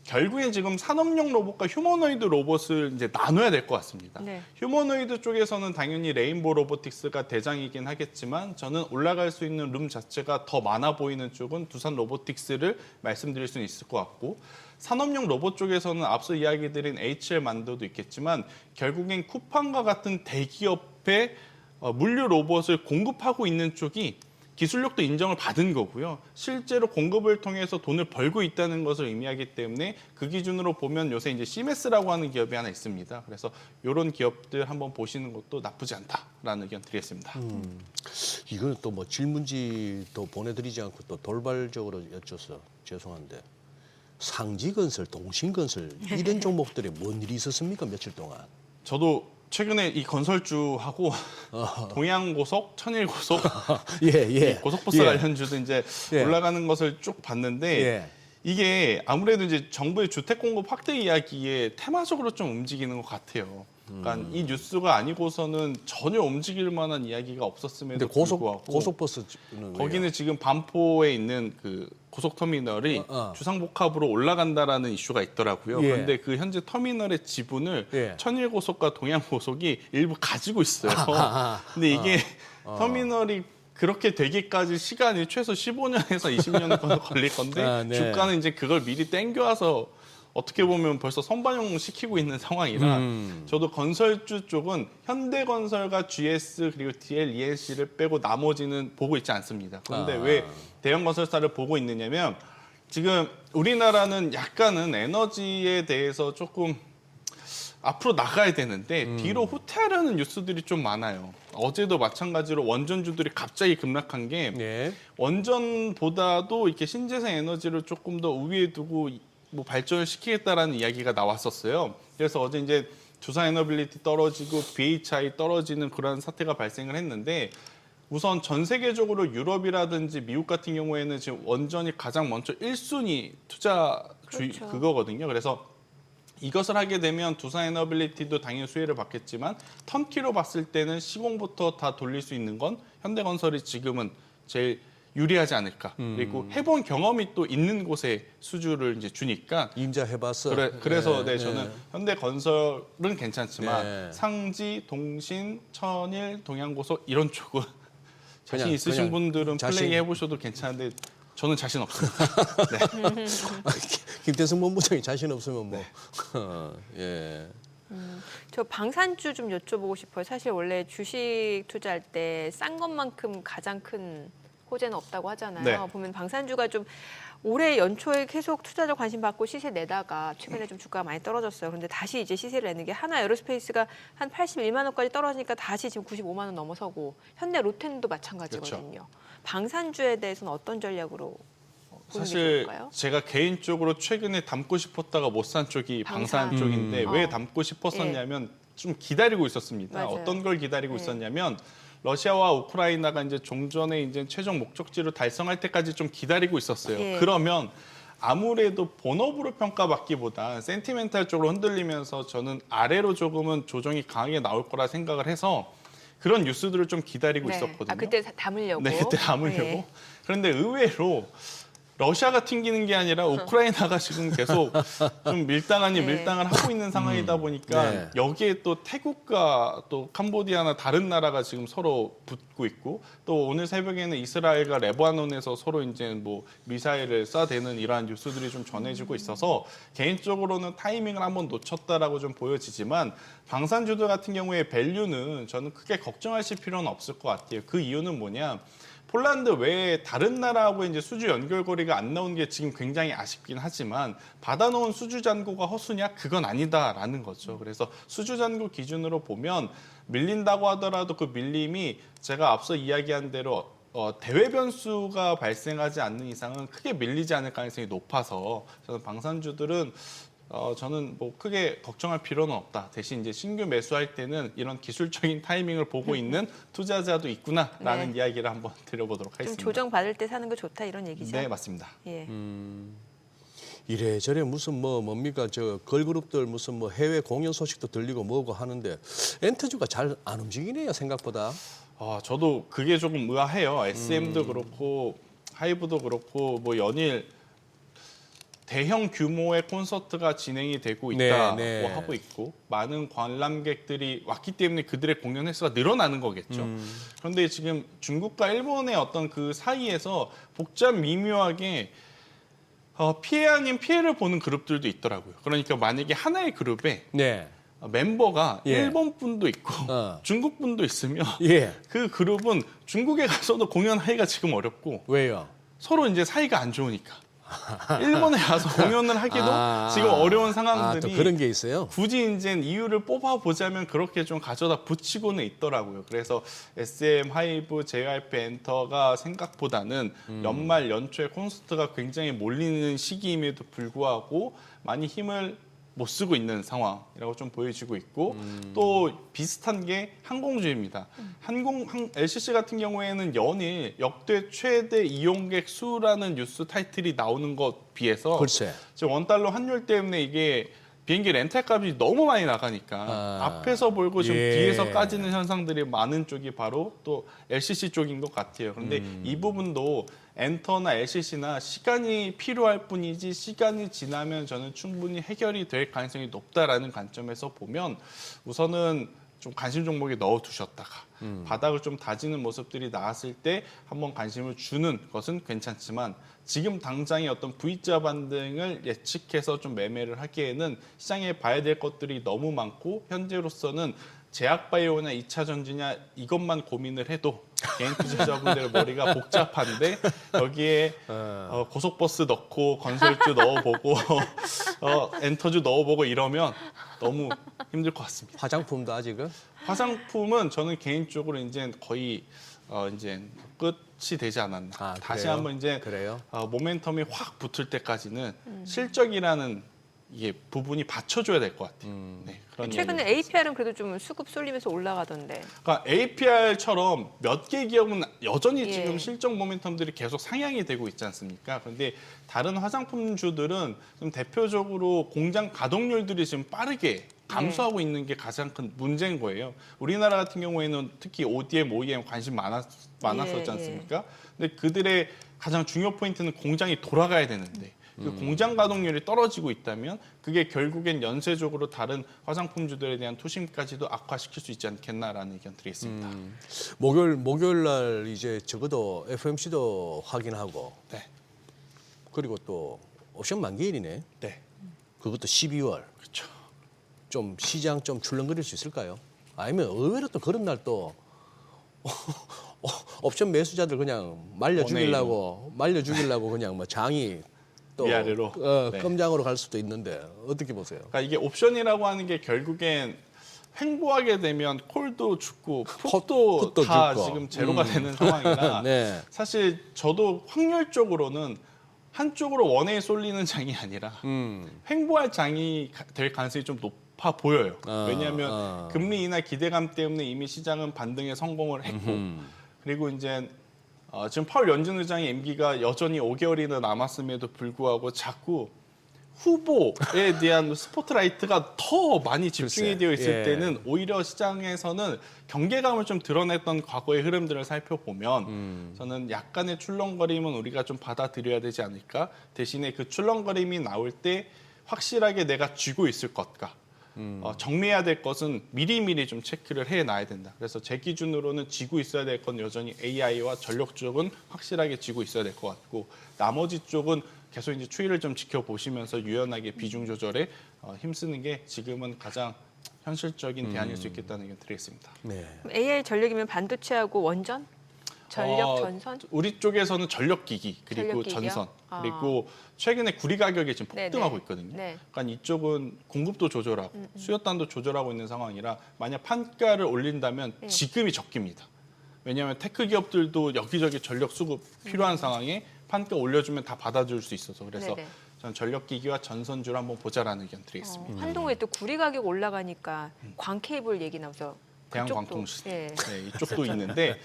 결국엔 지금 산업용 로봇과 휴머노이드 로봇을 이제 나눠야 될 것 같습니다. 네. 휴머노이드 쪽에서는 당연히 레인보 로보틱스가 대장이긴 하겠지만 저는 올라갈 수 있는 룸 자체가 더 많아 보이는 쪽은 두산 로보틱스를 말씀드릴 수는 있을 것 같고 산업용 로봇 쪽에서는 앞서 이야기드린 HL 만도도 있겠지만 결국엔 쿠팡과 같은 대기업의 물류 로봇을 공급하고 있는 쪽이 기술력도 인정을 받은 거고요. 실제로 공급을 통해서 돈을 벌고 있다는 것을 의미하기 때문에 그 기준으로 보면 요새 이제 시메스라고 하는 기업이 하나 있습니다. 그래서 이런 기업들 한번 보시는 것도 나쁘지 않다라는 의견 드리겠습니다. 이거는 또 뭐 질문지도 보내드리지 않고 또 돌발적으로 여쭤서 죄송한데 상지건설, 동신건설 이런 종목들에 뭔 일이 있었습니까? 며칠 동안. 저도 최근에 이 건설주하고 동양고속, 천일고속, 예. 이 고속버스 관련주도 이제 예. 올라가는 것을 쭉 봤는데 예. 이게 아무래도 이제 정부의 주택 공급 확대 이야기에 테마적으로 좀 움직이는 것 같아요. 그러니까 이 뉴스가 아니고서는 전혀 움직일 만한 이야기가 없었음에도 근데 불구하고 고속버스는 거기는 지금 반포에 있는 그 고속터미널이 주상복합으로 올라간다라는 이슈가 있더라고요. 예. 그런데 그 현재 터미널의 지분을 예. 천일고속과 동양고속이 일부 가지고 있어요. 근데 이게 터미널이 그렇게 되기까지 시간이 최소 15년에서 20년 정도 걸릴 건데 네. 주가는 이제 그걸 미리 땡겨와서 어떻게 보면 벌써 선반영 시키고 있는 상황이라 저도 건설주 쪽은 현대건설과 GS 그리고 DL, ENC를 빼고 나머지는 보고 있지 않습니다. 그런데 왜 대형 건설사를 보고 있느냐면 지금 우리나라는 약간은 에너지에 대해서 조금 앞으로 나가야 되는데 뒤로 후퇴하려는 뉴스들이 좀 많아요. 어제도 마찬가지로 원전주들이 갑자기 급락한 게 예. 원전보다도 이렇게 신재생 에너지를 조금 더 우위에 두고 뭐 발전을 시키겠다라는 이야기가 나왔었어요. 그래서 어제 이제 두산 에너빌리티 떨어지고 BHI 떨어지는 그런 사태가 발생을 했는데 우선 전 세계적으로 유럽이라든지 미국 같은 경우에는 지금 원전이 가장 먼저 1순위 투자 그렇죠. 그거거든요. 그래서 이것을 하게 되면 두산 에너빌리티도 당연히 수혜를 받겠지만 턴키로 봤을 때는 시공부터 다 돌릴 수 있는 건 현대건설이 지금은 제일 유리하지 않을까. 그리고 해본 경험이 또 있는 곳에 수주를 이제 주니까 임자해봤어. 그래서 저는 현대건설은 괜찮지만 네. 상지, 동신, 천일, 동양고속 이런 쪽은 자신 그냥 있으신 분들은 자신- 플레이 해보셔도 괜찮은데 저는 자신 없습니다. 네. 김태승 본부장이 자신 없으면 뭐. 예. 저 방산주 좀 여쭤보고 싶어요. 사실 원래 주식 투자할 때 싼 것만큼 가장 큰 호재는 없다고 하잖아요. 네. 보면 방산주가 좀 올해 연초에 계속 투자자 관심 받고 시세 내다가 최근에 좀 주가가 많이 떨어졌어요. 그런데 다시 이제 시세를 내는 게 하나 에어로스페이스가 한 81만 원까지 떨어지니까 다시 지금 95만 원 넘어서고 현대 로텐도 마찬가지거든요. 그렇죠. 방산주에 대해서는 어떤 전략으로 보는 게 사실 좋을까요? 제가 개인적으로 최근에 담고 싶었다가 못 산 쪽이 방산 방산. 쪽인데 어. 왜 담고 싶었었냐면 좀 기다리고 있었습니다. 맞아요. 어떤 걸 기다리고 네. 있었냐면 러시아와 우크라이나가 이제 종전의 이제 최종 목적지를 달성할 때까지 좀 기다리고 있었어요. 예. 그러면 아무래도 본업으로 평가받기보다 센티멘탈 쪽으로 흔들리면서 저는 아래로 조금은 조정이 강하게 나올 거라 생각을 해서 그런 뉴스들을 좀 기다리고 네. 있었거든요. 아, 그때 담으려고. 네, 그때 담으려고. 네. 그런데 의외로 러시아가 튕기는 게 아니라 우크라이나가 지금 계속 좀 밀당 네. 밀당을 하고 있는 상황이다 보니까 네. 여기에 또 태국과 또 캄보디아나 다른 나라가 지금 서로 붙고 있고 또 오늘 새벽에는 이스라엘과 레바논에서 서로 이제 뭐 미사일을 쏴대는 이러한 뉴스들이 좀 전해지고 있어서 개인적으로는 타이밍을 한번 놓쳤다라고 좀 보여지지만 방산주들 같은 경우에 밸류는 저는 크게 걱정하실 필요는 없을 것 같아요. 그 이유는 뭐냐? 폴란드 외에 다른 나라하고 이제 수주 연결고리가 안 나온 게 지금 굉장히 아쉽긴 하지만 받아놓은 수주 잔고가 허수냐? 그건 아니다라는 거죠. 그래서 수주 잔고 기준으로 보면 밀린다고 하더라도 그 밀림이 제가 앞서 이야기한 대로 대외 변수가 발생하지 않는 이상은 크게 밀리지 않을 가능성이 높아서 저는 방산주들은 저는 뭐 크게 걱정할 필요는 없다. 대신 이제 신규 매수할 때는 이런 기술적인 타이밍을 보고 있는 투자자도 있구나라는 네. 이야기를 한번 드려보도록 좀 하겠습니다. 조정 받을 때 사는 거 좋다 이런 얘기죠. 네, 맞습니다. 예. 이래저래 무슨 뭡니까 저 걸그룹들 무슨 뭐 해외 공연 소식도 들리고 뭐고 하는데 엔터주가 잘 안 움직이네요 생각보다. 저도 그게 조금 의아해요. SM도 그렇고 하이브도 그렇고 뭐 연일 대형 규모의 콘서트가 진행이 되고 있다고 네, 네. 하고 있고 많은 관람객들이 왔기 때문에 그들의 공연 횟수가 늘어나는 거겠죠. 그런데 지금 중국과 일본의 어떤 그 사이에서 복잡 미묘하게 피해 아닌 피해를 보는 그룹들도 있더라고요. 그러니까 만약에 하나의 그룹에 네. 멤버가 예. 일본 분도 있고 중국 분도 있으면 예. 그 그룹은 중국에 가서도 공연하기가 지금 어렵고 왜요? 서로 이제 사이가 안 좋으니까 일본에 가서 공연을 하기도 지금 어려운 상황들이 또 그런 게 있어요. 굳이 이제 이유를 뽑아보자면 그렇게 좀 가져다 붙이고는 있더라고요. 그래서 SM, 하이브, JYP, 엔터가 생각보다는 연말 연초에 콘서트가 굉장히 몰리는 시기임에도 불구하고 많이 힘을 못 쓰고 있는 상황이라고 좀 보여지고 있고 또 비슷한 게 항공주입니다. LCC 같은 경우에는 연일 역대 최대 이용객 수라는 뉴스 타이틀이 나오는 것 비해서 글쎄. 지금 원달러 환율 때문에 이게 비행기 렌탈 값이 너무 많이 나가니까 앞에서 몰고 지금 예. 뒤에서 까지는 현상들이 많은 쪽이 바로 또 LCC 쪽인 것 같아요. 그런데 이 부분도 엔터나 LCC나 시간이 필요할 뿐이지 시간이 지나면 저는 충분히 해결이 될 가능성이 높다라는 관점에서 보면 우선은 좀 관심 종목에 넣어두셨다가 바닥을 좀 다지는 모습들이 나왔을 때 한번 관심을 주는 것은 괜찮지만 지금 당장의 어떤 V자 반등을 예측해서 좀 매매를 하기에는 시장에 봐야 될 것들이 너무 많고 현재로서는 제약바이오나 2차 전지냐 이것만 고민을 해도 개인 투자자분들의 머리가 복잡한데 여기에 고속버스 넣고 건설주 넣어보고 엔터주 넣어보고 이러면 너무 힘들 것 같습니다. 화장품도 아직은? 화장품은 저는 개인적으로 이제 거의 이제 끝이 되지 않았나. 다시 그래요? 한번 이제 그래요? 모멘텀이 확 붙을 때까지는 실적이라는 이게 부분이 받쳐줘야 될 것 같아요. 네, 그런 최근에 이야기가 APR은 그래도 좀 수급 쏠리면서 올라가던데. 그러니까 APR처럼 몇 개 기업은 여전히 예. 지금 실적 모멘텀들이 계속 상향이 되고 있지 않습니까? 그런데 다른 화장품주들은 좀 대표적으로 공장 가동률들이 지금 빠르게 감소하고 있는 게 가장 큰 문제인 거예요. 우리나라 같은 경우에는 특히 ODM, OEM 관심 많았었지 예. 않습니까? 근데 그들의 가장 중요 포인트는 공장이 돌아가야 되는데 그 공장 가동률이 떨어지고 있다면 그게 결국엔 연쇄적으로 다른 화장품주들에 대한 투심까지도 악화시킬 수 있지 않겠나라는 의견 드리겠습니다. 목요일 날 이제 적어도 FOMC도 확인하고 네. 그리고 또 옵션 만기일이네. 네. 그것도 12월. 그렇죠. 좀 시장 좀 출렁거릴 수 있을까요? 아니면 의외로 또 그런 날 또 옵션 매수자들 그냥 말려 죽이려고 그냥 뭐 장이 또 위아래로. 네. 껌장으로 갈 수도 있는데 어떻게 보세요? 그러니까 이게 옵션이라고 하는 게 결국엔 횡보하게 되면 콜도 죽고 풋도 풋도 다 죽고. 지금 제로가 되는 상황이라 네. 사실 저도 확률적으로는 한쪽으로 원에 쏠리는 장이 아니라 횡보할 장이 될 가능성이 좀 높아 보여요. 왜냐하면 금리 인하 기대감 때문에 이미 시장은 반등에 성공을 했고 그리고 이제 지금 파월 연준 의장의 임기가 여전히 5개월이나 남았음에도 불구하고 자꾸 후보에 대한 스포트라이트가 더 많이 집중이 글쎄, 되어 있을 예. 때는 오히려 시장에서는 경계감을 좀 드러냈던 과거의 흐름들을 살펴보면 저는 약간의 출렁거림은 우리가 좀 받아들여야 되지 않을까. 대신에 그 출렁거림이 나올 때 확실하게 내가 쥐고 있을 것과 정리해야 될 것은 미리미리 좀 체크를 해놔야 된다. 그래서 제 기준으로는 쥐고 있어야 될 건 여전히 AI와 전력 쪽은 확실하게 쥐고 있어야 될 것 같고 나머지 쪽은 계속 이제 추이를 좀 지켜보시면서 유연하게 비중 조절에 힘쓰는 게 지금은 가장 현실적인 대안일 수 있겠다는 의견 드리겠습니다. 네. AI 전력이면 반도체하고 원전? 전력, 전선? 우리 쪽에서는 전력기기 그리고 전력기기요? 전선 아. 그리고 최근에 구리 가격이 지금 폭등하고 네네. 있거든요. 네. 그러니까 이쪽은 공급도 조절하고 수요단도 조절하고 있는 상황이라 만약 판가를 올린다면 네. 지금이 적기입니다. 왜냐하면 테크 기업들도 여기저기 전력 수급 필요한 상황에 판가 올려주면 다 받아줄 수 있어서 그래서 네네. 저는 전력기기와 전선주를 한번 보자라는 의견 드리겠습니다. 한동훈에 또 구리 가격 올라가니까 광 케이블 얘기 나와서 대한광통시 예. 네, 이쪽도 있는데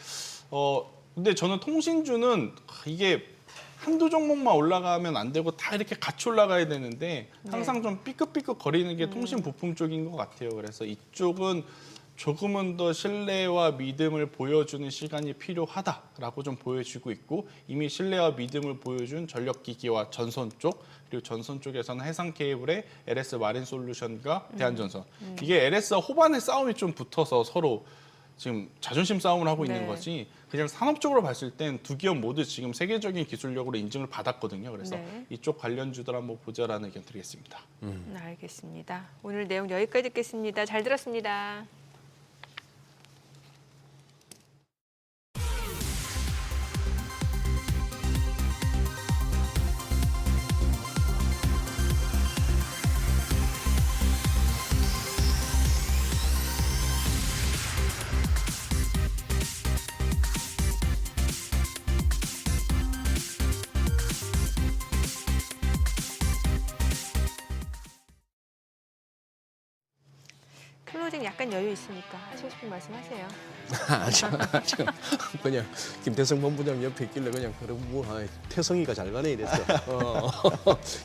근데 저는 통신주는 이게 한두 종목만 올라가면 안 되고 다 이렇게 같이 올라가야 되는데 항상 좀 삐끗삐끗 거리는 게 통신 부품 쪽인 것 같아요. 그래서 이쪽은 조금은 더 신뢰와 믿음을 보여주는 시간이 필요하다라고 좀 보여지고 있고 이미 신뢰와 믿음을 보여준 전력기기와 전선 쪽 그리고 전선 쪽에서는 해상 케이블의 LS 마린 솔루션과 대한전선 이게 LS와 호반의 싸움이 좀 붙어서 서로 지금 자존심 싸움을 하고 있는 네. 거지 그냥 산업적으로 봤을 땐 두 기업 모두 지금 세계적인 기술력으로 인증을 받았거든요. 그래서 네. 이쪽 관련주들 한번 보자라는 의견 드리겠습니다. 알겠습니다. 오늘 내용 여기까지 듣겠습니다. 잘 들었습니다. 클로징 약간 여유 있으니까 하시고 싶은 말씀 하세요. 지금 그냥 김태성 본부장 옆에 있길래 그냥 그럼 뭐 태성이가 잘 가네 이랬어.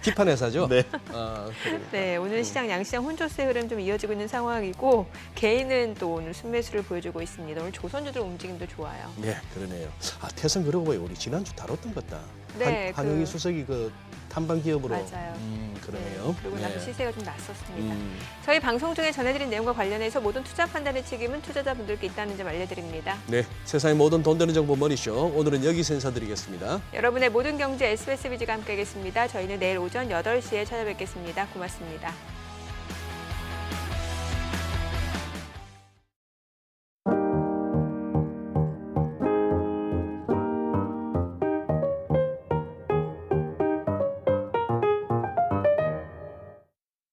기판 회사죠. 네. 그러니까. 네, 오늘 시장 양시장 혼조세 흐름 좀 이어지고 있는 상황이고 개인은 또 오늘 순매수를 보여주고 있습니다. 오늘 조선주들 움직임도 좋아요. 네, 그러네요. 태성 그러고 보니 우리 지난주 다뤘던 것 같다. 네, 한영희 수석이 그 탐방 기업으로. 맞아요. 그러네요. 네, 그리고 나서 네. 시세가 좀 났었습니다. 음. 저희 방송 중에 전해드린 내용과 관련해서 모든 투자 판단의 책임은 투자자분들께 있다는 점 알려드립니다. 네, 세상의 모든 돈 되는 정보 머니쇼. 오늘은 여기서 인사드리겠습니다. 여러분의 모든 경제 SBS 비즈가 함께하겠습니다. 저희는 내일 오전 8시에 찾아뵙겠습니다. 고맙습니다.